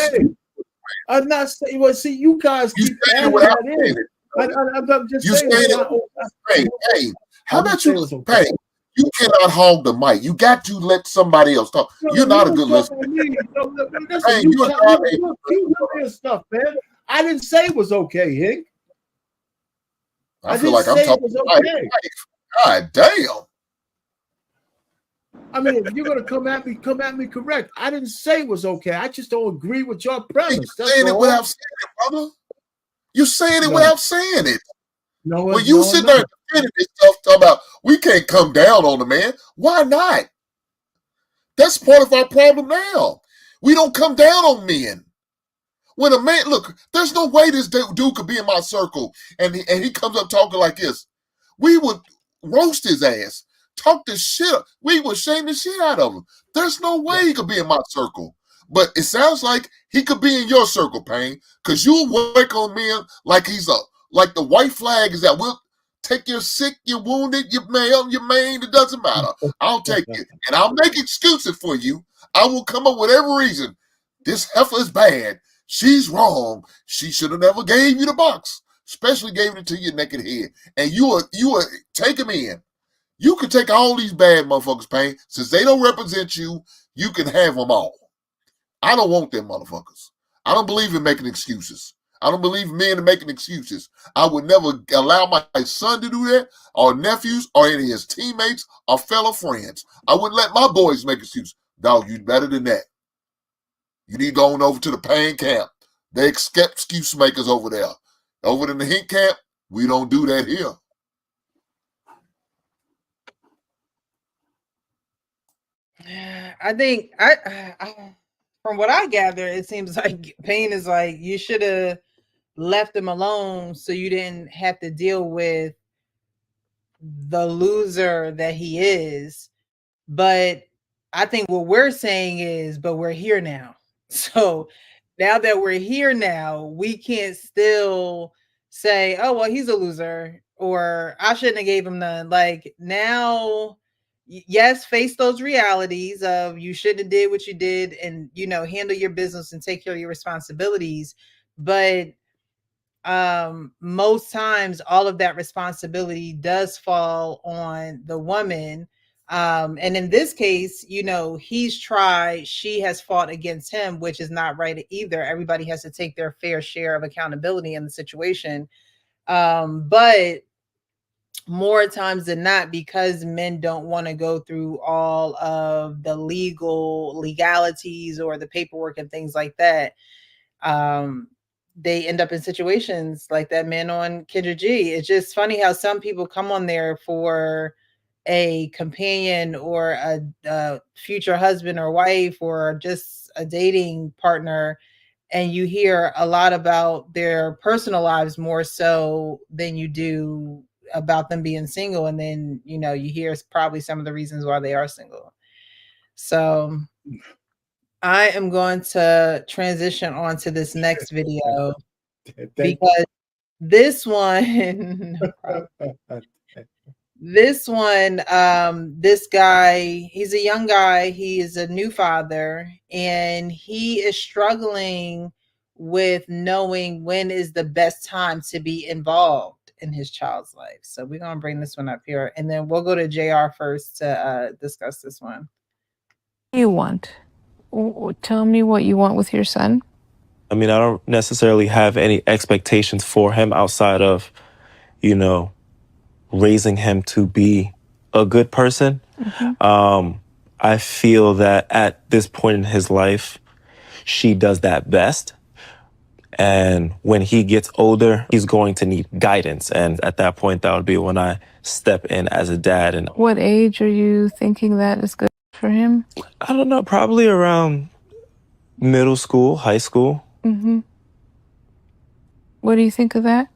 I'm not saying. Well, see, you guys keep adding that in. I'm just saying. Payne, how about you, Payne? You cannot hog the mic. You got to let somebody else talk. You're not a good listener. Listen, you stuff, man. I didn't say it was okay, Hank. I feel like I'm talking about life. God damn. I mean, if you're gonna come at me correct. I didn't say it was okay. I just don't agree with your premise. You're saying it without saying it, brother. You're saying it without saying it. No, when you sit there defending this stuff, talking about we can't come down on the man. Why not? That's part of our problem now. We don't come down on men. When a man, look, there's no way this dude could be in my circle and he comes up talking like this. We would roast his ass, talk this shit up. We would shame the shit out of him. There's no way he could be in my circle. But it sounds like he could be in your circle, Payne, because you'll work on men like like the white flag is that we'll take your sick, your wounded, your male, your main, it doesn't matter. I'll take it. And I'll make excuses for you. I will come up with every reason. This heifer is bad. She's wrong. She should have never gave you the box, especially gave it to your naked head. And you are take him in. You can take all these bad motherfuckers, Payne. Since they don't represent you, you can have them all. I don't want them motherfuckers. I don't believe in making excuses. I don't believe men in making excuses. I would never allow my son to do that, or nephews, or any of his teammates, or fellow friends. I wouldn't let my boys make excuses. Dog, you better than that. You need to go on over to the Payne camp. They accept excuse makers over there. Over in the Hink camp, we don't do that here. I think I from what I gather, it seems like Payne is like, you should have left him alone so you didn't have to deal with the loser that he is. But I think what we're saying is, but we're here now. So now that we're here now, we can't still say, oh, well, he's a loser, or I shouldn't have gave him none. Like, now, yes, face those realities of you shouldn't have did what you did, and, you know, handle your business and take care of your responsibilities. But most times all of that responsibility does fall on the woman. And in this case, you know, he's tried, she has fought against him, which is not right either. Everybody has to take their fair share of accountability in the situation. But more times than not, because men don't want to go through all of the legalities or the paperwork and things like that, they end up in situations like that man on Kendra G. It's just funny how some people come on there for a companion or a future husband or wife or just a dating partner, and you hear a lot about their personal lives more so than you do about them being single. And then, you know, you hear probably some of the reasons why they are single. So I am going to transition on to this next video because This one, this one, this guy, he's a young guy. He is a new father, and he is struggling with knowing when is the best time to be involved in his child's life. So we're gonna bring this one up here, and then we'll go to JR first to discuss this one. What do you want? Tell me what you want with your son. I mean, I don't necessarily have any expectations for him outside of, you know, raising him to be a good person. I feel that at this point in his life, she does that best. And when he gets older, he's going to need guidance. And at that point, that would be when I step in as a dad. And What age are you thinking that is good for him? I don't know, probably around middle school, high school. Mm-hmm. What do you think of that?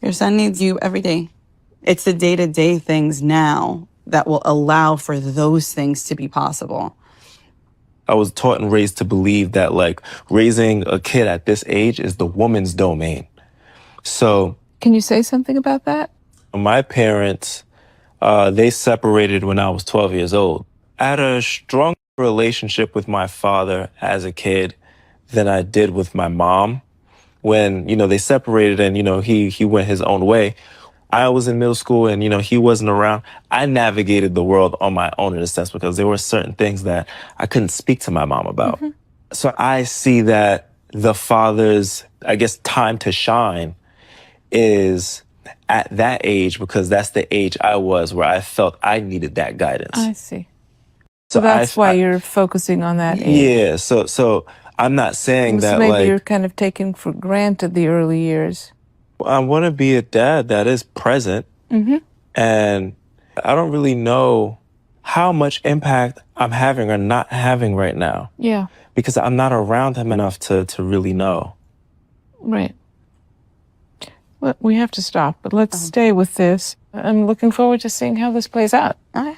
Your son needs you every day. It's the day-to-day things now that will allow for those things to be possible. I was taught and raised to believe that, like, raising a kid at this age is the woman's domain. So Can you say something about that? my parents, they separated when I was 12 years old. I had a strong relationship with my father as a kid than I did with my mom. When, you know, they separated and, you know, he went his own way. I was in middle school and, you know, he wasn't around. I navigated the world on my own in a sense because there were certain things that I couldn't speak to my mom about. So I see that the father's, I guess, time to shine is at that age because that's the age I was where I felt I needed that guidance. I see. So that's why you're focusing on that age. Yeah, so I'm not saying So that maybe like you're kind of taking for granted the early years. I want to be a dad that is present, and I don't really know how much impact I'm having or not having right now Yeah, because I'm not around him enough to really know. right. Well, we have to stop, but let's stay with this. I'm looking forward to seeing how this plays out. Okay.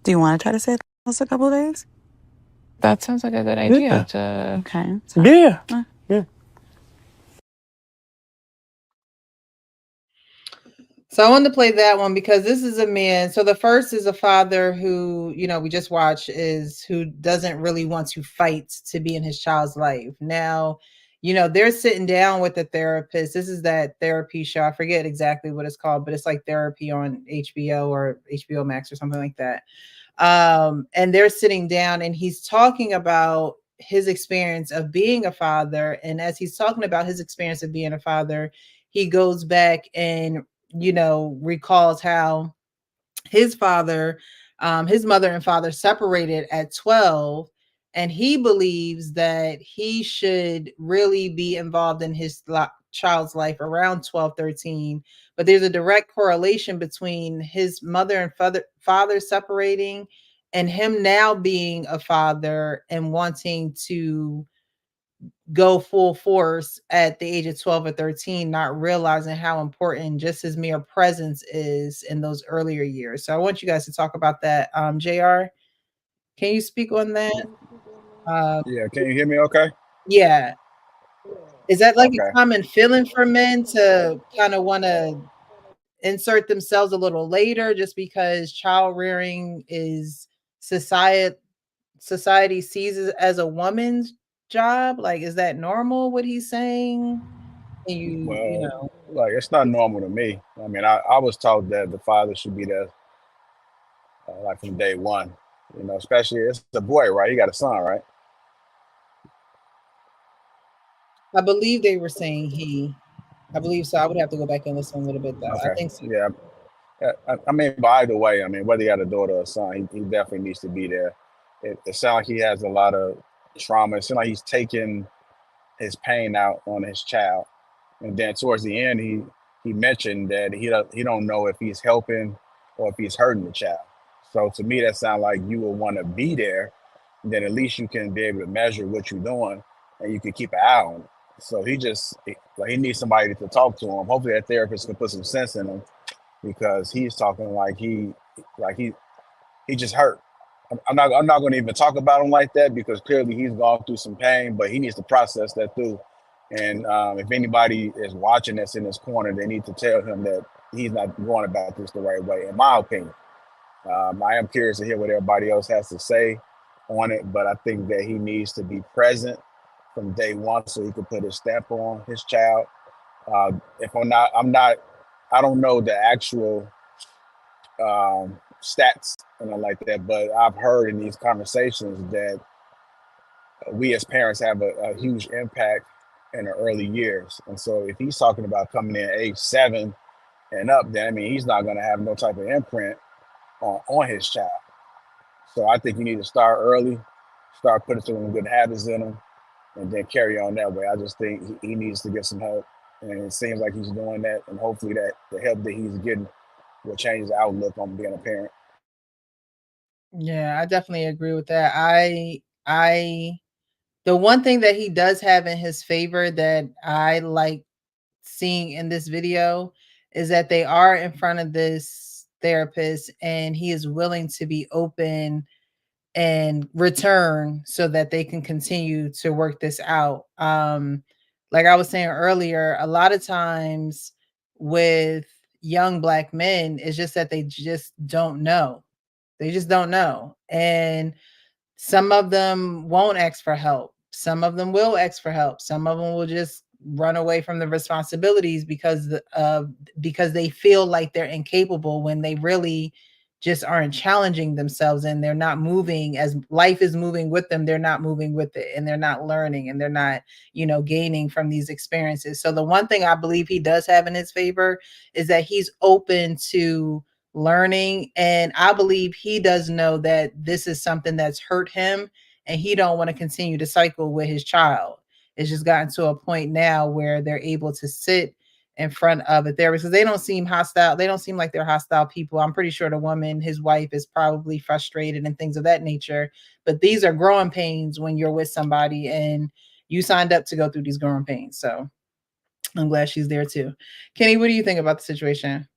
Do you want to try to stay with us a couple of days? That sounds like a good idea. Yeah. To, Okay. Yeah. Yeah. So I wanted to play that one because this is a man. So the first is a father who, you know, we just watched who doesn't really want to fight to be in his child's life. Now, you know, they're sitting down with the therapist. This is that therapy show. I forget exactly what it's called, but it's like therapy on HBO or HBO Max or something like that. And they're sitting down and he's talking about his experience of being a father. And as he's talking about his experience of being a father, he goes back and, you know, recalls how his father, his mother and father separated at 12. And he believes that he should really be involved in his child's life around 12, 13. But there's a direct correlation between his mother and father separating and him now being a father and wanting to go full force at the age of 12 or 13, not realizing how important just his mere presence is in those earlier years. So I want you guys to talk about that. JR, can you speak on that? Yeah, can you hear me okay? Yeah. Is that like Okay. a common feeling for men to kind of want to insert themselves a little later just because child rearing is society sees it as a woman's job? Like, is that normal what he's saying? And you Well, know, like it's not normal to me. I mean, I was taught that the father should be there like from day one. You know, especially it's a boy, right? You got a son, right? I believe they were saying he. I believe so. I would have to go back and listen a little bit though. I Okay. think so. Yeah. I mean, but either way, I mean, whether he got a daughter or a son, he definitely needs to be there. It sounds like he has a lot of trauma. It sounds like he's taking his pain out on his child. And then towards the end, he mentioned that he don't know if he's helping or if he's hurting the child. So to me, that sounds like you will want to be there. Then at least you can be able to measure what you're doing, and you can keep an eye on it. So he needs somebody to talk to him. Hopefully, that therapist can put some sense in him because he's talking like he just hurt. I'm not going to even talk about him like that because clearly he's gone through some pain, but he needs to process that through And if anybody is watching this in this corner, they need to tell him that he's not going about this the right way, in my opinion. I am curious to hear what everybody else has to say on it, but I think that he needs to be present from day one so he can put his stamp on his child. If I don't know the actual stats and like that, but I've heard in these conversations that we as parents have a huge impact in the early years. And so if he's talking about coming in age 7 and up, then I mean he's not going to have no type of imprint on his child. So I think you need to start early, start putting some good habits in him, and then carry on that way. I just think he needs to get some help, and it seems like he's doing that, and hopefully that the help that he's getting will change the outlook on being a parent. Yeah, I definitely agree with that. The one thing that he does have in his favor that I like seeing in this video is that they are in front of this therapist and he is willing to be open and return so that they can continue to work this out. Like I was saying earlier, a lot of times with young Black men, it's just that they just don't know. They just don't know. And some of them won't ask for help. Some of them will ask for help. Some of them will just run away from the responsibilities because they feel like they're incapable when they really just aren't challenging themselves and they're not moving as life is moving with them. They're not moving with it and they're not learning and they're not, gaining from these experiences. So the one thing I believe he does have in his favor is that he's open to learning. And I believe he does know that this is something that's hurt him and he don't want to continue to cycle with his child. It's just gotten to a point now where they're able to sit in front of a therapist because they don't seem hostile. They don't seem like they're hostile people. I'm pretty sure the woman, his wife, is probably frustrated and things of that nature. But these are growing pains when you're with somebody and you signed up to go through these growing pains. So I'm glad she's there too. Kenny, what do you think about the situation?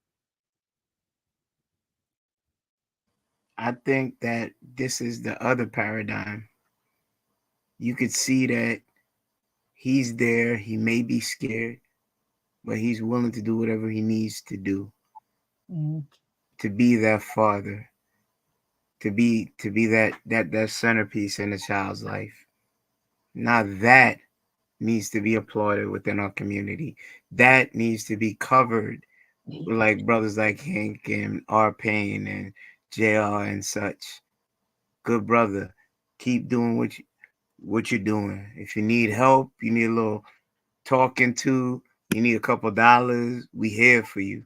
I think that this is the other paradigm. You could see that he's there. He may be scared, but he's willing to do whatever he needs to do to be that father, to be that centerpiece in a child's life. Now that needs to be applauded within our community. That needs to be covered, like brothers like Hank and R. Payne and JR and such. Good brother, keep doing what you're doing. If you need help, you need a little talking to, you need a couple dollars, we here for you.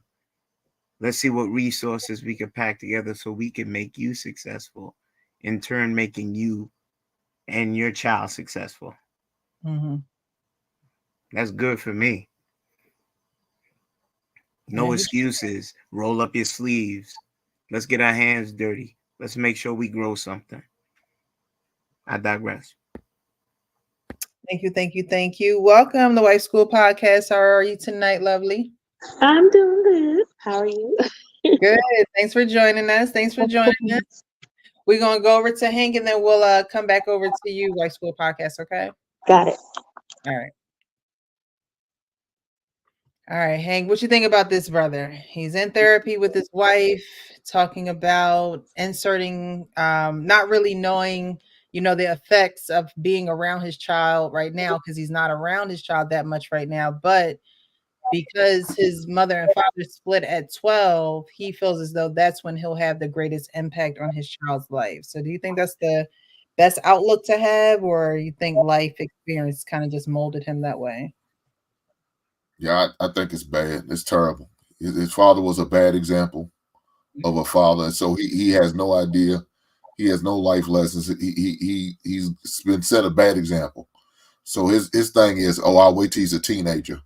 Let's see what resources we can pack together so we can make you successful, in turn making you and your child successful. Mm-hmm. That's good for me. No excuses. Roll up your sleeves. Let's get our hands dirty. Let's make sure we grow something. I digress. Thank you. Welcome to Wife School Podcast. How are you tonight, lovely? I'm doing good. How are you? Good. Thanks for joining us. We're going to go over to Hank and then we'll come back over to you, Wife School Podcast, okay? Got it. All right, Hank, what you think about this brother? He's in therapy with his wife, talking about inserting, not really knowing, the effects of being around his child right now, because he's not around his child that much right now. But because his mother and father split at 12, he feels as though that's when he'll have the greatest impact on his child's life. So do you think that's the best outlook to have, or you think life experience kind of just molded him that way? Yeah, I think it's bad. It's terrible. His father was a bad example of a father, and so he has no idea. He has no life lessons. He's been set a bad example. So his thing is, I'll wait till he's a teenager.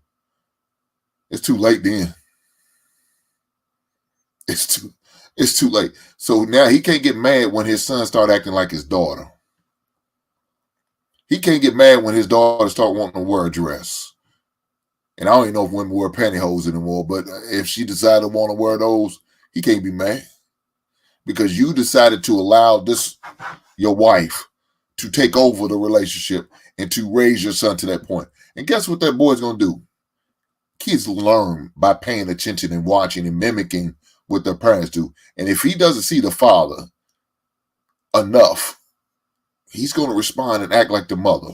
It's too late then. It's too late. So now he can't get mad when his son start acting like his daughter. He can't get mad when his daughter start wanting to wear a dress. And I don't even know if women wear pantyhose anymore, but if she decided to want to wear those, he can't be mad. Because you decided to allow your wife, to take over the relationship and to raise your son to that point. And guess what that boy's gonna do? Kids learn by paying attention and watching and mimicking what their parents do. And if he doesn't see the father enough, he's going to respond and act like the mother.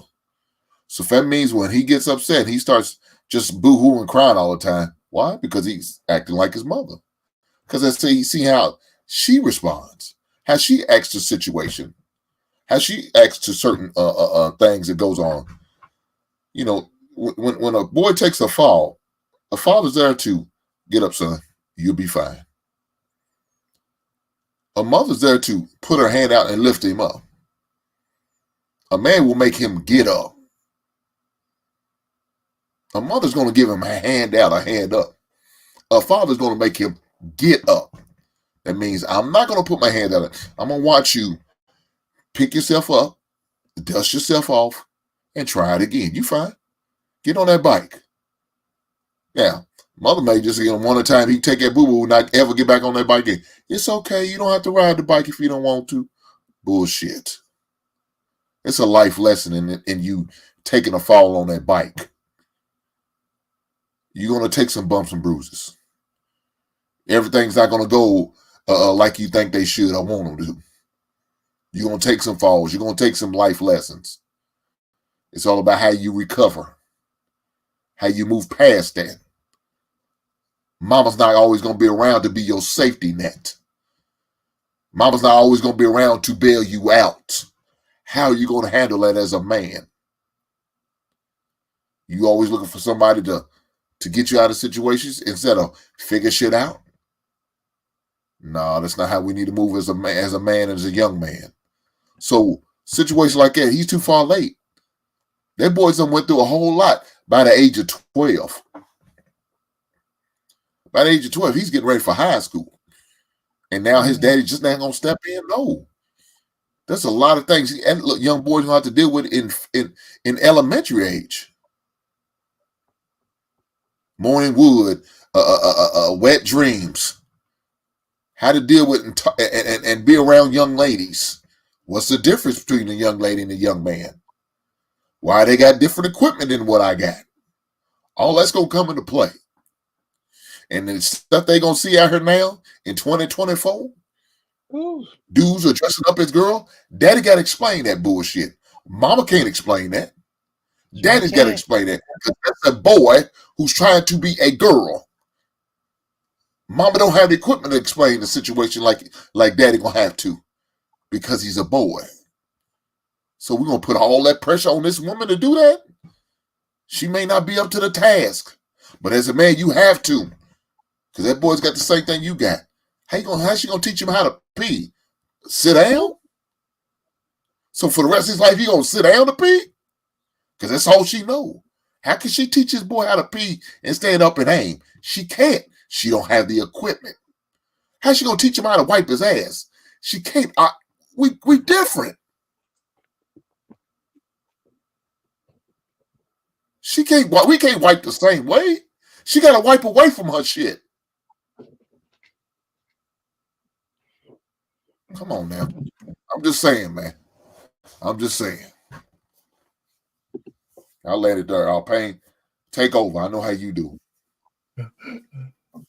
So if that means when he gets upset, he starts just boo-hoo and crying all the time. Why? Because he's acting like his mother. Because that's you see how she responds. How she acts to situation. How she acts to certain things that goes on. You know, when a boy takes a fall, a father's there to get up, son. You'll be fine. A mother's there to put her hand out and lift him up. A man will make him get up. A mother's going to give him a hand out, a hand up. A father's going to make him get up. That means I'm not going to put my hand out. I'm going to watch you pick yourself up, dust yourself off, and try it again. You fine. Get on that bike. Yeah. Mother may just get on one at a time. He take that boo-boo and not ever get back on that bike again. It's okay. You don't have to ride the bike if you don't want to. Bullshit. It's a life lesson in you taking a fall on that bike. You're going to take some bumps and bruises. Everything's not going to go like you think they should or want them to. You're going to take some falls. You're going to take some life lessons. It's all about how you recover, how you move past that. Mama's not always going to be around to be your safety net. Mama's not always going to be around to bail you out. How are you going to handle that as a man? You always looking for somebody to get you out of situations instead of figure shit out? No, that's not how we need to move as a man and as a young man. So situations like that, he's too far late. That boys done went through a whole lot by the age of 12. By the age of 12, he's getting ready for high school. And now his daddy just not going to step in? No. There's a lot of things and look, young boys don't have to deal with in elementary age. Morning wood, wet dreams. How to deal with and be around young ladies. What's the difference between a young lady and a young man? Why they got different equipment than what I got? All that's going to come into play. And the stuff they going to see out here now in 2024, dudes are dressing up as girl. Daddy got to explain that bullshit. Mama can't explain that. Daddy's got to explain that. Because that's a boy who's trying to be a girl. Mama don't have the equipment to explain the situation like daddy going to have to. Because he's a boy. So we're going to put all that pressure on this woman to do that? She may not be up to the task. But as a man, you have to. Because that boy's got the same thing you got. How's she going to teach him how to pee? Sit down? So for the rest of his life, he going to sit down to pee? Because that's all she know. How can she teach this boy how to pee and stand up and aim? She can't. She don't have the equipment. How's she going to teach him how to wipe his ass? She can't. We different. We can't wipe the same way. She got to wipe away from her shit. Come on now. I'm just saying, man. I'm just saying. I'll let it there. I'll pain. Take over. I know how you do.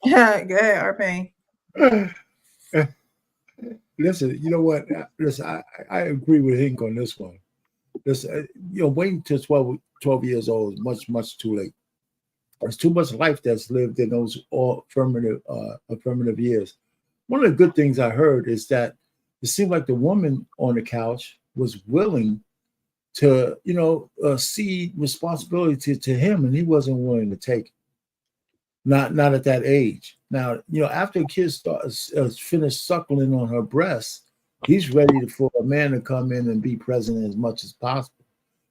Yeah, go ahead, Arpain. Listen, you know what? Listen, I agree with Hank on this one. Listen, waiting till 12 years old is much, much too late. There's too much life that's lived in those all affirmative years. One of the good things I heard is that it seemed like the woman on the couch was willing to, cede responsibility to him, and he wasn't willing to take it. Not at that age. Now, after a kid finished suckling on her breast, he's ready for a man to come in and be present as much as possible.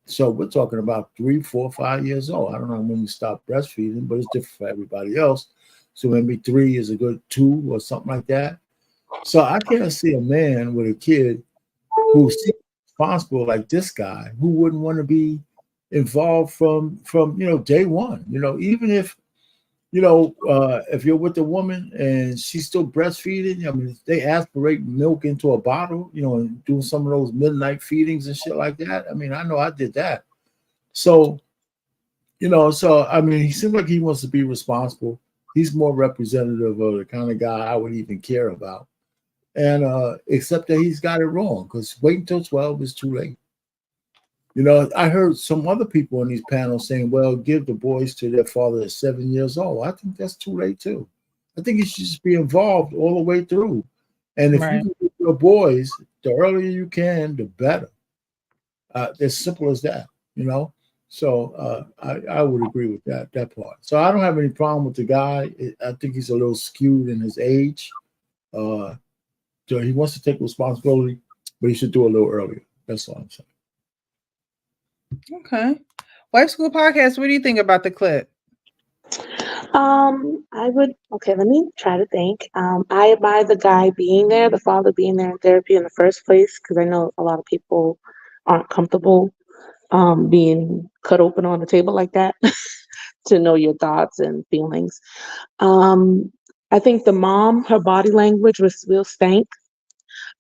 So we're talking about 3, 4, 5 years old. I don't know when you stop breastfeeding, but it's different for everybody else. So maybe 3 is a good 2 or something like that. So I can't see a man with a kid who's responsible like this guy who wouldn't want to be involved from day one. Even if if you're with a woman and she's still breastfeeding, I mean, they aspirate milk into a bottle, and doing some of those midnight feedings and shit like that. I mean, I know I did that. So, You know, so I mean, he seems like he wants to be responsible. He's more representative of the kind of guy I would even care about. And except that he's got it wrong, because waiting until 12 is too late. You know, I heard some other people on these panels saying, well, give the boys to their father at 7 years old. I think that's too late too. I think you should just be involved all the way through. And if you can get your boys, the earlier you can, the better. As simple as that, you know? So I would agree with that part. So I don't have any problem with the guy. I think he's a little skewed in his age. So he wants to take responsibility, but he should do it a little earlier. That's all I'm saying. Okay. Wife School Podcast, what do you think about the clip? Let me try to think. I admire the guy being there, the father being there in therapy in the first place, because I know a lot of people aren't comfortable being cut open on the table like that to know your thoughts and feelings. I think the mom, her body language was real stank.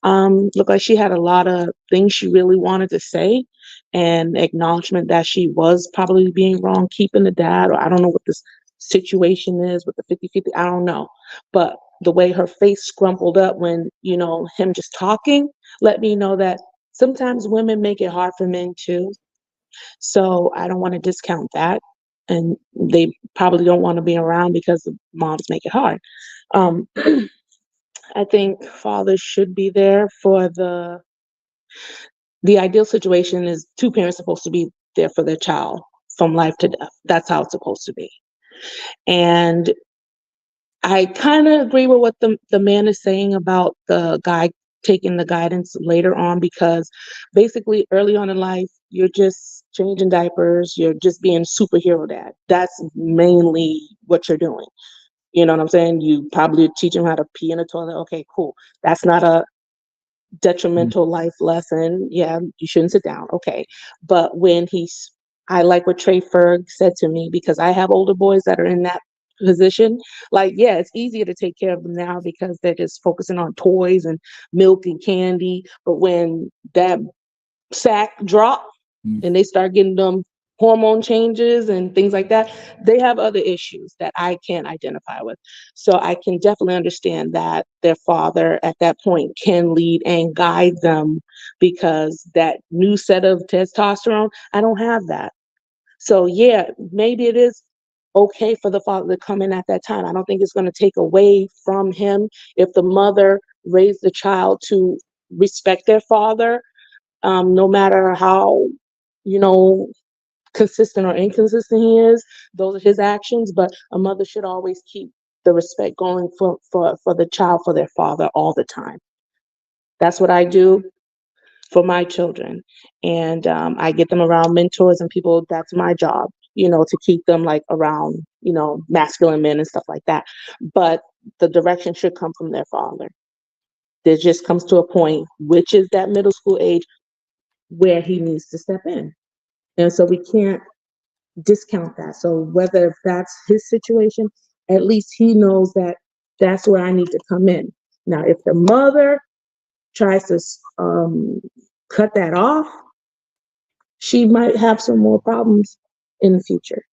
Looked like she had a lot of things she really wanted to say, and acknowledgement that she was probably being wrong, keeping the dad, or I don't know what this situation is with the 50-50, I don't know. But the way her face scrumpled up when, you know, him just talking, let me know that sometimes women make it hard for men too. So I don't want to discount that. And they probably don't want to be around because the moms make it hard. I think fathers should be there for the ideal situation is two parents supposed to be there for their child from life to death. That's how it's supposed to be. And I kind of agree with what the man is saying about the guy taking the guidance later on, because basically early on in life, you're just changing diapers. You're just being superhero dad. That's mainly what you're doing. You know what I'm saying? You probably teach him how to pee in a toilet. Okay, cool. That's not a detrimental life lesson. Yeah, you shouldn't sit down. Okay. But when I like what Trey Ferg said to me, because I have older boys that are in that position. Like, yeah, it's easier to take care of them now because they're just focusing on toys and milk and candy. But when that sack drop and they start getting them hormone changes and things like that, they have other issues that I can't identify with. So I can definitely understand that their father at that point can lead and guide them, because that new set of testosterone, I don't have that. So yeah, maybe it is okay for the father to come in at that time. I don't think it's going to take away from him if the mother raised the child to respect their father, no matter how, you know, consistent or inconsistent he is. Those are his actions, but a mother should always keep the respect going for the child, for their father all the time. That's what I do for my children. And I get them around mentors and people. That's my job, you know, to keep them like around, you know, masculine men and stuff like that. But the direction should come from their father. There just comes to a point, which is that middle school age, where he needs to step in. And so we can't discount that. So whether that's his situation, at least he knows that that's where I need to come in. Now, if the mother tries to cut that off, she might have some more problems in the future.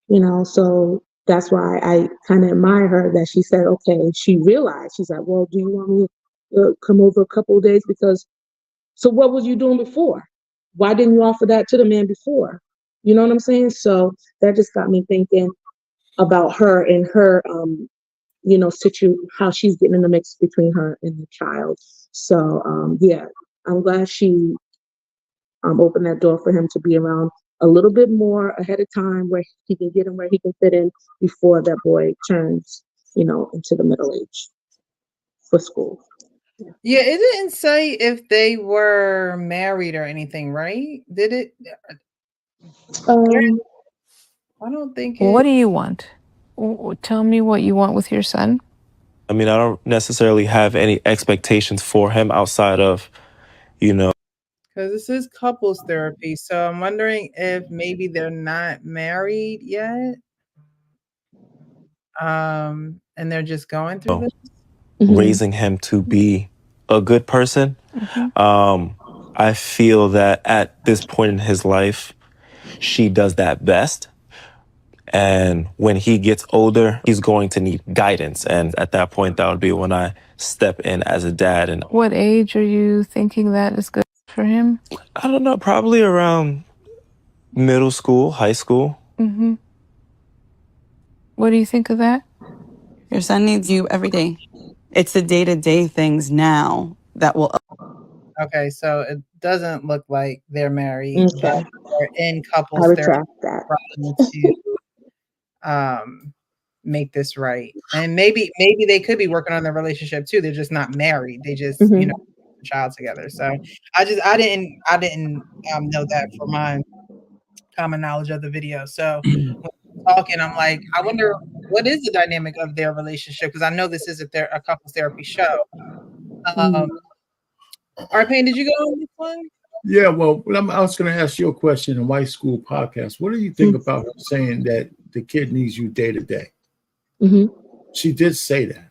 You know, so that's why I kind of admire her that she said, okay, she realized, she's like, well, do you want me to come over a couple of days? Because, so what was you doing before? Why didn't you offer that to the man before? You know what I'm saying? So that just got me thinking about her and her, you know, how she's getting in the mix between her and the child. So, yeah, I'm glad she opened that door for him to be around a little bit more ahead of time, where he can get in where he can fit in before that boy turns, you know, into the middle age for school. Yeah, it didn't say if they were married or anything, right? Did it? I don't think it. What do you want? Tell me what you want with your son. I mean, I don't necessarily have any expectations for him outside of, you know. Because this is couples therapy. So I'm wondering if maybe they're not married yet. And they're just going through this. Raising him to be a good person. I feel that at this point in his life, she does that best. And when he gets older, he's going to need guidance. And at that point, that would be when I step in as a dad. And What age are you thinking that is good for him? I don't know, probably around middle school, high school. Mm-hmm. What do you think of that? Your son needs you every day. It's the day-to-day things now that will. Okay, so it doesn't look like they're married. Okay. They're in I couples retract that. therapy to make this right. And maybe they could be working on their relationship too. They're just not married. They just, you know, have a child together. So I didn't know that for my common knowledge of the video. So when we're talking, I'm like, I wonder what is the dynamic of their relationship, because I know this is a couples therapy show. Arpane, did you go on this one? Yeah, well, I was going to ask you a question in White School Podcast. What do you think about her saying that the kid needs you day to day? She did say that.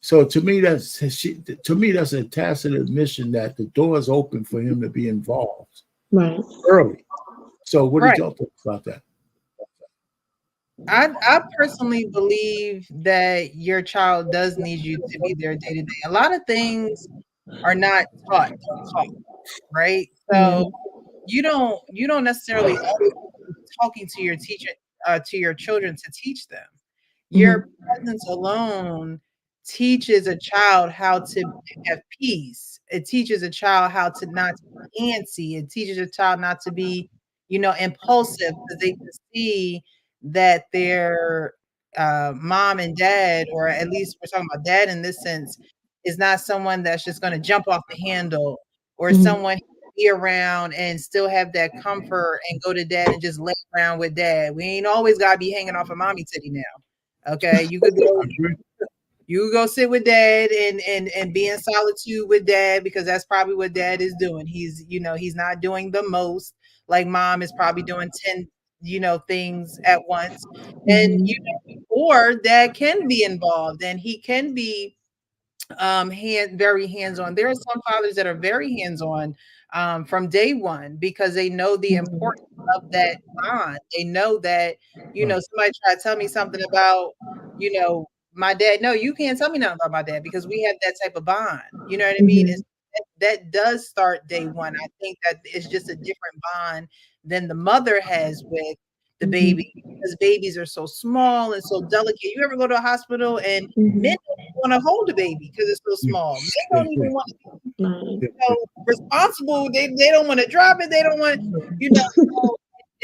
So to me, that's a tacit admission that the door is open for him to be involved early. So what did y'all think about that? I personally believe that your child does need you to be there day to day. A lot of things are not taught, right? So you don't necessarily always be talking to your teacher, to your children to teach them. Your presence alone teaches a child how to have peace. It teaches a child how to not be antsy. It teaches a child not to be, impulsive, because they can see that their mom and dad, or at least we're talking about dad in this sense, is not someone that's just going to jump off the handle, or someone be around and still have that comfort and go to dad and just lay around with dad. We ain't always got to be hanging off a mommy titty now. Okay, you could go sit with dad and be in solitude with dad, because that's probably what dad is doing. He's not doing the most, like mom is probably doing 10 things at once. And or dad can be involved and he can be very hands-on. There are some fathers that are very hands-on from day one, because they know the importance of that bond. They know that, somebody try to tell me something about, my dad. No, you can't tell me nothing about my dad, because we have that type of bond. You know what I mean? That does start day one. I think that it's just a different bond than the mother has with the baby, because babies are so small and so delicate. You ever go to a hospital and men don't want to hold a baby because it's so small. Men don't even want to be responsible. They don't want to drop it. They don't want,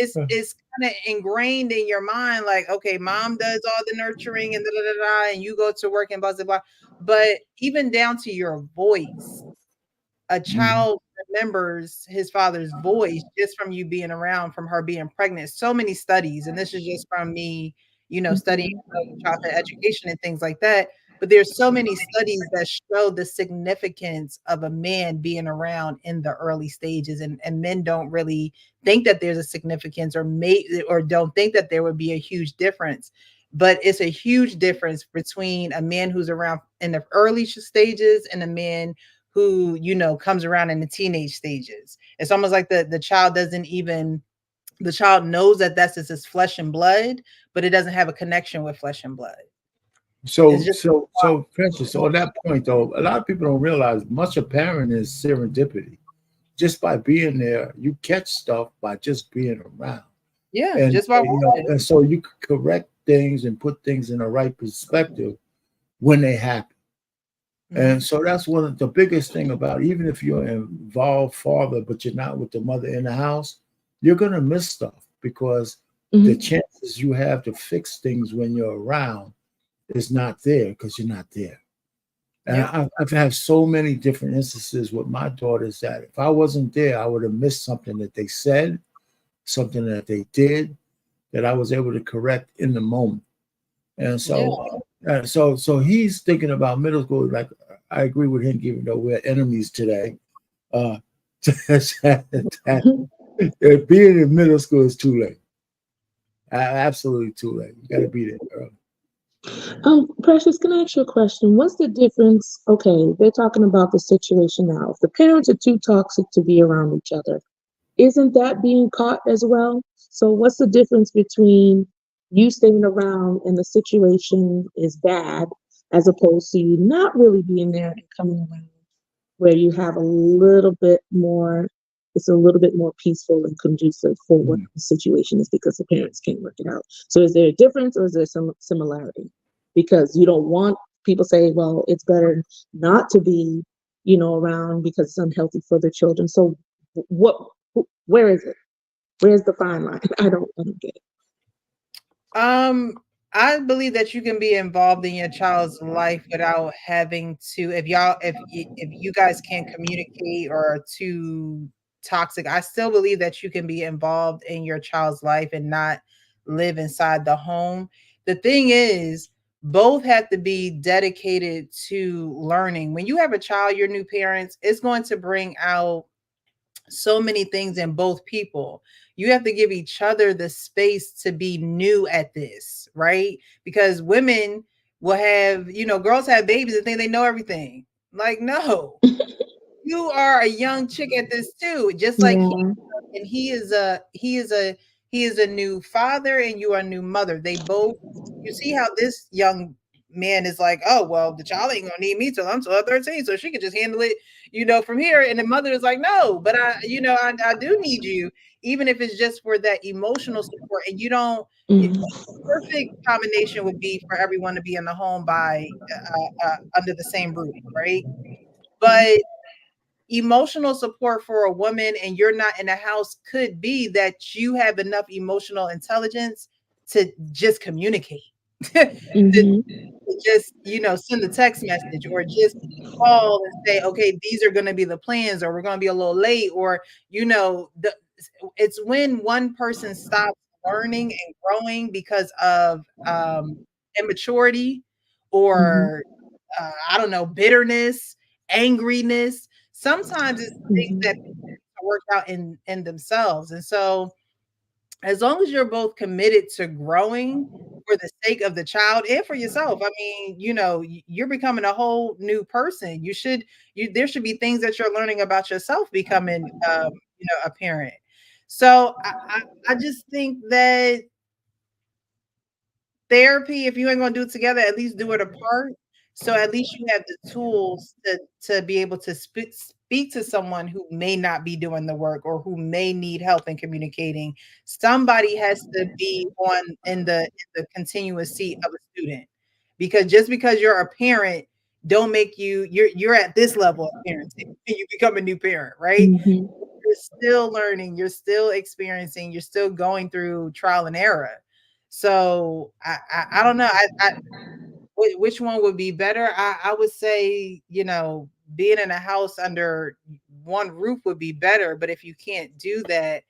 so it's kind of ingrained in your mind, like, okay, mom does all the nurturing and and you go to work and blah blah blah. But even down to your voice, a child remembers his father's voice just from you being around, from her being pregnant. So many studies, and this is just from me, studying childhood education and things like that. But there's so many studies that show the significance of a man being around in the early stages, and men don't really think that there's a significance, or don't think that there would be a huge difference. But it's a huge difference between a man who's around in the early stages and a man who, comes around in the teenage stages. It's almost like the child the child knows that that's just his flesh and blood, but it doesn't have a connection with flesh and blood. So Princess, on that point though, a lot of people don't realize much of parenting is serendipity. Just by being there, you catch stuff by just being around. Yeah, and, just by and so you can correct things and put things in the right perspective when they happen. And so that's one of the biggest thing about, even if you're an involved father, but you're not with the mother in the house, you're going to miss stuff, because the chances you have to fix things when you're around is not there, because you're not there. And I've had so many different instances with my daughters that if I wasn't there, I would have missed something that they said, something that they did, that I was able to correct in the moment. And so, so he's thinking about middle school. Like, I agree with him, even though we're enemies today. Being in middle school is too late. Absolutely too late. You got to be there early. Precious, can I ask you a question? What's the difference? Okay, they're talking about the situation now. If the parents are too toxic to be around each other, isn't that being caught as well? So what's the difference between you staying around and the situation is bad, as opposed to you not really being there and coming around where you have a little bit more, it's a little bit more peaceful and conducive for what the situation is because the parents can't work it out. So is there a difference or is there some similarity? Because you don't want people say, well, it's better not to be, around because it's unhealthy for the children. So where is it? Where's the fine line? I don't get it. I believe that you can be involved in your child's life without having to, if you guys can't communicate or are too toxic, I still believe that you can be involved in your child's life and not live inside the home. The thing is, both have to be dedicated to learning. When you have a child, your new parents, it's going to bring out so many things in both people. You have to give each other the space to be new at this, right? Because women will have, girls have babies and think they know everything. Like, no, you are a young chick at this too. Just like he is a new father and you are a new mother. They both, you see how this young man is like, oh, well, the child ain't gonna need me till I'm 12, 13, so she can just handle it, from here. And the mother is like, no, but I do need you, even if it's just for that emotional support. And you don't, perfect combination would be for everyone to be in the home by under the same roof, right? But emotional support for a woman and you're not in the house could be that you have enough emotional intelligence to just communicate. to just send a text message or just call and say, okay, these are going to be the plans, or we're going to be a little late, or it's when one person stops learning and growing because of immaturity or I don't know, bitterness, angriness. Sometimes it's things that work out in themselves. And so as long as you're both committed to growing for the sake of the child and for yourself, I mean, you're becoming a whole new person. There should be things that you're learning about yourself becoming, a parent. So I just think that therapy, if you ain't gonna do it together, at least do it apart. So at least you have the tools to be able to speak to someone who may not be doing the work or who may need help in communicating. Somebody has to be in the continuous seat of a student, because just because you're a parent don't make you're at this level of parenting and you become a new parent, right? You're still learning, you're still experiencing, you're still going through trial and error. So I don't know. Which one would be better? I would say, being in a house under one roof would be better. But if you can't do that,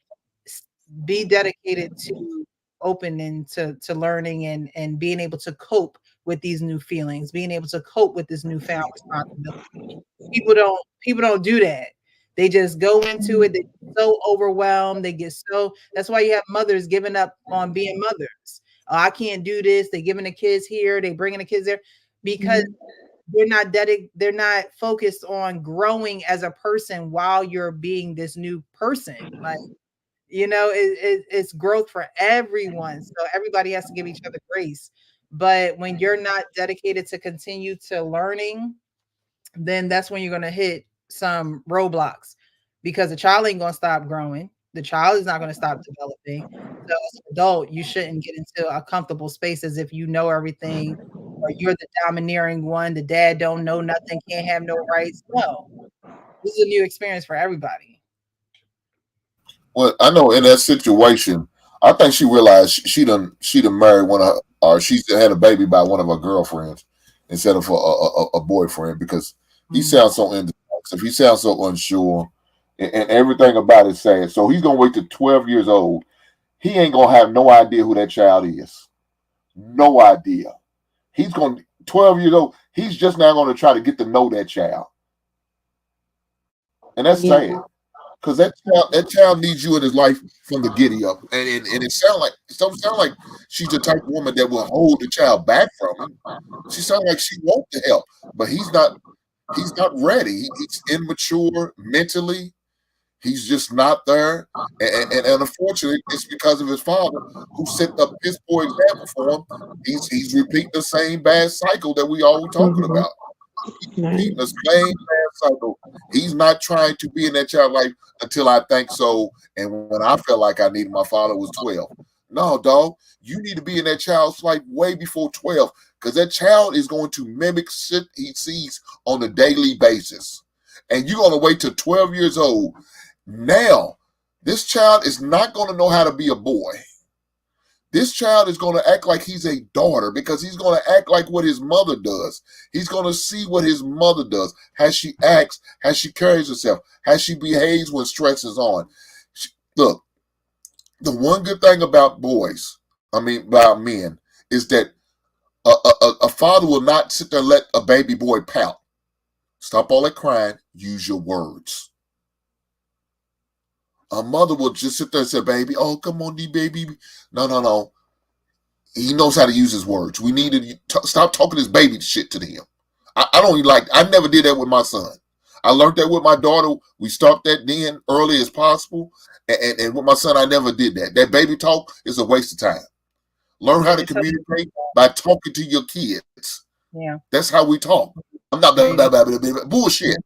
be dedicated to opening to learning and being able to cope with these new feelings, being able to cope with this newfound responsibility. People don't do that. They just go into it. They get so overwhelmed. That's why you have mothers giving up on being mothers. Oh, I can't do this. They're giving the kids here. They bringing the kids there because they're not focused on growing as a person while you're being this new person. Like, it's growth for everyone. So everybody has to give each other grace. But when you're not dedicated to continue to learning, then that's when you're going to hit some roadblocks, because the child ain't going to stop growing. The child is not going to stop developing. So as an adult, you shouldn't get into a comfortable space as if you know everything or you're the domineering one. The dad don't know nothing, can't have no rights. No, this is a new experience for everybody. Well, I know in that situation, I think she realized she done married one of her, or she had a baby by one of her girlfriends instead of a boyfriend, because he sounds so indecisive. He sounds so unsure, and everything about it sad. So he's gonna wait to 12 years old. He ain't gonna have no idea who that child is. No idea. He's gonna 12 years old. He's just now gonna try to get to know that child, and that's sad. Because that child needs you in his life from the giddy up, and it sound like she's the type of woman that will hold the child back from him. She sounds like she wants to help, but he's not ready. He's immature mentally. He's just not there. And unfortunately, it's because of his father who set up his poor example for him. He's repeating the same bad cycle that we all talking about. He's repeating the same bad cycle. He's not trying to be in that child life until I think so. And when I felt like I needed my father was 12. No, dog, you need to be in that child's life way before 12, because that child is going to mimic shit he sees on a daily basis. And you're going to wait till 12 years old. Now, this child is not going to know how to be a boy. This child is going to act like he's a daughter because he's going to act like what his mother does. He's going to see what his mother does, how she acts, how she carries herself, how she behaves when stress is on. Look, the one good thing about about men, is that a father will not sit there and let a baby boy pout. Stop all that crying. Use your words. A mother will just sit there and say, baby, oh, come on, baby. No. He knows how to use his words. We need to stop talking this baby shit to him. I never did that with my son. I learned that with my daughter. We stopped that then early as possible. And with my son, I never did that. That baby talk is a waste of time. Learn how to communicate by talking to your kids. Yeah. That's how we talk. I'm not bullshit.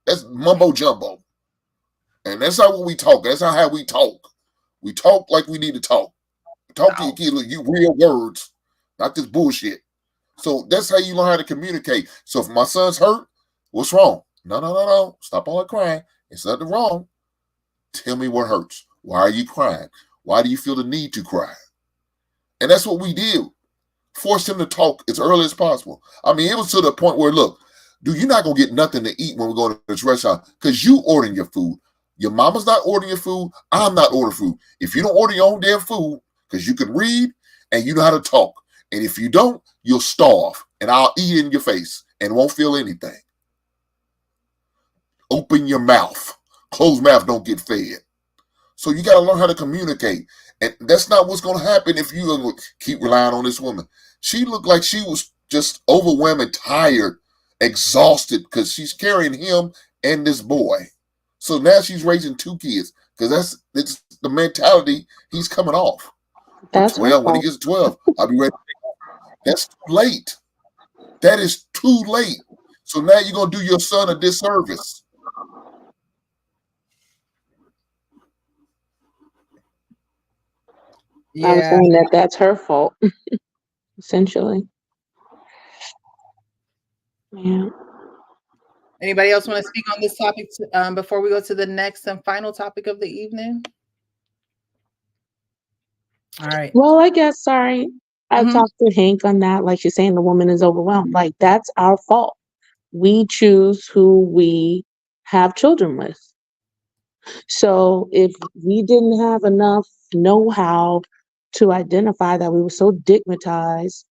That's mumbo jumbo. And that's not what we talk. That's not how we talk. We talk like we need to talk. Talk to your kids with real words, not this bullshit. So that's how you learn how to communicate. So if my son's hurt, what's wrong? No. Stop all that crying. It's nothing wrong. Tell me what hurts. Why are you crying? Why do you feel the need to cry? And that's what we did. Force him to talk as early as possible. I mean, it was to the point where, look, dude, you're not going to get nothing to eat when we go to this restaurant because you ordering your food. Your mama's not ordering your food. I'm not ordering food. If you don't order your own damn food, because you can read and you know how to talk. And if you don't, you'll starve. And I'll eat in your face and won't feel anything. Open your mouth. Closed mouth don't get fed. So you got to learn how to communicate. And that's not what's going to happen if you keep relying on this woman. She looked like she was just overwhelmed and tired, exhausted, because she's carrying him and this boy. So now she's raising two kids because it's the mentality he's coming off. That's 12. When he gets 12, I'll be ready. That's too late. That is too late. So now you're going to do your son a disservice. Yeah. I was saying that's her fault, essentially. Yeah. Anybody else want to speak on this topic before we go to the next and final topic of the evening? All right. Well, I guess, sorry. I talked to Hank on that. Like she's saying, the woman is overwhelmed. Like, that's our fault. We choose who we have children with. So if we didn't have enough know-how to identify that we were so stigmatized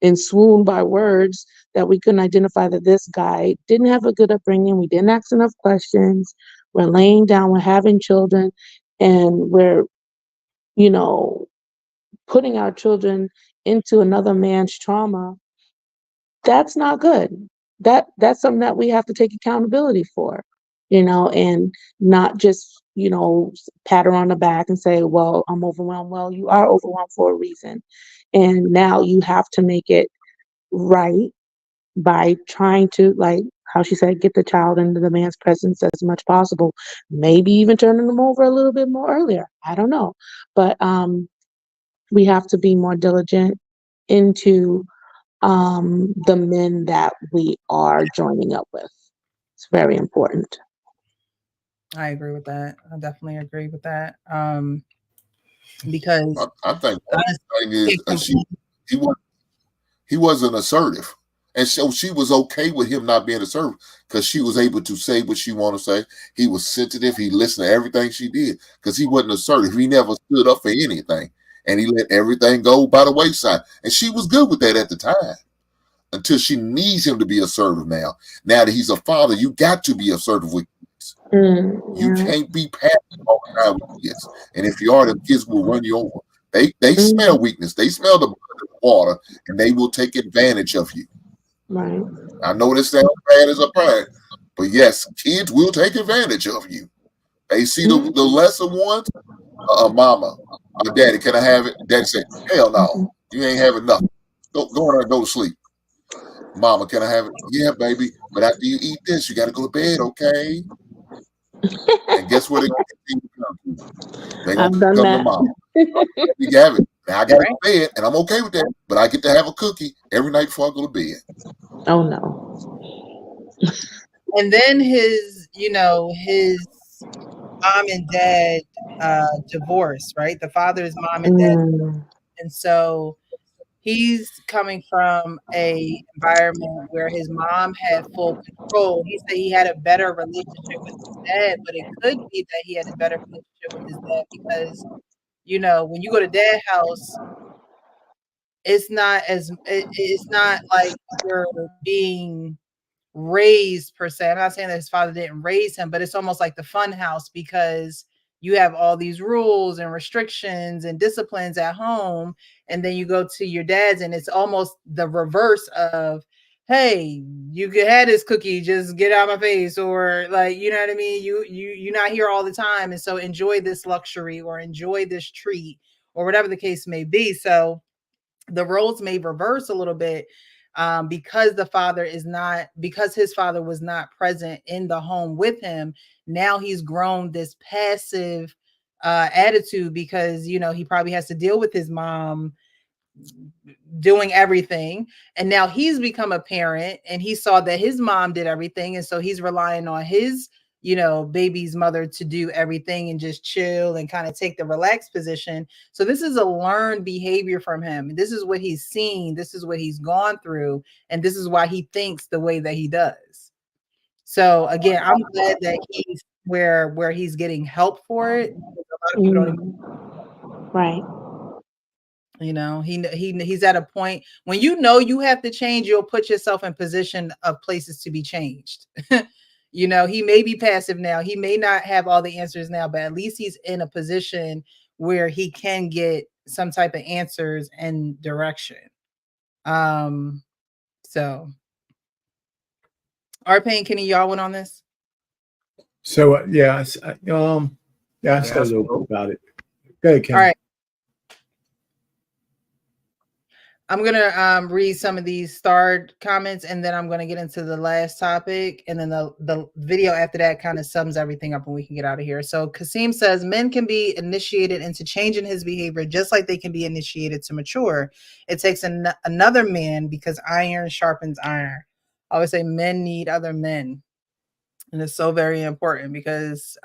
and swooned by words that we couldn't identify that this guy didn't have a good upbringing, we didn't ask enough questions, we're laying down, we're having children, and we're, putting our children into another man's trauma, that's not good. That's something that we have to take accountability for, and not just, pat her on the back and say, well, I'm overwhelmed. Well, you are overwhelmed for a reason. And now you have to make it right by trying to, like how she said, get the child into the man's presence as much possible, maybe even turning them over a little bit more earlier. I don't know. But we have to be more diligent into the men that we are joining up with. It's very important. I agree with that. I definitely agree with that. Because I think the thing is he wasn't assertive. And so she was okay with him not being assertive because she was able to say what she wanted to say. He was sensitive. He listened to everything she did because he wasn't assertive. He never stood up for anything. And he let everything go by the wayside. And she was good with that at the time until she needs him to be assertive now. Now that he's a father, you got to be assertive with kids. You can't be passive all the time with kids. And if you are, them kids will run you over. They smell weakness. They smell the water, and they will take advantage of you. Right. I know this sounds bad as a parent, but yes, kids will take advantage of you. Hey, see the lesser ones, mama, daddy, can I have it? Daddy said, hell no, you ain't having nothing. Go in there and go to sleep. Mama, can I have it? Yeah, baby. But after you eat this, you got to go to bed, okay? And guess where they're going to continue to come to? They're going I've to done come to that. mama. You have it. Now I got to go to bed, and I'm okay with that. But I get to have a cookie every night before I go to bed. Oh no. And then his mom and dad divorce, right? The father's mom and dad. And so he's coming from a environment where his mom had full control. He said he had a better relationship with his dad, but it could be that he had a better relationship with his dad because, when you go to dad's house, it's not like you're being raised per se. I'm not saying that his father didn't raise him, but it's almost like the fun house because you have all these rules and restrictions and disciplines at home, and then you go to your dad's and it's almost the reverse of, hey, you could have this cookie, just get out of my face, or like, you know what I mean? You're not here all the time, and so enjoy this luxury or enjoy this treat or whatever the case may be. So the roles may reverse a little bit because his father was not present in the home with him. Now he's grown this passive attitude because he probably has to deal with his mom doing everything, and now he's become a parent and he saw that his mom did everything, and so he's relying on his baby's mother to do everything and just chill and kind of take the relaxed position. So this is a learned behavior from him. This is what he's seen. This is what he's gone through. And this is why he thinks the way that he does. So again, I'm glad that he's where he's getting help for it. A lot of people don't even, right. He's at a point when you have to change, you'll put yourself in position of places to be changed. He may be passive now. He may not have all the answers now, but at least he's in a position where he can get some type of answers and direction. So Arpain, Kenny, y'all went on this? So I said a little bit about it. Go ahead, Kenny. All right. I'm going to read some of these starred comments, and then I'm going to get into the last topic. And then the video after that kind of sums everything up and we can get out of here. So Kasim says, men can be initiated into changing his behavior just like they can be initiated to mature. It takes another man because iron sharpens iron. I always say men need other men. And it's so very important because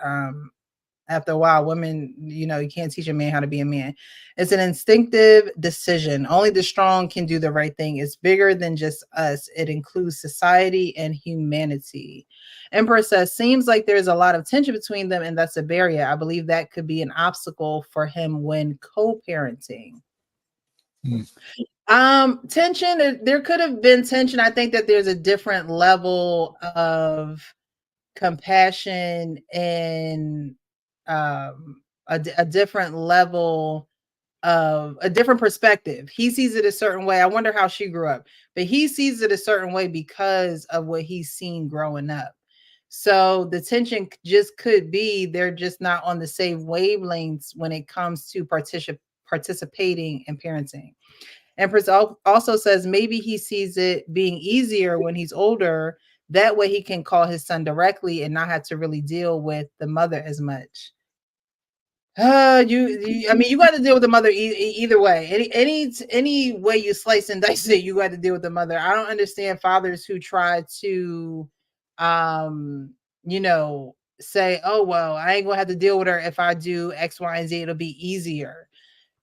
after a while, women, you can't teach a man how to be a man. It's an instinctive decision. Only the strong can do the right thing. It's bigger than just us. It includes society and humanity. Empress says, seems like there's a lot of tension between them, and that's a barrier. I believe that could be an obstacle for him when co-parenting. Tension, there could have been tension. I think that there's a different level of compassion and a different level of a different perspective. He sees it a certain way. I wonder how she grew up, but he sees it a certain way because of what he's seen growing up. So the tension just could be they're just not on the same wavelengths when it comes to participating in parenting. Empress also says maybe he sees it being easier when he's older. That way he can call his son directly and not have to really deal with the mother as much. You got to deal with the mother either way. Any way you slice and dice it, you got to deal with the mother. I don't understand fathers who try to, say, oh, well, I ain't gonna have to deal with her if I do X, Y, and Z. It'll be easier.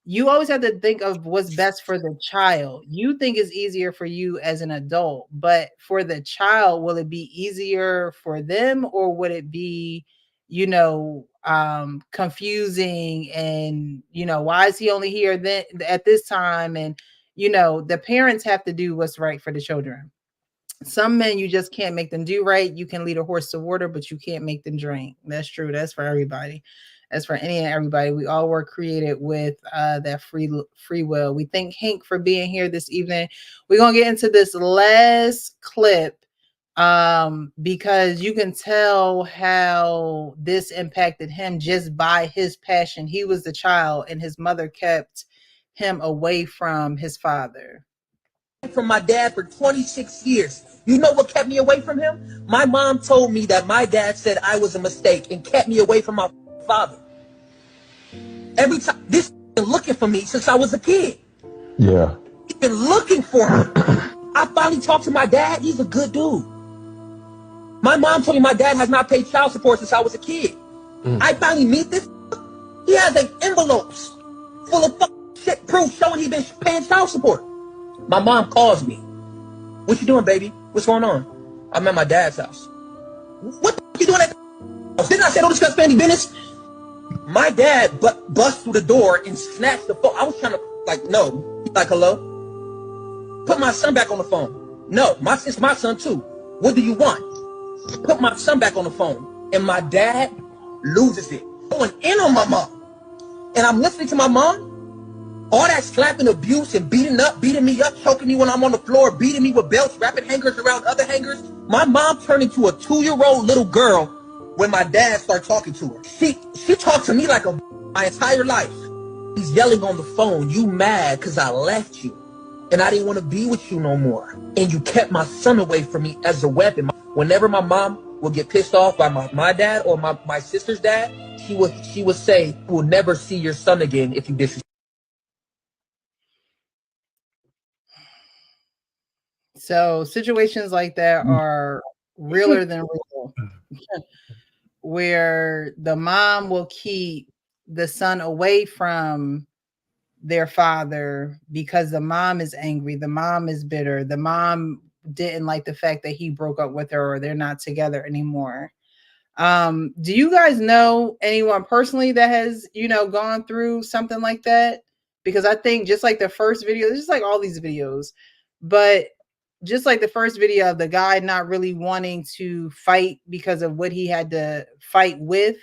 You always have to think of what's best for the child. You think it's easier for you as an adult, but for the child, will it be easier for them, or would it be, confusing and, why is he only here then at this time? And, the parents have to do what's right for the children. Some men, you just can't make them do right. You can lead a horse to water, but you can't make them drink. That's true. That's for everybody. That's for any and everybody. We all were created with that free will. We thank Hank for being here this evening. We're going to get into this last clip because you can tell how this impacted him just by his passion. He was the child, and his mother kept him away from his father. From my dad for 26 years. You know what kept me away from him? My mom told me that my dad said I was a mistake and kept me away from my father. Every time, this been looking for me since I was a kid. Yeah. He's been looking for me. I finally talked to my dad. He's a good dude. My mom told me my dad has not paid child support since I was a kid. I finally meet this. He has like envelopes full of shit proof showing he's been paying child support. My mom calls me. What you doing, baby? What's going on? I'm at my dad's house. What the f you doing at the house? Didn't I say don't discuss family business? My dad bust through the door and snatched the phone. I was trying to, like, no. He's like, hello? Put my son back on the phone. No, it's my son too. What do you want? Put my son back on the phone. And my dad loses it. Going in on my mom. And I'm listening to my mom. All that slapping, abuse, and beating me up, choking me when I'm on the floor, beating me with belts, wrapping hangers around other hangers. My mom turned into a 2-year-old little girl when my dad started talking to her. She talked to me like my entire life. He's yelling on the phone, you mad because I left you. And I didn't want to be with you no more. And you kept my son away from me as a weapon. Whenever my mom would get pissed off by my dad or my sister's dad, she would say, we'll never see your son again if you disrespect. So situations like that are realer than real, where the mom will keep the son away from their father because the mom is angry, the mom is bitter, the mom didn't like the fact that he broke up with her or they're not together anymore. Do you guys know anyone personally that has, gone through something like that? Because I think just like the first video, just like all these videos, but just like the first video of the guy not really wanting to fight because of what he had to fight with,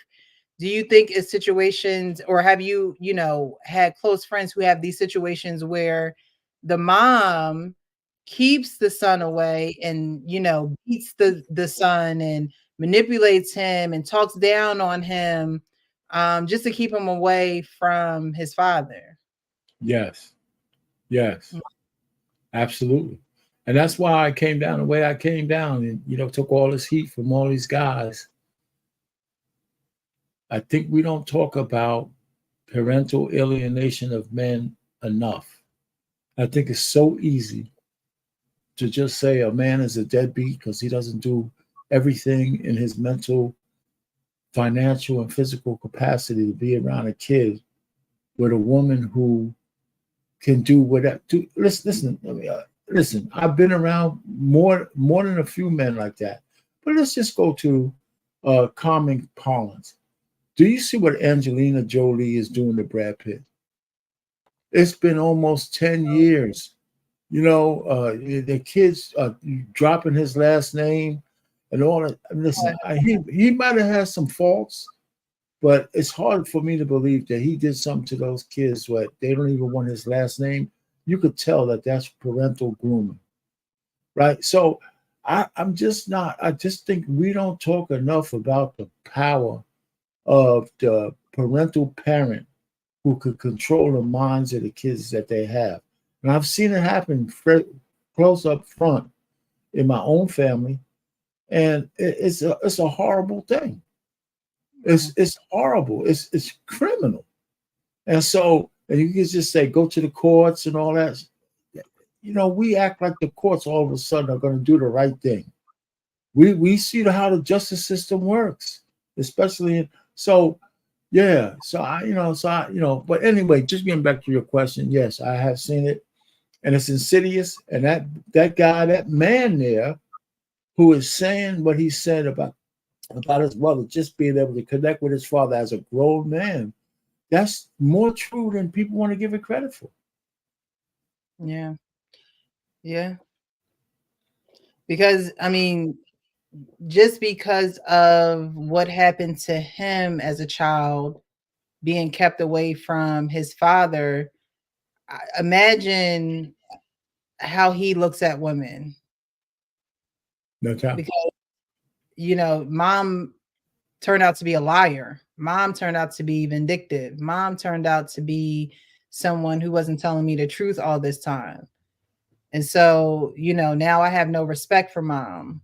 do you think it's situations, or have you, had close friends who have these situations where the mom keeps the son away and, beats the son and manipulates him and talks down on him just to keep him away from his father? Yes. Absolutely. And that's why I came down the way I came down and, took all this heat from all these guys. I think we don't talk about parental alienation of men enough. I think it's so easy to just say a man is a deadbeat because he doesn't do everything in his mental, financial, and physical capacity to be around a kid with a woman who can do whatever. Listen, I've been around more than a few men like that. But let's just go to common parlance. Do you see what Angelina Jolie is doing to Brad Pitt? It's been almost 10 years. The kids are dropping his last name and all that. Listen, he might have had some faults, but it's hard for me to believe that he did something to those kids where they don't even want his last name. You could tell that that's parental grooming, right? So I just think we don't talk enough about the power of the parental parent who could control the minds of the kids that they have. And I've seen it happen close up front in my own family, and it's a horrible thing. It's horrible. It's criminal. And so, and you can just say, go to the courts and all that. We act like the courts all of a sudden are going to do the right thing. We see how the justice system works, especially but anyway, just getting back to your question, yes, I have seen it, and it's insidious. And that guy, that man there, who is saying what he said about his brother, just being able to connect with his father as a grown man, that's more true than people want to give it credit for. Yeah. Because, just because of what happened to him as a child, being kept away from his father, imagine how he looks at women. No time. Because, you know, mom turned out to be a liar. Mom turned out to be vindictive. Mom turned out to be someone who wasn't telling me the truth all this time. And so, you know, now I have no respect for mom.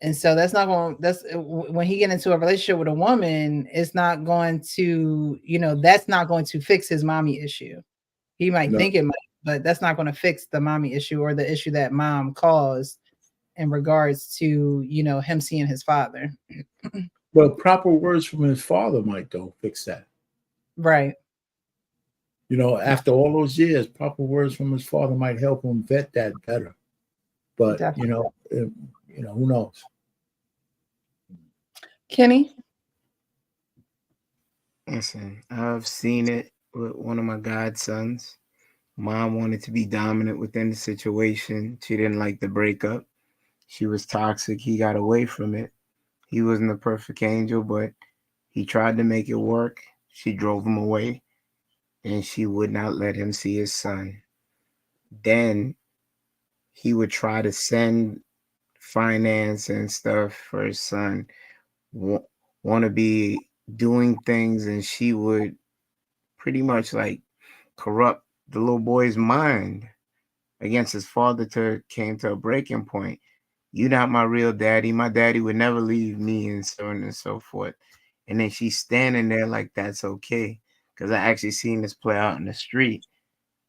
And so that's not going, that's when he get into a relationship with a woman, it's not going to, you know, that's not going to fix his mommy issue. He might think it might, but that's not going to fix the mommy issue or the issue that mom caused in regards to, you know, him seeing his father. Well, proper words from his father might though fix that. Right. You know, after all those years, proper words from his father might help him vet that better. But Definitely. you know, who knows? Kenny? Listen, I've seen it with one of my godsons. Mom wanted to be dominant within the situation. She didn't like the breakup. She was toxic. He got away from it. He wasn't a perfect angel, but he tried to make it work. She drove him away, and she would not let him see his son. Then he would try to send finance and stuff for his son, want to be doing things, and she would pretty much like corrupt the little boy's mind against his father to came to a breaking point. You're not my real daddy. My daddy would never leave me, and so on and so forth. And then she's standing there like that's okay. Because I actually seen this play out in the street.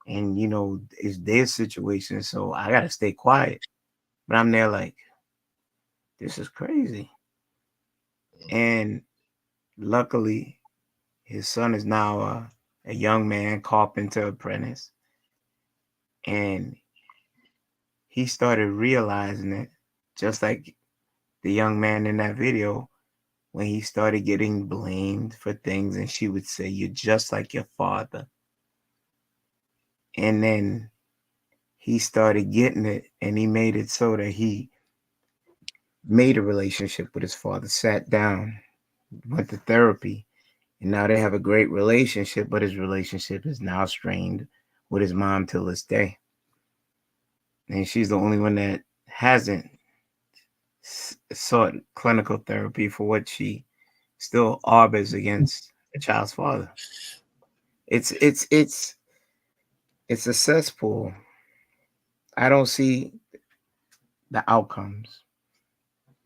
And you know, it's their situation. So I gotta stay quiet. But I'm there like, this is crazy. And luckily, his son is now a young man, carpenter apprentice. And he started realizing it, just like the young man in that video, when he started getting blamed for things, and she would say, "You're just like your father." And then he started getting it, and he made it so that he made a relationship with his father, sat down, went to therapy, and now they have a great relationship, but his relationship is now strained with his mom till this day. And she's the only one that hasn't sought clinical therapy for what she still harbors against a child's father. It's a cesspool. I don't see the outcomes.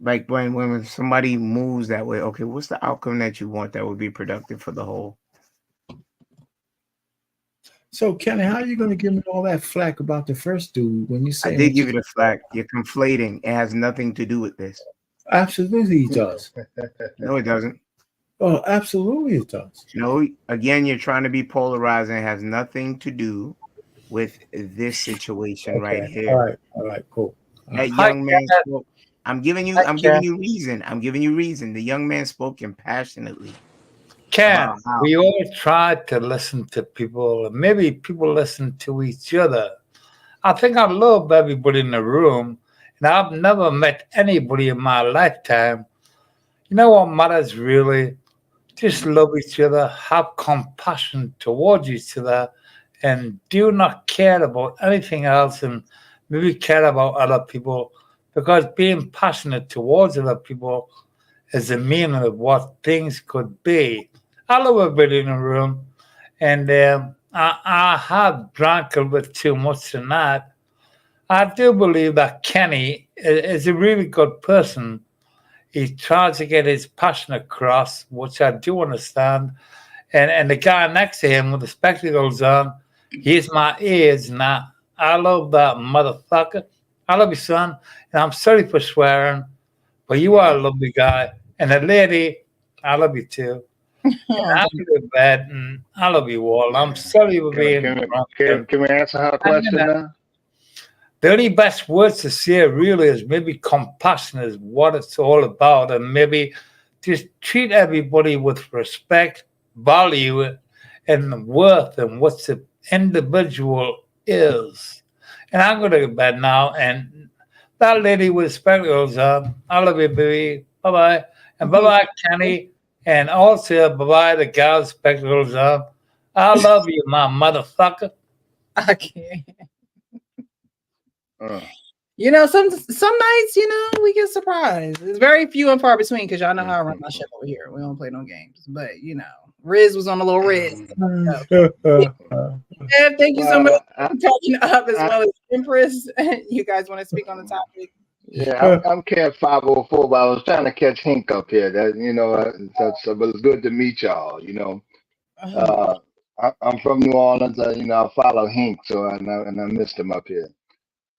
Like when somebody moves that way, okay, what's the outcome that you want that would be productive for the whole? So, Kenny, how are you going to give me all that flack about the first dude when you say I did give you the flack? You're conflating. It has nothing to do with this. Absolutely, it does. No, it doesn't. Oh, absolutely, it does. No, again, you're trying to be polarizing. It has nothing to do with this situation right here. All right, cool. That young man spoke. I'm giving you reason. I'm giving you reason. The young man spoke impassionately. Ken, we all try to listen to people, and maybe people listen to each other. I think I love everybody in the room, and I've never met anybody in my lifetime. You know what matters really? Just love each other, have compassion towards each other, and do not care about anything else, and maybe care about other people, because being passionate towards other people is the meaning of what things could be. I love everybody in the room, and I have drank a little bit too much tonight. I do believe that Kenny is a really good person. He tries to get his passion across, which I do understand. And the guy next to him with the spectacles on, he's my age now. I love that motherfucker. I love you, son. And I'm sorry for swearing, but you are a lovely guy. And the lady, I love you too. I'm good bad, and I love you all. I'm sorry for being drunk. Can we answer her question now? The only best words to say really is maybe compassion is what it's all about, and maybe just treat everybody with respect, value, and worth, and what the individual is. And I'm going to go to bed now, and that lady with spectacles on, I love you, baby. Bye-bye. And bye-bye, Kenny. And also, bye-bye, the gal with spectacles on. I love you, my motherfucker. I can't. You know, some nights, you know, we get surprised. It's very few and far between because y'all know how I run my shit over here. We don't play no games, but you know, Riz was on a little Riz. Yeah, thank you so much for talking up as well as Empress. You guys want to speak on the topic? Yeah, I'm Kev 504, but I was trying to catch Hink up here. That but it's good to meet y'all. I'm from New Orleans. I follow Hink, so I missed him up here.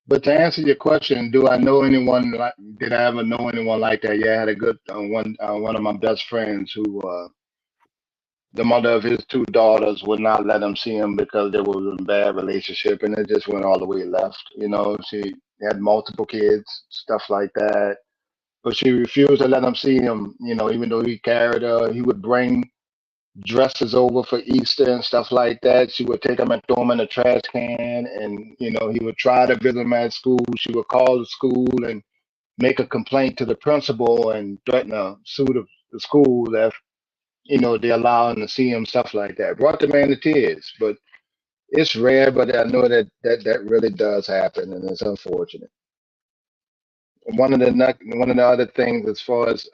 But to answer your question, do I know anyone like? Did I ever know anyone like that? Yeah, I had a good one of my best friends who the mother of his two daughters would not let him see him because they were in a bad relationship, and it just went all the way left. She had multiple kids, stuff like that, but she refused to let him see him. Even though he carried her, he would bring dresses over for Easter and stuff like that. She would take them and throw them in the trash can, and he would try to visit them at school. She would call the school and make a complaint to the principal and threaten to sue the school if they allow him to see him, stuff like that. Brought the man to tears, but it's rare. But I know that really does happen, and it's unfortunate. One of the other things, as far as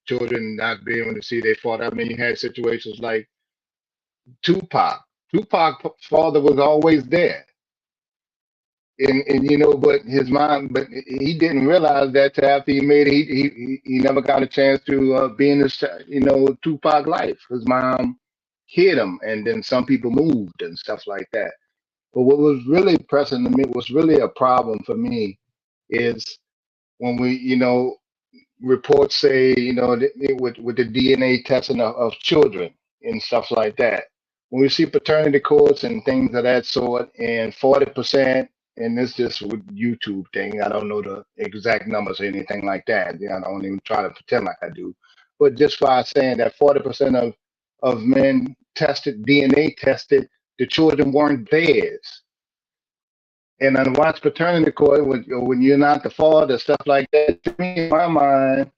children not being able to see their father, I mean, you had situations like Tupac. Tupac's father was always there, and but his mom, but he didn't realize that till after he made it. He never got a chance to be in this Tupac life. His mom hid him, and then some people moved and stuff like that. But what was really pressing to me, was really a problem for me, is when we reports say with the DNA testing of children and stuff like that. When we see paternity courts and things of that sort, and 40%, and this just with YouTube thing, I don't know the exact numbers or anything like that. I don't even try to pretend like I do. But just by saying that 40% of men DNA tested, the children weren't theirs. And I watch paternity court when you're not the father, stuff like that. To me, in my mind,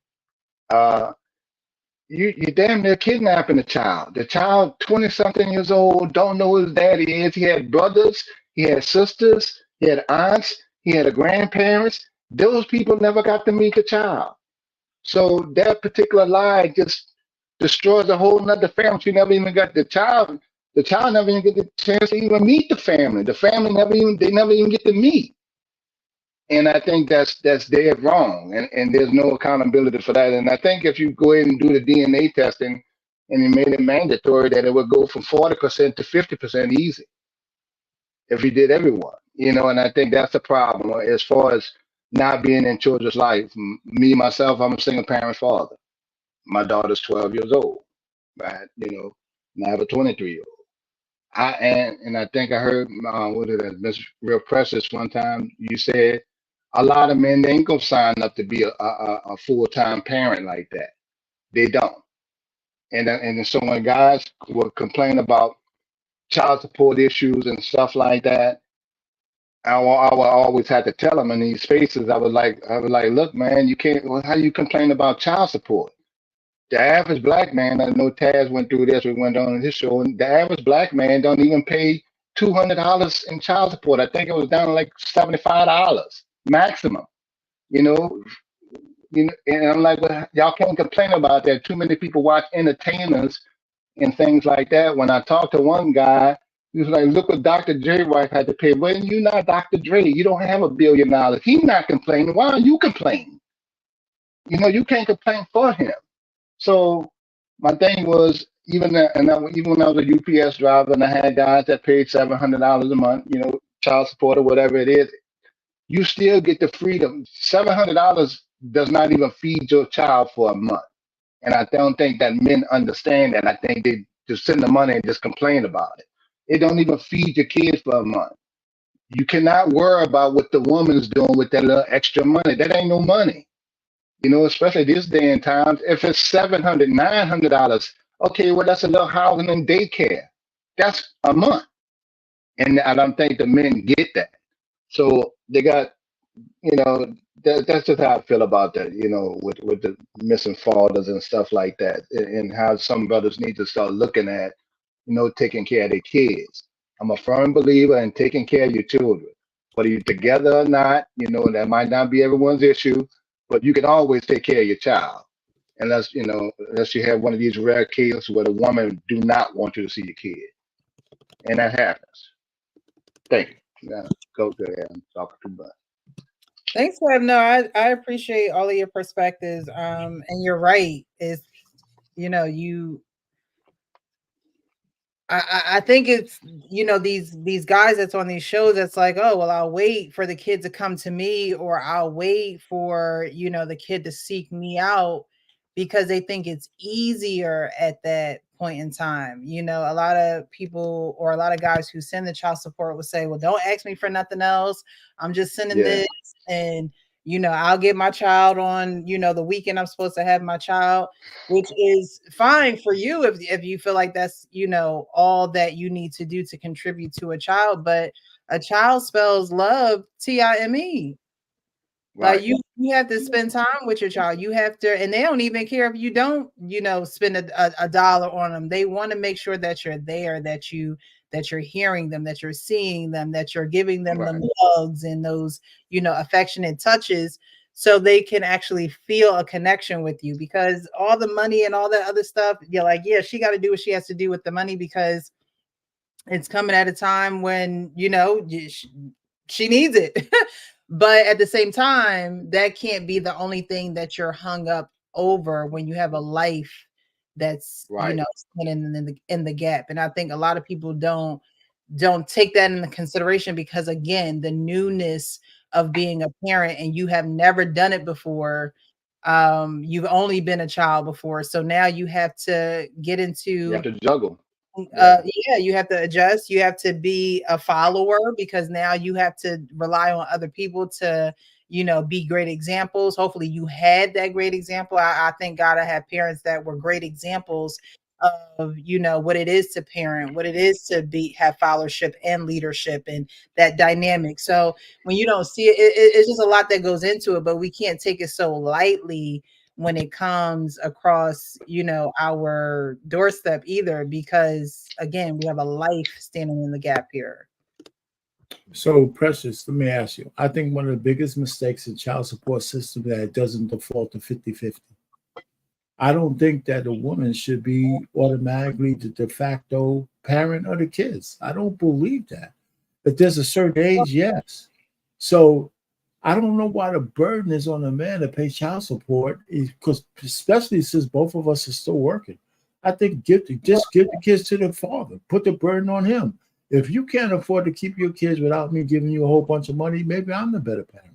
you damn near kidnapping the child. The child, 20-something years old, don't know who his daddy is. He had brothers, he had sisters, he had aunts, he had grandparents. Those people never got to meet the child. So that particular lie just destroys a whole nother family. She never even got the child. The child never even get the chance to even meet the family. The family never even get to meet. And I think that's dead wrong. And there's no accountability for that. And I think if you go ahead and do the DNA testing and you made it mandatory, that it would go from 40% to 50% easy if you did everyone. And I think that's the problem as far as not being in children's life. Me, myself, I'm a single parent father. My daughter's 12 years old, right? And I have a 23-year-old. And I think I heard Miss Real Precious one time, you said a lot of men, they ain't gonna sign up to be a full-time parent like that. They don't. And so when guys will complain about child support issues and stuff like that, I will always have to tell them in these spaces. I was like, look, man, you can't. Well, how do you complain about child support? The average black man, I know Taz went through this, we went on his show, and the average black man don't even pay $200 in child support. I think it was down to like $75 maximum. And I'm like, well, y'all can't complain about that. Too many people watch entertainers and things like that. When I talked to one guy, he was like, look what Dr. Dre's wife had to pay. Well, you're not Dr. Dre. You don't have $1 billion. He's not complaining. Why are you complaining? You can't complain for him. So my thing was, even when I was a UPS driver and I had guys that paid $700 a month, child support or whatever it is, you still get the freedom. $700 does not even feed your child for a month. And I don't think that men understand that. I think they just send the money and just complain about it. It don't even feed your kids for a month. You cannot worry about what the woman's doing with that little extra money. That ain't no money. Especially this day and time. If it's $700, $900, okay, well, that's a little housing and daycare. That's a month. And I don't think the men get that. So they got, that's just how I feel about that, with the missing fathers and stuff like that, and how some brothers need to start looking at, taking care of their kids. I'm a firm believer in taking care of your children. whether you're together or not. You know, that might not be everyone's issue, but you can always take care of your child. Unless, you know, unless you have one of these rare cases where the woman do not want you to see your kid. And that happens. Thank you. Yeah, go there. I'm talking too much. Thanks, Web. No, I appreciate all of your perspectives. And you're right. Is you know, I think it's, you know, these guys that's on these shows that's like, oh well, I'll wait for the kid to come to me, or I'll wait for, you know, the kid to seek me out, because they think it's easier at that point in time. You know, a lot of people or a lot of guys who send the child support will say, well, don't ask me for nothing else. I'm just sending this, and you know, I'll get my child on, you know, the weekend I'm supposed to have my child, which is fine for you if you feel like that's, you know, all that you need to do to contribute to a child. But a child spells love, Time. Right. Like you have to spend time with your child. You have to, and they don't even care if you don't, you know, spend a dollar on them. They want to make sure that you're there, that you're hearing them, that you're seeing them, that you're giving them the hugs and those, you know, affectionate touches, so they can actually feel a connection with you. Because all the money and all that other stuff, you're like, yeah, she got to do what she has to do with the money, because it's coming at a time when, you know, she needs it. But at the same time, that can't be the only thing that you're hung up over when you have a life that's, you know, standing in the gap. And I think a lot of people don't take that into consideration, because again, the newness of being a parent, and you have never done it before. You've only been a child before, so now you have to get into, you have to juggle. Yeah, you have to adjust. You have to be a follower, because now you have to rely on other people to, you know, be great examples. Hopefully you had that great example. I thank God I have parents that were great examples of, you know, what it is to parent, what it is to have followership and leadership and that dynamic. So when you don't see it, it's just a lot that goes into it, but we can't take it so lightly when it comes across, you know, our doorstep either, because again, we have a life standing in the gap here. So, Precious, let me ask you. I think one of the biggest mistakes in child support system that it doesn't default to 50-50. I don't think that a woman should be automatically the de facto parent of the kids. I don't believe that. If there's a certain age, yes. So I don't know why the burden is on the man to pay child support, because especially since both of us are still working. I think just give the kids to the father. Put the burden on him. If you can't afford to keep your kids without me giving you a whole bunch of money, maybe I'm the better parent.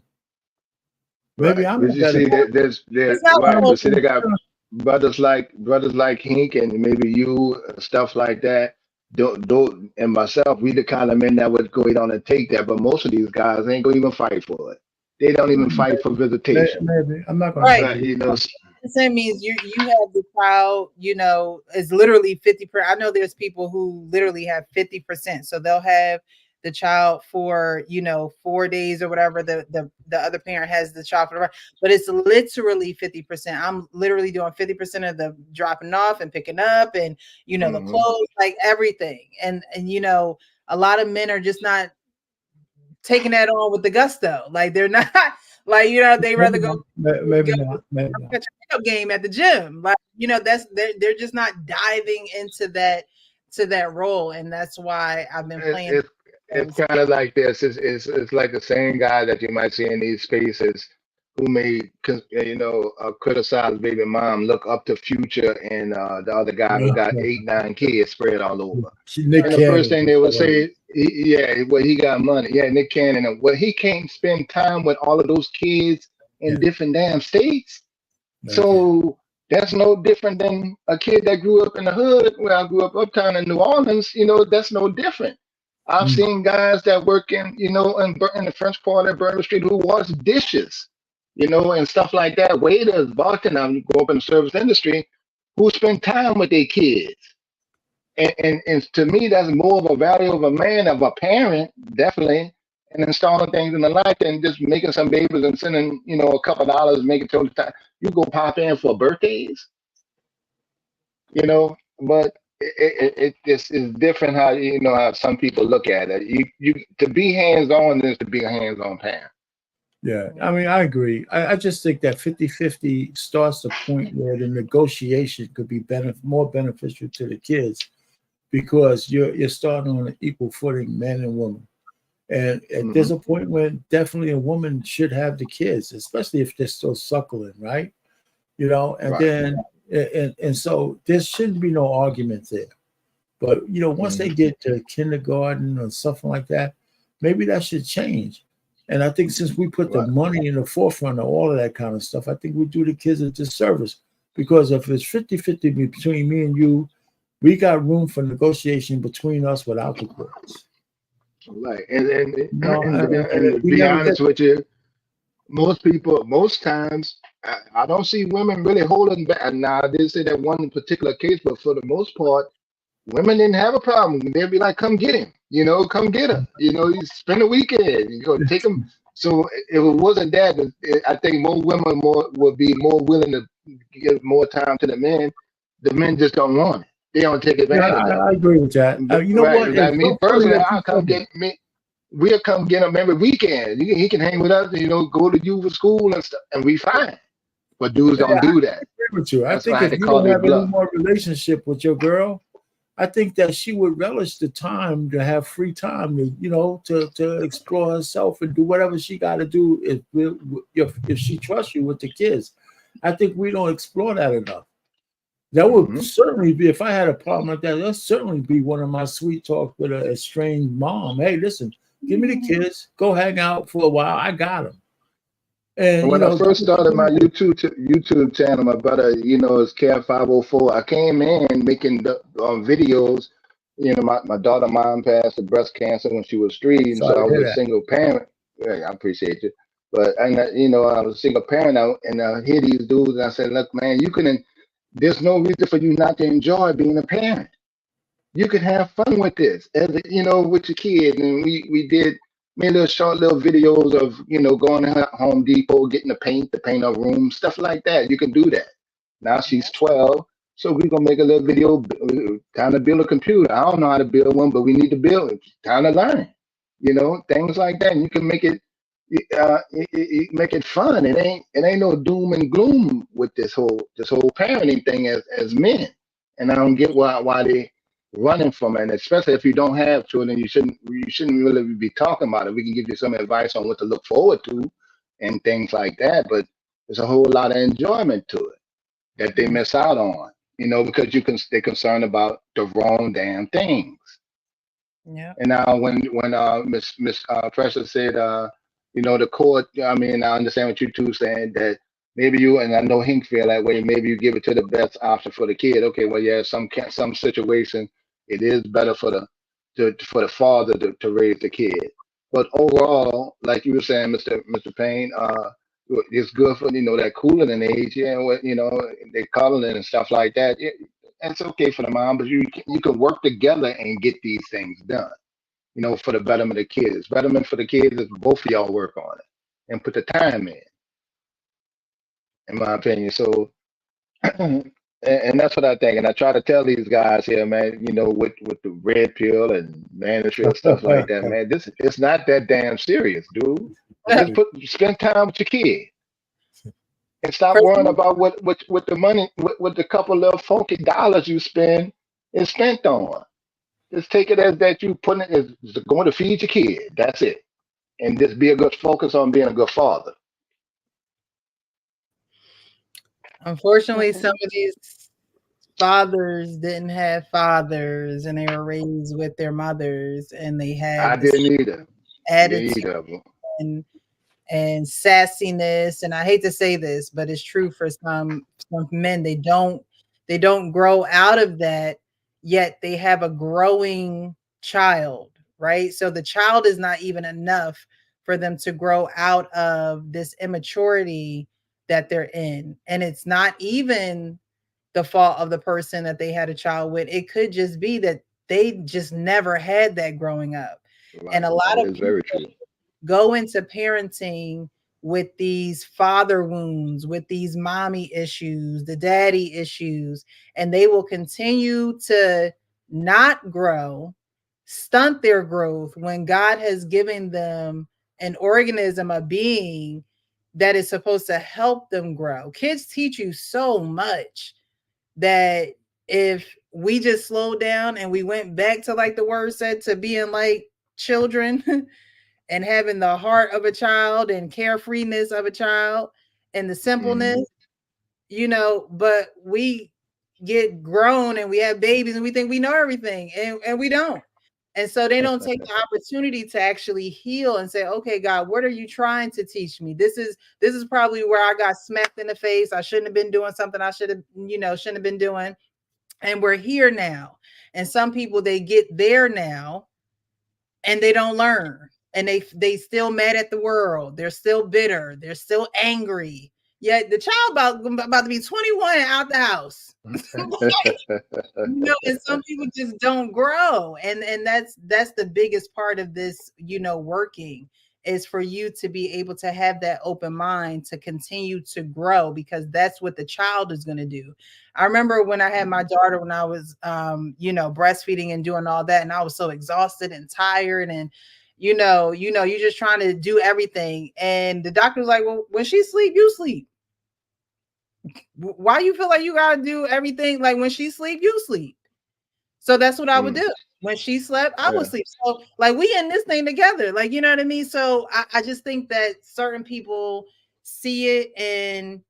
Maybe I'm the better parent. There's right. But see, they got brothers like Hink and maybe you, stuff like that. Don't and myself, we the kind of men that would go on and take that. But most of these guys ain't gonna even fight for it. They don't even fight for visitation. Maybe. I'm not going to. You know, the same means you have the child, you know, is literally 50%. I know there's people who literally have 50%. So they'll have the child for, you know, 4 days or whatever. The other parent has the child for, but it's literally 50%. I'm literally doing 50% of the dropping off and picking up, and you know, the clothes, like everything. And you know, a lot of men are just not taking that on with the gusto. Like they're not like, you know, they rather go game at the gym. Like, you know, they're just not diving into that role. And that's why I've been playing. It's kind of like this. It's like the same guy that you might see in these spaces who may, you know, criticize baby mom, look up to Future and the other guy who got 8-9 kids spread all over. And the first thing they would say, he got money. Yeah, Nick Cannon. Well, he can't spend time with all of those kids in different damn states. So that's no different than a kid that grew up in the hood. Where I grew up uptown in New Orleans. You know, that's no different. I've seen guys that work in, you know, in the French Quarter, Bourbon Street, who wash dishes, you know, and stuff like that. Waiters, bartenders, you grow up in the service industry, who spend time with their kids. And to me, that's more of a value of a man, of a parent, definitely, and installing things in the life than just making some babies and sending, you know, a couple of dollars, make it till the time you go pop in for birthdays, you know. But it just is different how how some people look at it. You to be hands on is to be a hands on parent. Yeah, I mean, I agree. I just think that 50-50 starts the point where the negotiation could be more beneficial to the kids, because you're starting on an equal footing, men and women. And there's a point where definitely a woman should have the kids, especially if they're still suckling, right? And then and so there shouldn't be no argument there. But once they get to kindergarten or something like that, maybe that should change. And I think since we put the money in the forefront of all of that kind of stuff, I think we do the kids a disservice, because if it's 50-50 between me and you, we got room for negotiation between us without the courts. Right. And to be honest with you, most times, I don't see women really holding back. Now, I did say that one particular case, but for the most part, women didn't have a problem. They'd be like, come get him, come get him. You spend a weekend, you go take him. So if it wasn't that, I think more women would be more willing to give more time to the men. The men just don't want it. They don't take advantage of it. I agree with that. You know what? Like me personally, I'll come get me. We'll come get him every weekend. He can hang with us, go to you for school and stuff, and we fine. But dudes don't do that. I agree with you. I That's think why if they you call don't it have any bluff. more relationship with your girl, I think that she would relish the time to have free time to explore herself and do whatever she got to do if she trusts you with the kids. I think we don't explore that enough. That would certainly be, if I had a problem like that, that'd certainly be one of my sweet talk with a estranged mom. Hey, listen, give me the kids, go hang out for a while. I got them. And when I first started my YouTube channel, my brother, is Care 504. I came in making videos. My daughter mom passed of breast cancer when she was 3, and so I was a single parent. Yeah, I appreciate you. But I was a single parent, and I hear these dudes, and I said, look, man, there's no reason for you not to enjoy being a parent. You can have fun with this, with your kid. And we made short little videos of, going to Home Depot, getting the paint a room, stuff like that. You can do that. Now she's 12, so we're going to make a little video, time to build a computer. I don't know how to build one, but we need to build it. Time to learn, things like that. And you can make it fun. It ain't no doom and gloom with this whole parenting thing as men. And I don't get why they running from it. And especially if you don't have children, you shouldn't really be talking about it. We can give you some advice on what to look forward to and things like that, but there's a whole lot of enjoyment to it that they miss out on, because they're concerned about the wrong damn things. Yeah. And now when Miss Precious said the court, I mean, I understand what you two saying, that maybe you, and I know Hink feel that way, maybe you give it to the best option for the kid. Okay, well, yeah, some situation, it is better for the father to raise the kid. But overall, like you were saying, Mr. Payne, it's good for, that cooling age, they cuddling and stuff like that. It's okay for the mom, but you can work together and get these things done. For the betterment of the kids. Betterment for the kids is both of y'all work on it and put the time in my opinion. So, and that's what I think. And I try to tell these guys here, man, with the red pill and mandatory stuff like that, man, it's not that damn serious, dude. Just spend time with your kid. And stop worrying about what the money, what the couple of funky dollars you spend is spent on. Just take it as that you put it as going to feed your kid. That's it. And just be a good focus on being a good father. Unfortunately, some of these fathers didn't have fathers and they were raised with their mothers and they had I didn't either. attitude and sassiness. And I hate to say this, but it's true for some men. They don't grow out of that, yet they have a growing child, right? So the child is not even enough for them to grow out of this immaturity that they're in. And it's not even the fault of the person that they had a child with. It could just be that they just never had that growing up. Right. And a lot of people go into parenting with these father wounds, with these mommy issues, the daddy issues, and they will continue to not grow, stunt their growth when God has given them an organism, a being that is supposed to help them grow. Kids teach you so much that if we just slowed down and we went back to, like the word said, to being like children and having the heart of a child and carefreeness of a child and the simpleness, you know, but we get grown and we have babies and we think we know everything, and we don't. And so they don't take the opportunity to actually heal and say, okay, God, what are you trying to teach me? This is probably where I got smacked in the face. I shouldn't have been doing something I should have, shouldn't have been doing. And we're here now. And some people, they get there now and they don't learn. And they still mad at the world. They're still bitter. They're still angry. Yet the child about to be 21 and out the house. And some people just don't grow. And that's the biggest part of this, working, is for you to be able to have that open mind to continue to grow, because that's what the child is going to do. I remember when I had my daughter, when I was breastfeeding and doing all that, and I was so exhausted and tired, and you're just trying to do everything. And the doctor was like, well, when she sleep, you sleep. Why you feel like you gotta do everything? Like when she sleep, you sleep. So that's what I would do. When she slept, I would sleep. So like we in this thing together, like, you know what I mean? So I just think that certain people see it, and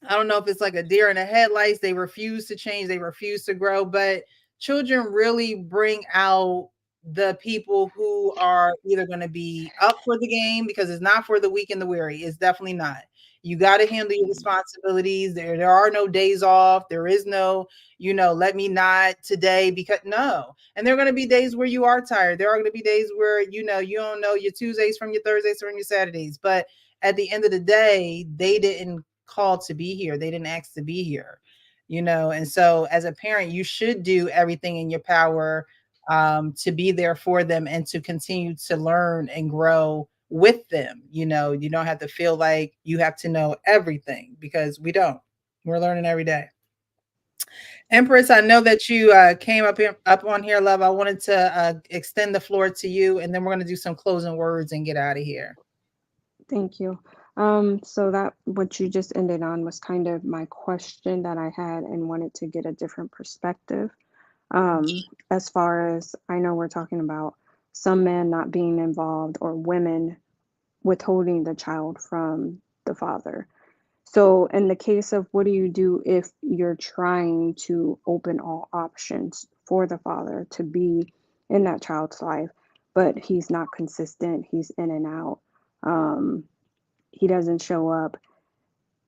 I don't know if it's like a deer in the headlights. They refuse to change, they refuse to grow. But children really bring out the people who are either going to be up for the game, because it's not for the weak and the weary. It's definitely not. You got to handle your responsibilities. There are no days off. There is no, let me not today, because no. And there are going to be days where you are tired. There are going to be days where, you don't know your Tuesdays from your Thursdays from your Saturdays. But at the end of the day, they didn't call to be here. They didn't ask to be here, And so as a parent, you should do everything in your power to be there for them and to continue to learn and grow with them. You don't have to feel like you have to know everything, because we don't. We're learning every day. Empress, I know that you came up on here, love. I wanted to extend the floor to you, and then we're going to do some closing words and get out of here. Thank you. So that what you just ended on was kind of my question that I had, and wanted to get a different perspective. As far as I know, we're talking about some men not being involved, or women withholding the child from the father. So in the case of, what do you do if you're trying to open all options for the father to be in that child's life, but he's not consistent, he's in and out, he doesn't show up.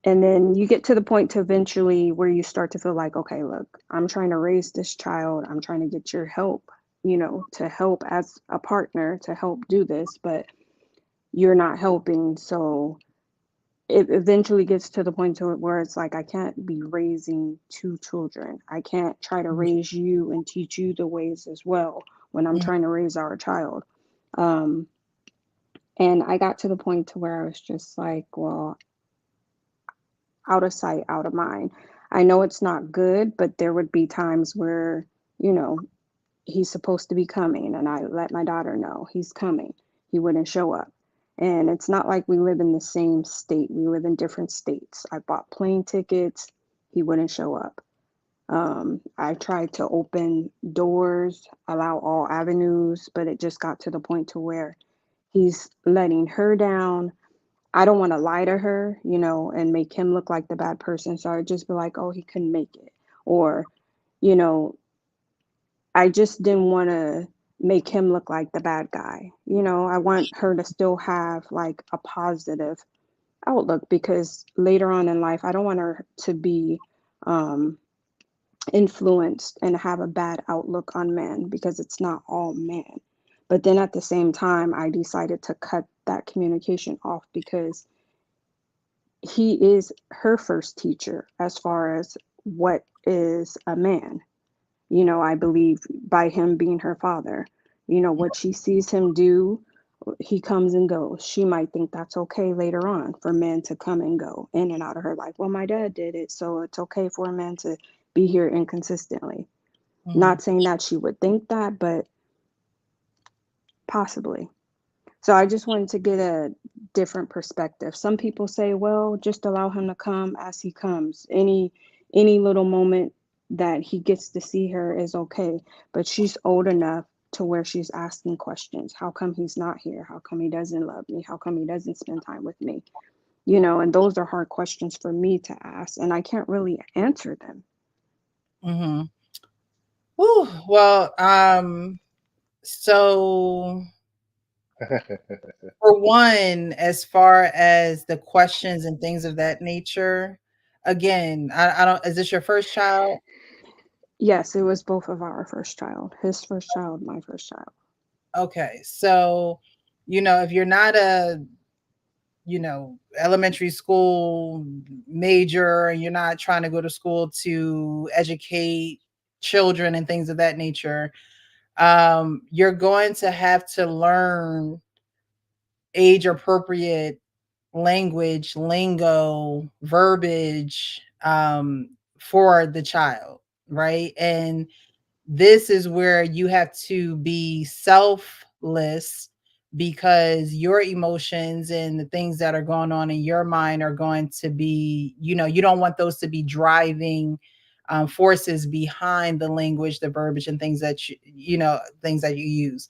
And then you get to the point to eventually where you start to feel like, okay, look, I'm trying to raise this child. I'm trying to get your help, to help as a partner, to help do this, but you're not helping. So it eventually gets to the point to where it's like, I can't be raising two children. I can't try to raise you and teach you the ways as well when I'm trying to raise our child. And I got to the point to where I was just like, well, out of sight, out of mind. I know it's not good, but there would be times where, he's supposed to be coming, and I let my daughter know he's coming. He wouldn't show up. And it's not like we live in the same state. We live in different states. I bought plane tickets. He wouldn't show up. I tried to open doors, allow all avenues, but it just got to the point to where he's letting her down. I don't want to lie to her, and make him look like the bad person. So I'd just be like, oh, he couldn't make it. Or, I just didn't want to make him look like the bad guy. I want her to still have like a positive outlook, because later on in life, I don't want her to be influenced and have a bad outlook on men, because it's not all men. But then at the same time, I decided to cut that communication off, because he is her first teacher as far as what is a man. I believe by him being her father, what she sees him do, he comes and goes. She might think that's okay later on for men to come and go in and out of her life. Well, my dad did it, so it's okay for a man to be here inconsistently. Not saying that she would think that, but possibly. So I just wanted to get a different perspective. Some people say, well, just allow him to come as he comes. Any little moment that he gets to see her is okay. But she's old enough to where she's asking questions. How come he's not here? How come he doesn't love me? How come he doesn't spend time with me? You know, and those are hard questions for me to ask, and I can't really answer them. Mm-hmm. Ooh, well, so for one, as far as the questions and things of that nature, again, I don't, is this your first child? Yes, it was both of our first child. His first child, my first child. Okay, so, you know, if you're not a, you know, elementary school major and you're not trying to go to school to educate children and things of that nature, you're going to have to learn age appropriate language, lingo, verbiage, for the child, right? And this is where you have to be selfless, because your emotions and the things that are going on in your mind are going to be, you know, you don't want those to be driving forces behind the language, the verbiage, and things that you know, things that you use.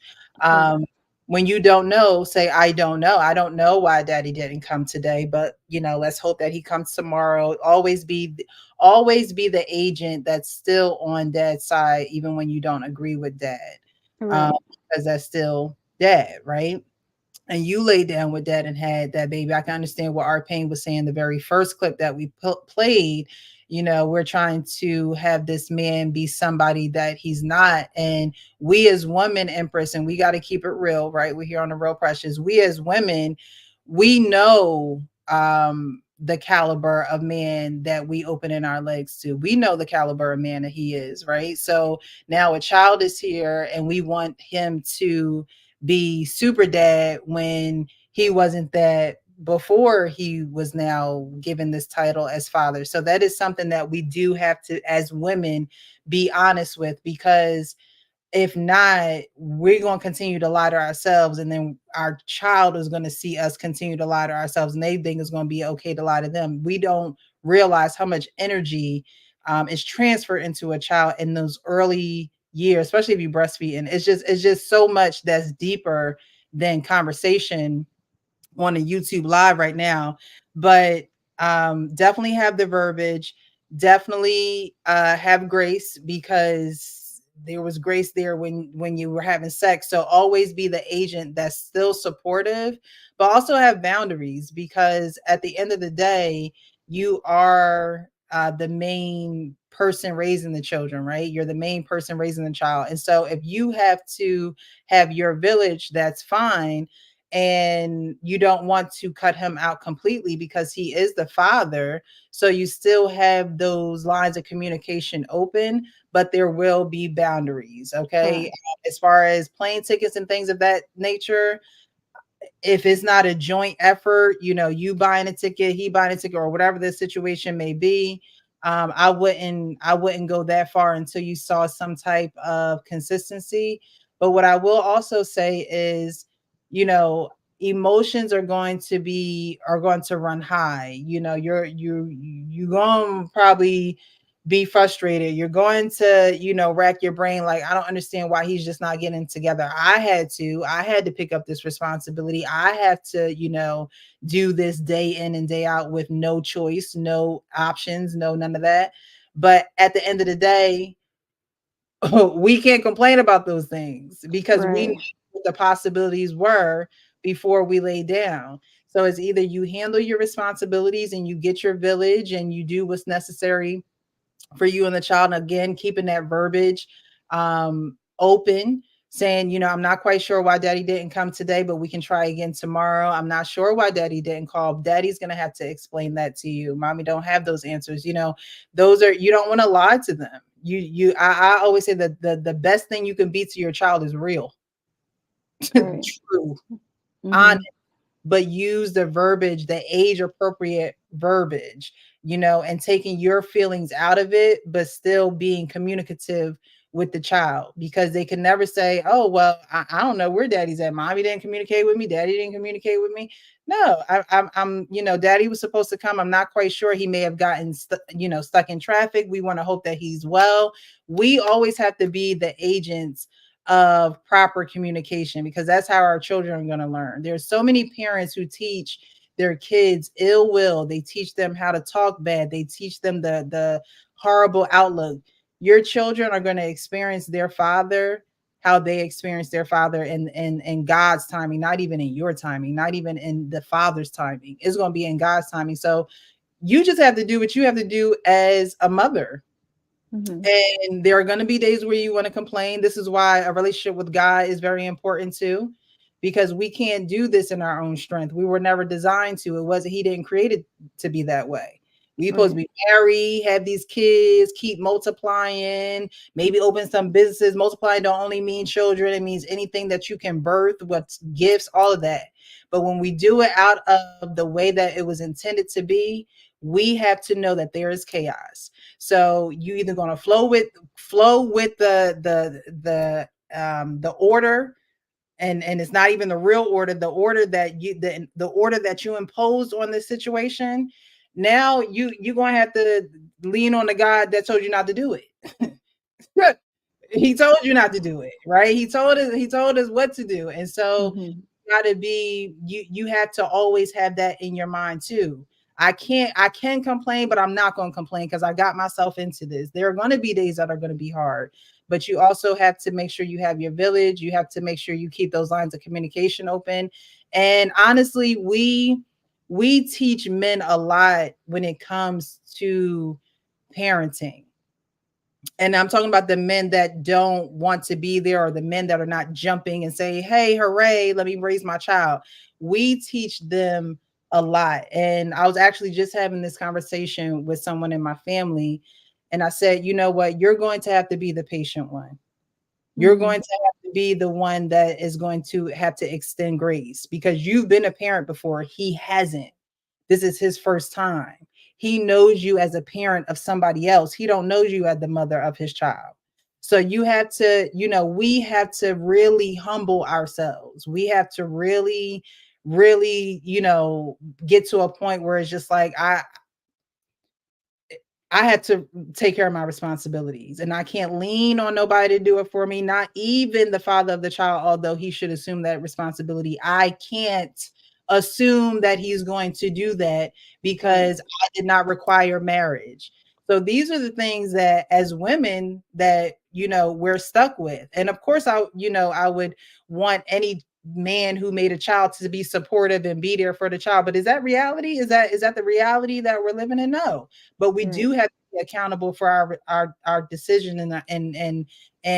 When you don't know, say, I don't know. I don't know why daddy didn't come today, but you know, let's hope that he comes tomorrow. Always be the agent that's still on dad's side, even when you don't agree with dad. Right. Because that's still dad, right? And you laid down with dad and had that baby. I can understand what Art Payne was saying the very first clip that we played. You know, we're trying to have this man be somebody that he's not. And we as women, Empress, and we got to keep it real, right? We're here on the Real Precious. We as women, we know the caliber of man that we opening our legs to. We know the caliber of man that he is, right? So now a child is here and we want him to be super dad when he wasn't that before he was now given this title as father. So that is something that we do have to, as women, be honest with, because if not, we're going to continue to lie to ourselves, and then our child is going to see us continue to lie to ourselves, and they think it's going to be okay to lie to them. We don't realize how much energy is transferred into a child in those early years, especially if you breastfeed. And it's just so much that's deeper than conversation on a YouTube live right now. But definitely have the verbiage, definitely have grace, because there was grace there when you were having sex. So always be the agent that's still supportive, but also have boundaries, because at the end of the day, you are the main person raising the children, right? You're the main person raising the child. And so if you have to have your village, that's fine. And you don't want to cut him out completely because he is the father. So you still have those lines of communication open, but there will be boundaries. Okay. As far as plane tickets and things of that nature, if it's not a joint effort, you know, you buying a ticket, he buying a ticket, or whatever the situation may be, I wouldn't go that far until you saw some type of consistency. But what I will also say is, you know, emotions are going to run high. You know, you're going to probably be frustrated. You're going to, you know, rack your brain like, I don't understand why he's just not getting together. I had to pick up this responsibility. I have to, you know, do this day in and day out with no choice, no options, no none of that. But at the end of the day, we can't complain about those things because we knew what the possibilities were before we lay down. So it's either you handle your responsibilities and you get your village and you do what's necessary for you and the child. And again, keeping that verbiage open, saying, you know, I'm not quite sure why daddy didn't come today, but we can try again tomorrow. I'm not sure why daddy didn't call. Daddy's going to have to explain that to you. Mommy don't have those answers. You know, those are, you don't want to lie to them. I always say that the best thing you can be to your child is real. Right. True. honest, but use the verbiage, the age appropriate verbiage, and taking your feelings out of it, but still being communicative with the child, because they can never say, oh, well, I don't know where daddy's at. Mommy didn't communicate with me. Daddy didn't communicate with me. No, I'm, daddy was supposed to come. I'm not quite sure. He may have gotten, stuck in traffic. We want to hope that he's well. We always have to be the agents of proper communication, because that's how our children are going to learn. There's so many parents who teach their kids ill will. They teach them how to talk bad. They teach them the horrible outlook. Your children are going to experience their father how they experience their father in God's timing, not even in your timing, not even in the father's timing. It's going to be in God's timing. So you just have to do what you have to do as a mother. And there are going to be days where you want to complain. This is why a relationship with God is very important too, because we can't do this in our own strength. We were never designed to. It wasn't, he didn't create it to be that way. We're supposed to be married, have these kids, keep multiplying, maybe open some businesses. Multiplying don't only mean children. It means anything that you can birth, what's gifts, all of that. But when we do it out of the way that it was intended to be, we have to know that there is chaos. So you either going to flow with the order, and it's not even the real order, the order that you imposed on this situation. Now you're going to have to lean on the God that told you not to do it. He told you not to do it, right? He told us what to do. And so you have to always have that in your mind too. I can complain, but I'm not going to complain because I got myself into this. There are going to be days that are going to be hard, but you also have to make sure you have your village. You have to make sure you keep those lines of communication open. And honestly, we teach men a lot when it comes to parenting. And I'm talking about the men that don't want to be there, or the men that are not jumping and say, hey, hooray, let me raise my child. We teach them a lot. And I was actually just having this conversation with someone in my family. And I said, you know what? You're going to have to be the patient one. You're going to have to be the one that is going to have to extend grace, because you've been a parent before. He hasn't. This is his first time. He knows you as a parent of somebody else. He don't know you as the mother of his child. So you have to, we have to really humble ourselves. We have to really, really, get to a point where it's just like, I had to take care of my responsibilities, and I can't lean on nobody to do it for me, not even the father of the child, although he should assume that responsibility. I can't assume that he's going to do that because I did not require marriage. So these are the things that as women that, we're stuck with. And of course, I would want any man who made a child to be supportive and be there for the child. But is that reality? Is that the reality that we're living in? No. But we do have to be accountable for our decision and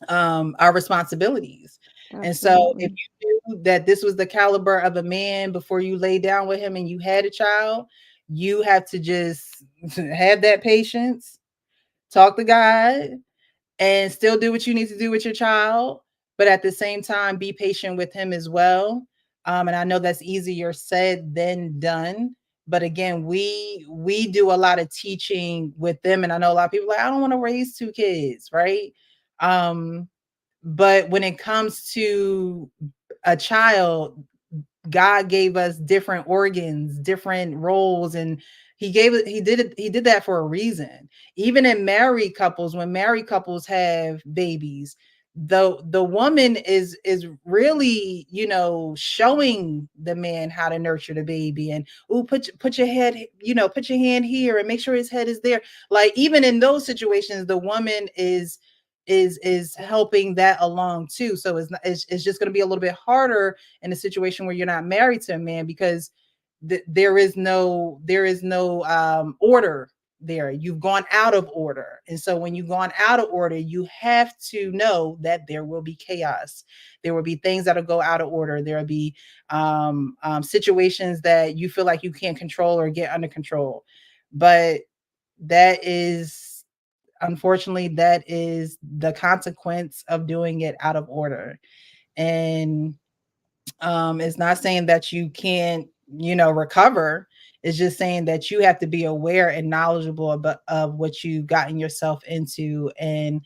our responsibilities. Absolutely. And so if you knew that this was the caliber of a man before you lay down with him and you had a child, you have to just have that patience, talk to God, and still do what you need to do with your child. But at the same time, be patient with him as well. And I know that's easier said than done. But again, we do a lot of teaching with them. And I know a lot of people are like, I don't want to raise 2 kids, right? But when it comes to a child, God gave us different organs, different roles, and he did that for a reason. Even in married couples, when married couples have babies, the woman is really, showing the man how to nurture the baby, and put your head, put your hand here and make sure his head is there. Like, even in those situations, the woman is helping that along too. So it's just going to be a little bit harder in a situation where you're not married to a man, because there is no order there. You've gone out of order. And so when you've gone out of order, you have to know that there will be chaos. There will be things that'll go out of order. There will be situations that you feel like you can't control or get under control. But unfortunately, that is the consequence of doing it out of order. And It's not saying that you can't, recover. It's just saying that you have to be aware and knowledgeable of what you've gotten yourself into, and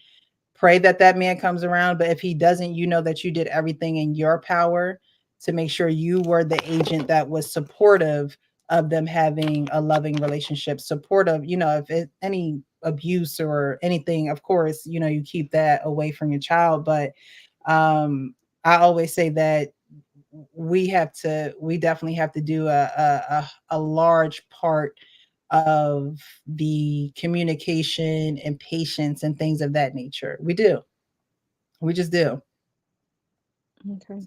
pray that that man comes around. But if he doesn't, you know that you did everything in your power to make sure you were the agent that was supportive of them having a loving relationship, supportive, if any abuse or anything, of course, you keep that away from your child. But I always say that we definitely have to do a large part of the communication and patience and things of that nature. We just do. Okay.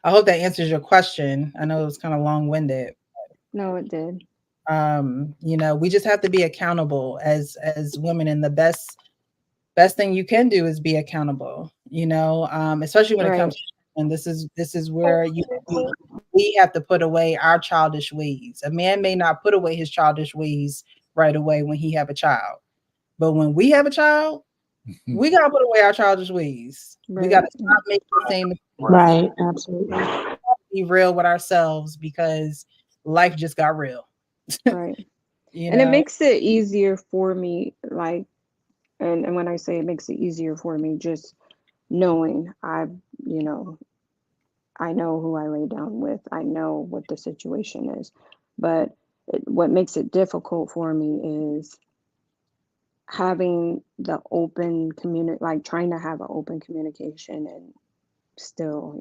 I hope that answers your question. I know it was kind of long-winded. No, it did. We just have to be accountable as women, and the best thing you can do is be accountable, especially when it comes Right. to, and this is where we have to put away our childish ways. A man may not put away his childish ways right away when he have a child, but when we have a child, we gotta put away our childish ways. We gotta stop making the same mistakes. Right, absolutely. Be real with ourselves, because life just got real. Right. And it makes it easier for me, like, and when I say it makes it easier for me, just knowing I know who I lay down with. I know what the situation is. But what makes it difficult for me is having the open like trying to have an open communication, and still,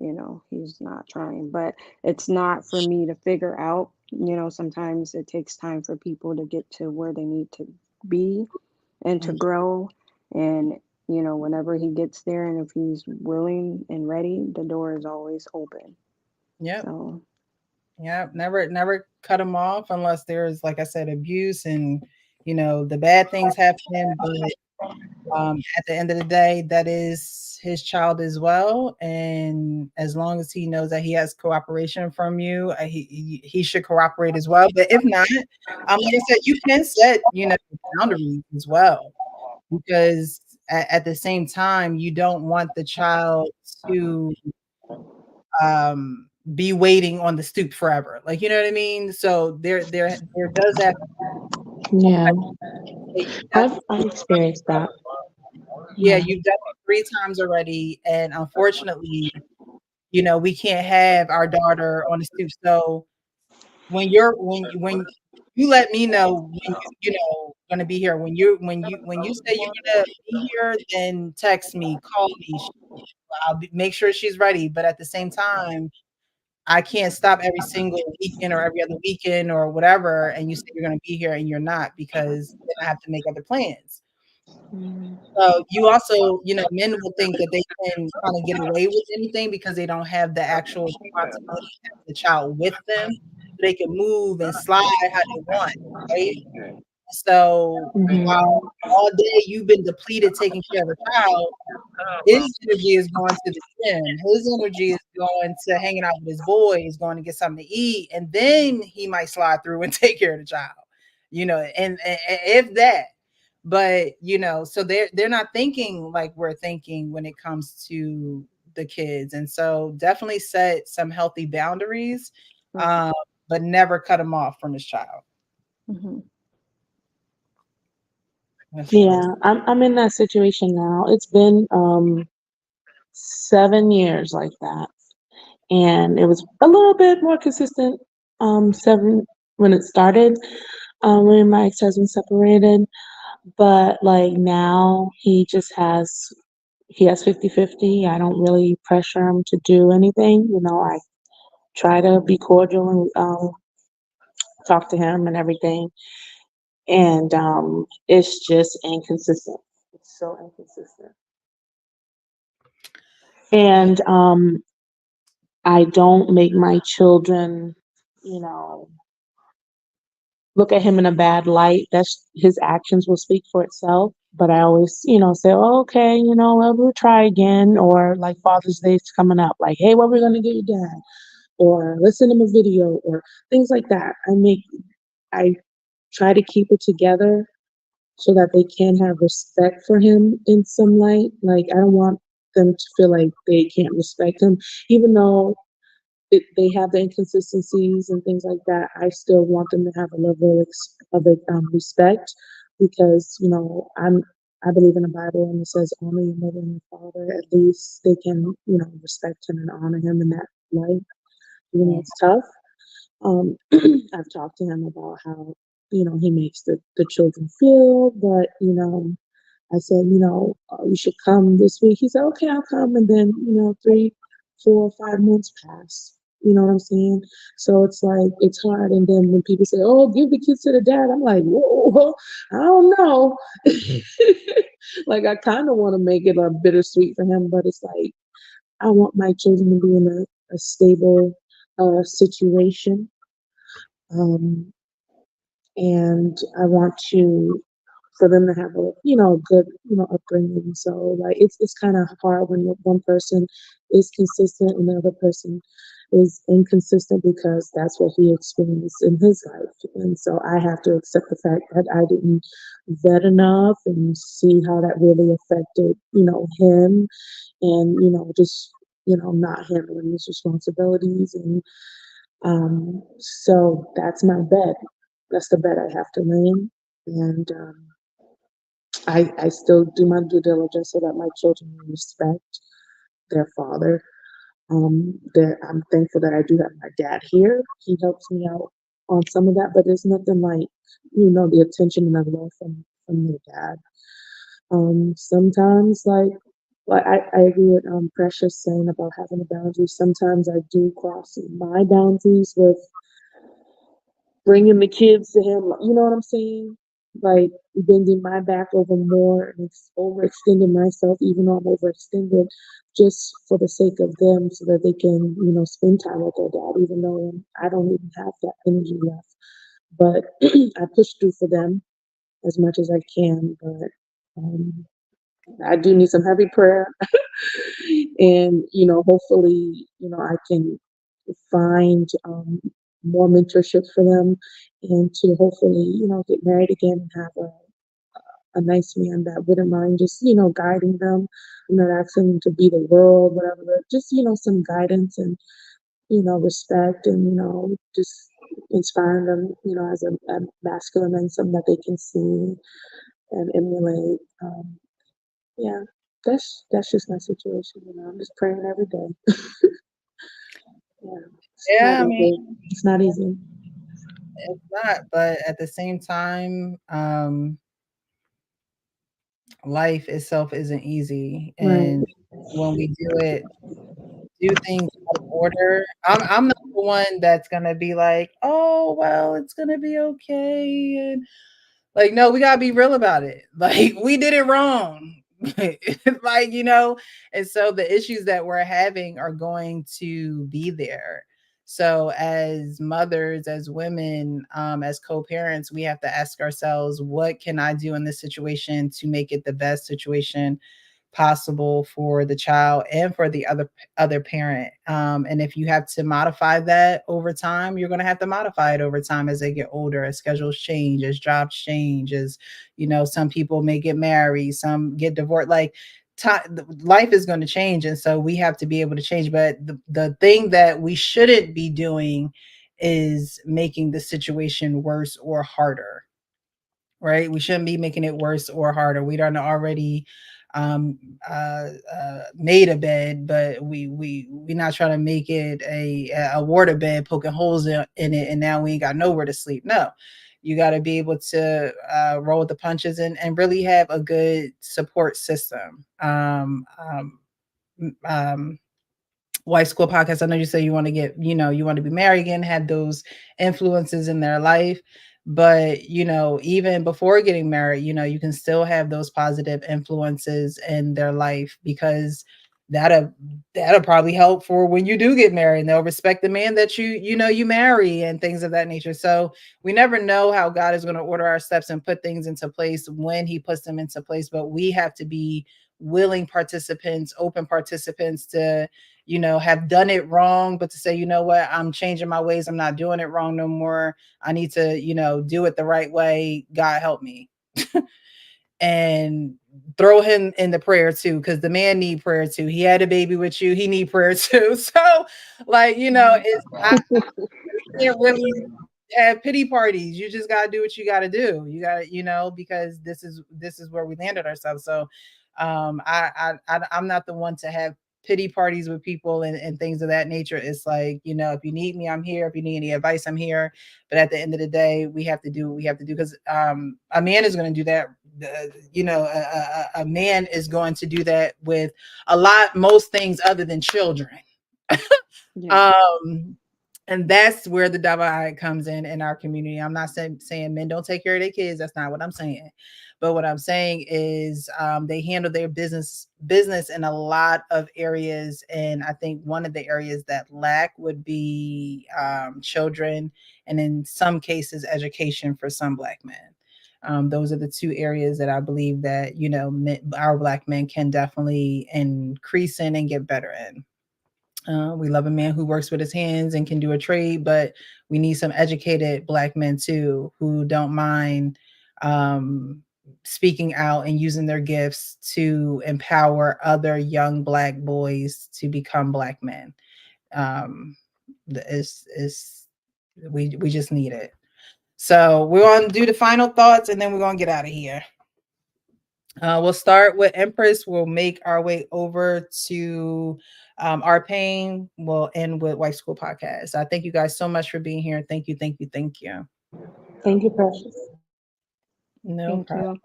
he's not trying. But it's not for me to figure out. Sometimes it takes time for people to get to where they need to be and to grow. And whenever he gets there, and if he's willing and ready, the door is always open. Yeah. So Yeah, never cut him off unless there's, like I said, abuse and the bad things happen. But at the end of the day, that is his child as well, and as long as he knows that he has cooperation from you, he should cooperate as well. But if not, like I said, you can set boundaries as well, because at the same time, you don't want the child to be waiting on the stoop forever. Like, you know what I mean? So there does have. Yeah, I've experienced that. Yeah, you've done it 3 times already, and unfortunately, we can't have our daughter on the stoop. So when you let me know when gonna be here. When you say you're gonna be here, then text me, call me. I'll make sure she's ready. But at the same time, I can't stop every single weekend or every other weekend or whatever, and you say you're gonna be here and you're not, because then I have to make other plans. So you also, men will think that they can kind of get away with anything because they don't have the actual responsibility to have the child with them. They can move and slide how they want, right? So while all day you've been depleted taking care of a child, his energy is going to the gym. His energy is going to hanging out with his boys, going to get something to eat, and then he might slide through and take care of the child. And if that. But so they're not thinking like we're thinking when it comes to the kids, and so definitely set some healthy boundaries, but never cut them off from his child. Mm-hmm. Yeah, I'm in that situation now. It's been 7 years like that, and it was a little bit more consistent 7 when it started, when my ex-husband separated. But like now he has 50-50. I don't really pressure him to do anything. I try to be cordial and talk to him and everything. And it's just inconsistent. It's so inconsistent. And I don't make my children, look at him in a bad light. That's his actions will speak for itself. But I always, say, oh, okay, well, we'll try again. Or like Father's Day's coming up, like, hey, what we're gonna get your dad? Or let's send him a video or things like that. I try to keep it together so that they can have respect for him in some light. Like I don't want them to feel like they can't respect him, even though they have the inconsistencies and things like that. I still want them to have a level of respect, because I believe in the Bible, and it says honor your mother and your father. At least they can respect him and honor him in that life. Even though it's tough. I've talked to him about how he makes the children feel, but I said, you should come this week. He said, okay, I'll come. And then, 3, 4, 5 months pass. You know what I'm saying? So it's like, it's hard. And then when people say, oh, give the kids to the dad, I'm like, whoa, I don't know. Like, I kind of want to make it a bittersweet for him, but it's like, I want my children to be in a stable situation. And I want for them to have a good upbringing. So like it's kind of hard when one person is consistent and the other person is inconsistent, because that's what he experienced in his life. And so I have to accept the fact that I didn't vet enough and see how that really affected him, and just not handling his responsibilities. And so that's my bet. That's the bet I have to lay in. And I still do my due diligence so that my children respect their father. I'm thankful that I do have my dad here. He helps me out on some of that, but there's nothing like, the attention and the love from your dad. Sometimes, I agree with Precious saying about having a boundary. Sometimes I do cross my boundaries with bringing the kids to him. You know what I'm saying? Like bending my back over more and overextending myself, even though I'm overextended, just for the sake of them, so that they can, spend time with their dad, even though I don't even have that energy left. But I push through for them as much as I can. But I do need some heavy prayer. And, hopefully, I can find more mentorship for them, and to hopefully, get married again and have a nice man that wouldn't mind just, guiding them. I'm not asking them to be the world, whatever, but just, some guidance and, respect, and, just inspiring them, as a masculine and something that they can see and emulate. Yeah, that's just my situation. I'm just praying every day. Yeah, I mean, it's not easy. It's not, but at the same time, life itself isn't easy, and when we do things out of order. I'm not the one that's gonna be like, oh well, it's gonna be okay, and like, no, we gotta be real about it. Like, we did it wrong. Like, and so the issues that we're having are going to be there. So as mothers, as women, as co-parents, we have to ask ourselves, what can I do in this situation to make it the best situation possible for the child and for the other parent. And if you have to modify that over time, you're going to have to modify it over time as they get older, as schedules change, as jobs change, as some people may get married, some get divorced. Like life is going to change, and so we have to be able to change. But the thing that we shouldn't be doing is making the situation worse or harder. Right? We shouldn't be making it worse or harder. We don't already made a bed, but we not trying to make it a water bed, poking holes in it, and now we ain't got nowhere to sleep. No, you got to be able to roll with the punches and really have a good support system. Wife School Podcast, I know you say you want to get, you want to be married again, had those influences in their life. But, even before getting married, you can still have those positive influences in their life, because that'll probably help for when you do get married, and they'll respect the man that you marry and things of that nature. So we never know how God is going to order our steps and put things into place when he puts them into place. But we have to be willing participants, open participants to, have done it wrong, but to say, you know what, I'm changing my ways. I'm not doing it wrong no more. I need to, do it the right way. God help me. and throw him in the prayer too, because the man need prayer too. He had a baby with you. He need prayer too. So, like, I can't really have pity parties. You just gotta do what you gotta do. You gotta, because this is where we landed ourselves. So, I'm not the one to have pity parties with people and things of that nature. It's like, if you need me, I'm here. If you need any advice, I'm here. But at the end of the day, we have to do what we have to do, because a man is going to do that. A man is going to do that with most things other than children. And that's where the divide comes in our community. I'm not saying men don't take care of their kids. That's not what I'm saying. But what I'm saying is they handle their business in a lot of areas. And I think one of the areas that lack would be children, and in some cases, education for some Black men. Those are the two areas that I believe that, our Black men can definitely increase in and get better in. We love a man who works with his hands and can do a trade, but we need some educated Black men too, who don't mind speaking out and using their gifts to empower other young Black boys to become Black men. We just need it. So we're going to do the final thoughts, and then we're going to get out of here. We'll start with Empress. We'll make our way over to our pain. We'll end with Wife School Podcast. I thank you guys so much for being here. Thank you. Thank you, Precious. No problem.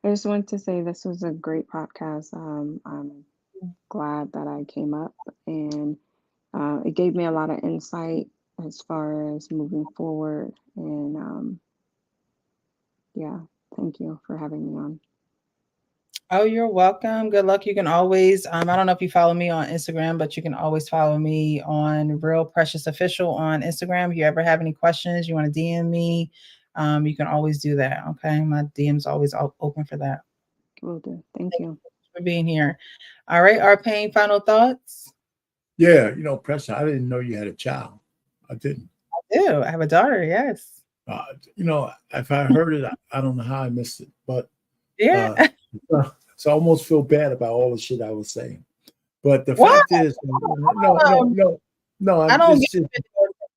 I just want to say this was a great podcast. I'm glad that I came up, and it gave me a lot of insight as far as moving forward. And thank you for having me on. Oh, you're welcome. Good luck. You can always, I don't know if you follow me on Instagram, but you can always follow me on Real Precious Official on Instagram. If you ever have any questions, you want to DM me, you can always do that. Okay. My DM's always open for that. Will do. Thank you for being here. All right. Arpain, final thoughts? Yeah. Precious, I didn't know you had a child. I didn't. I do. I have a daughter. Yes. If I heard it, I don't know how I missed it, but yeah. So I almost feel bad about all the shit I was saying. But the fact is, no, I don't get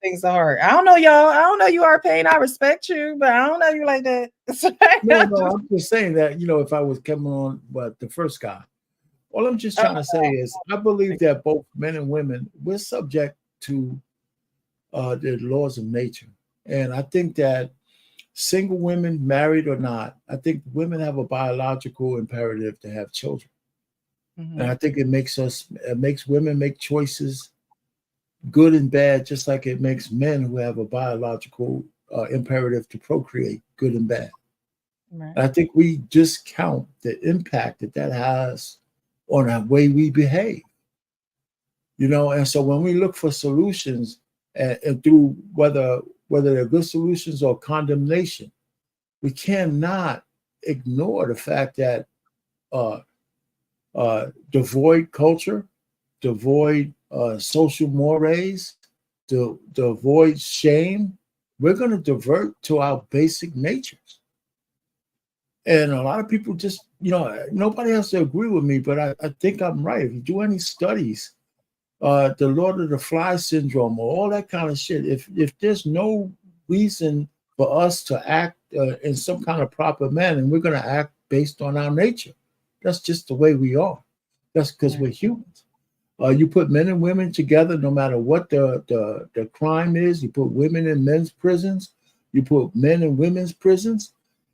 things to heart. I don't know y'all. I don't know you, Arpain. I respect you, but I don't know you like that. no, I'm just saying that, if I was coming on, the first guy, all I'm just trying to say is I believe that both men and women, we're subject to the laws of nature. And I think that single women, married or not, I think women have a biological imperative to have children. Mm-hmm. And I think it makes women make choices, good and bad, just like it makes men who have a biological imperative to procreate, good and bad. Right. I think we discount the impact that has on the way we behave. And so when we look for solutions and through whether they're good solutions or condemnation, we cannot ignore the fact that devoid culture, devoid social mores, devoid shame, we're going to divert to our basic natures. And a lot of people just, nobody has to agree with me, but I think I'm right. If you do any studies, the Lord of the Fly syndrome or all that kind of shit, if there's no reason for us to act in some kind of proper manner, and we're going to act based on our nature. That's just the way we are. That's because we're humans. You put men and women together, no matter what the crime is. You put women in men's prisons. You put men in women's prisons,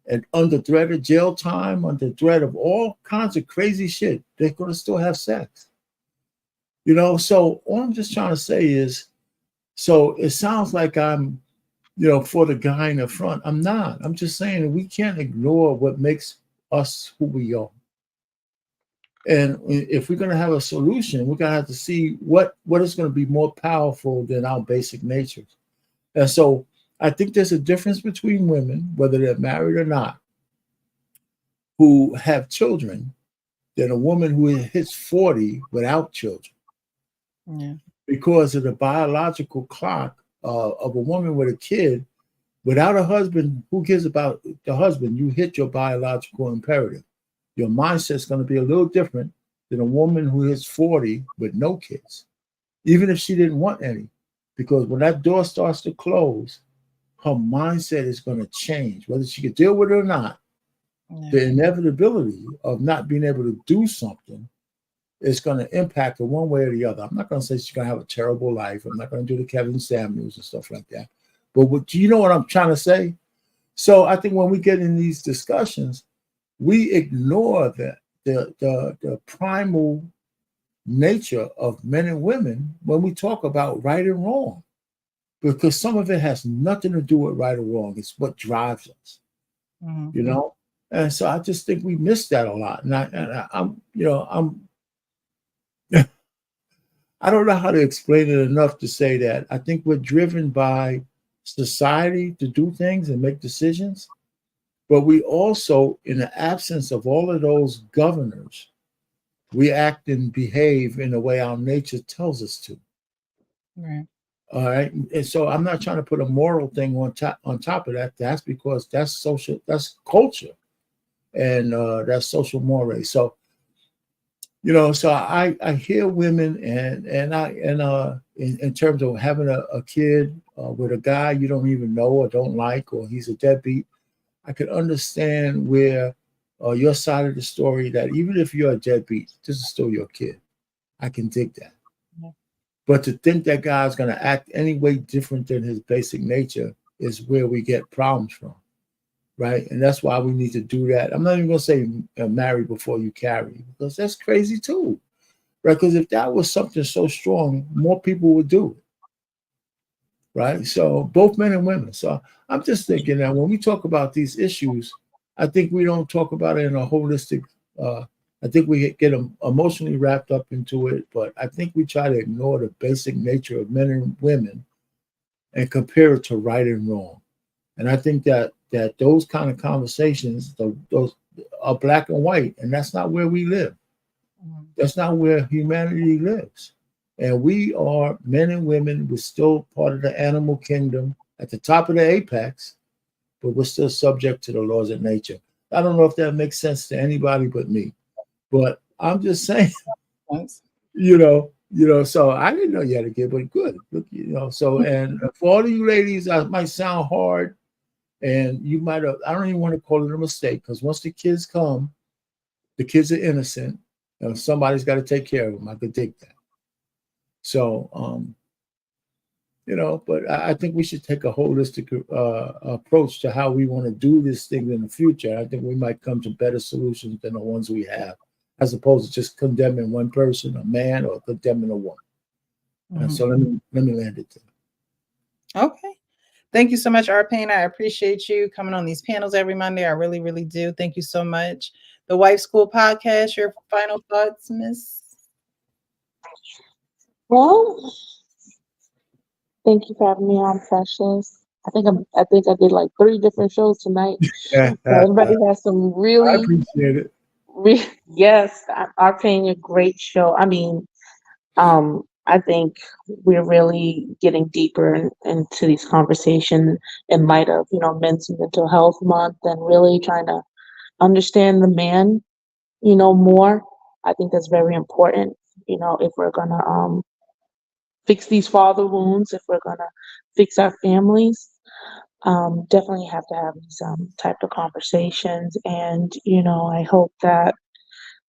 and under threat of jail time, under threat of all kinds of crazy shit, they're going to still have sex. So all I'm just trying to say is, so it sounds like I'm, for the guy in the front. I'm not. I'm just saying that we can't ignore what makes us who we are. And if we're going to have a solution, we're going to have to see what is going to be more powerful than our basic natures. And so I think there's a difference between women, whether they're married or not, who have children, than a woman who hits 40 without children. Yeah. Because of the biological clock of a woman with a kid Without a husband, who cares about the husband? You hit your biological imperative. Your mindset's going to be a little different than a woman who hits 40 with no kids, even if she didn't want any. Because when that door starts to close, her mindset is going to change, whether she can deal with it or not. Yeah. The inevitability of not being able to do something is going to impact her one way or the other. I'm not going to say she's going to have a terrible life. I'm not going to do the Kevin Samuels and stuff like that. But you know what I'm trying to say? So I think when we get in these discussions, we ignore the primal nature of men and women when we talk about right and wrong, because some of it has nothing to do with right or wrong. It's what drives us, you know? And so I just think we miss that a lot. And I don't know how to explain it enough to say that I think we're driven by society to do things and make decisions, but we also, in the absence of all of those governors, we act and behave in the way our nature tells us to. Right. All right. And so I'm not trying to put a moral thing on top of that. That's because that's social, that's culture, and that's social mores. So, you know, so I hear women and in terms of having a kid with a guy you don't even know or don't like, or he's a deadbeat, I could understand where your side of the story, that even if you're a deadbeat, this is still your kid. I can dig that. Yeah. But to think that guy's going to act any way different than his basic nature is where we get problems from, right? And that's why we need to do that. I'm not even going to say marry before you carry, because that's crazy too, right? Because if that was something so strong, more people would do it, right? So both men and women. So I'm just thinking that when we talk about these issues, I think we don't talk about it in a holistic, I think we get emotionally wrapped up into it, but I think we try to ignore the basic nature of men and women and compare it to right and wrong. And I think that those kind of conversations, those are black and white, and that's not where we live. That's not where humanity lives. And we are men and women. We're still part of the animal kingdom at the top of the apex, but we're still subject to the laws of nature. I don't know if that makes sense to anybody but me, but I'm just saying, you know, so I didn't know you had a kid, but good. Look, you know, so, and for all of you ladies, I might sound hard, and you might have, I don't even want to call it a mistake, because once the kids come, the kids are innocent, and somebody's got to take care of them. I could dig that. So, you know, but I think we should take a holistic approach to how we want to do this thing in the future. I think we might come to better solutions than the ones we have, as opposed to just condemning one person, a man, or condemning a woman. And so let me land it there. Okay. Thank you so much, Art Payne. I appreciate you coming on these panels every Monday. I really, really do. Thank you so much. The Wife School Podcast, your final thoughts, Miss? Well, thank you for having me on, Precious. I think I did like 3 different shows tonight. Everybody has some really, I appreciate it. Yes, Art Payne, a great show. I mean, I think we're really getting deeper into these conversations in light of, you know, Men's Mental Health Month, and really trying to understand the man, you know, more. I think that's very important, you know, if we're gonna fix these father wounds, if we're gonna fix our families. Definitely have to have these type of conversations, and you know, I hope that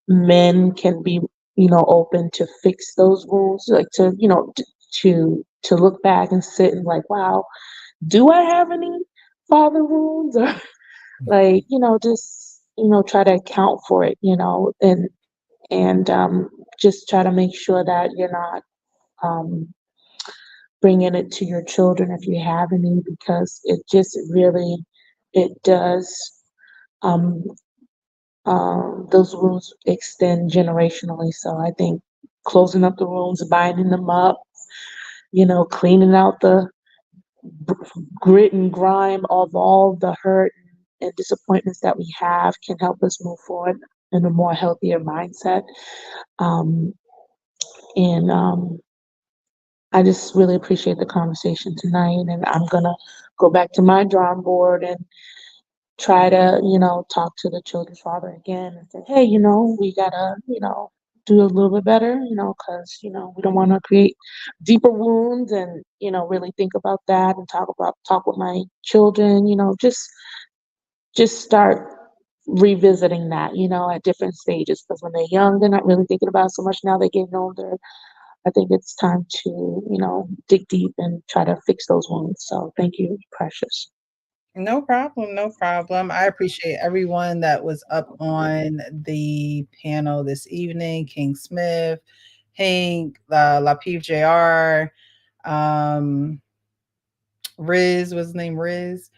men can be, you know, open to fix those wounds, like to, you know, to look back and sit and like, wow, do I have any father wounds, or like, you know, just, you know, try to account for it, you know, and just try to make sure that you're not bringing it to your children if you have any, because it just really, it does, those wounds extend generationally. So I think closing up the wounds, binding them up, you know, cleaning out the grit and grime of all the hurt and disappointments that we have can help us move forward in a more healthier mindset. And I just really appreciate the conversation tonight, and I'm gonna go back to my drawing board and try to, talk to the children's father again and say, hey, we gotta, do a little bit better, because, we don't want to create deeper wounds and, really think about that and talk with my children, just start revisiting that, at different stages, because when they're young, they're not really thinking about it so much. Now they're getting older. I think it's time to, dig deep and try to fix those wounds. So thank you, Precious. No problem, no problem. I appreciate everyone that was up on the panel this evening. King Smith, Hank, Lapeef Jr., Riz, was his name Riz?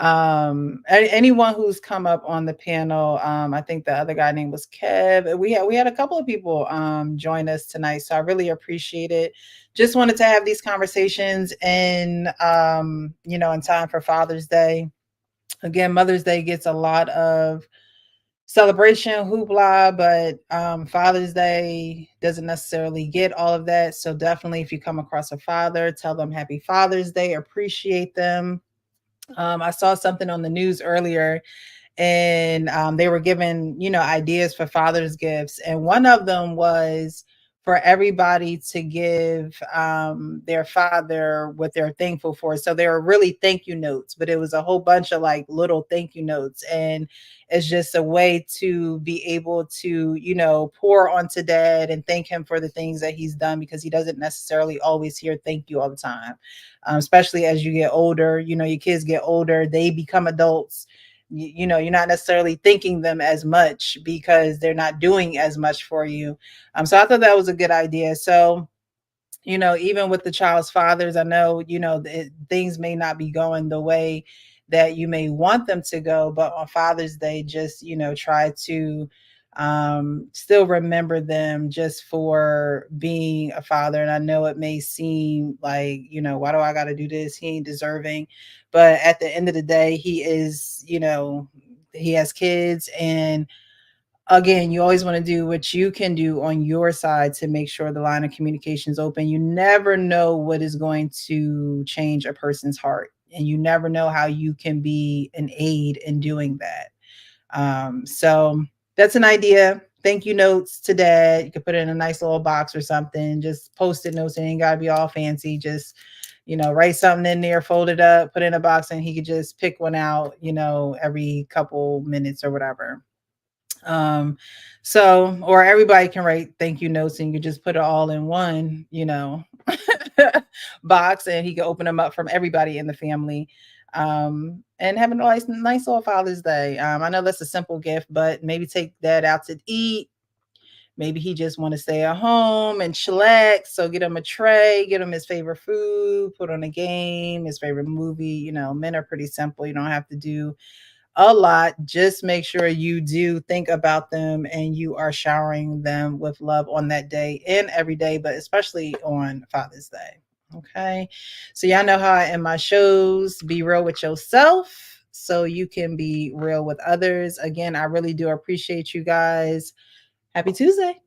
Anyone who's come up on the panel, I think the other guy name was Kev. We had a couple of people join us tonight, so I really appreciate it. Just wanted to have these conversations in in time for Father's Day. Again, Mother's Day gets a lot of celebration, hoopla, but Father's Day doesn't necessarily get all of that. So definitely, if you come across a father, tell them Happy Father's Day, appreciate them. I saw something on the news earlier, and they were given, ideas for father's gifts, and one of them was for everybody to give their father what they're thankful for. So they were really thank you notes, but it was a whole bunch of like little thank you notes, and it's just a way to be able to pour onto dad and thank him for the things that he's done, because he doesn't necessarily always hear thank you all the time. Especially as you get older, your kids get older, they become adults. You're not necessarily thanking them as much because they're not doing as much for you. So I thought that was a good idea. So, even with the child's fathers, I know, things may not be going the way that you may want them to go, but on Father's Day, just, try to still remember them just for being a father. And I know it may seem like, why do I got to do this? He ain't deserving. But at the end of the day, he is, he has kids. And again, you always want to do what you can do on your side to make sure the line of communication is open. You never know what is going to change a person's heart, and you never know how you can be an aid in doing that. So that's an idea. Thank you notes to dad. You could put it in a nice little box or something. Just post-it notes. It ain't gotta be all fancy. Just, write something in there, fold it up, put it in a box, and he could just pick one out, every couple minutes or whatever. Or everybody can write thank you notes, and you just put it all in one, box, and he can open them up from everybody in the family. And have a nice little Father's Day. I know that's a simple gift, but maybe take dad out to eat. Maybe he just want to stay at home and chillax. So get him a tray, get him his favorite food, put on a game, his favorite movie. Men are pretty simple. You don't have to do a lot. Just make sure you do think about them and you are showering them with love on that day and every day, but especially on Father's Day. Okay. So y'all know how I end my shows. Be real with yourself so you can be real with others. Again, I really do appreciate you guys. Happy Tuesday.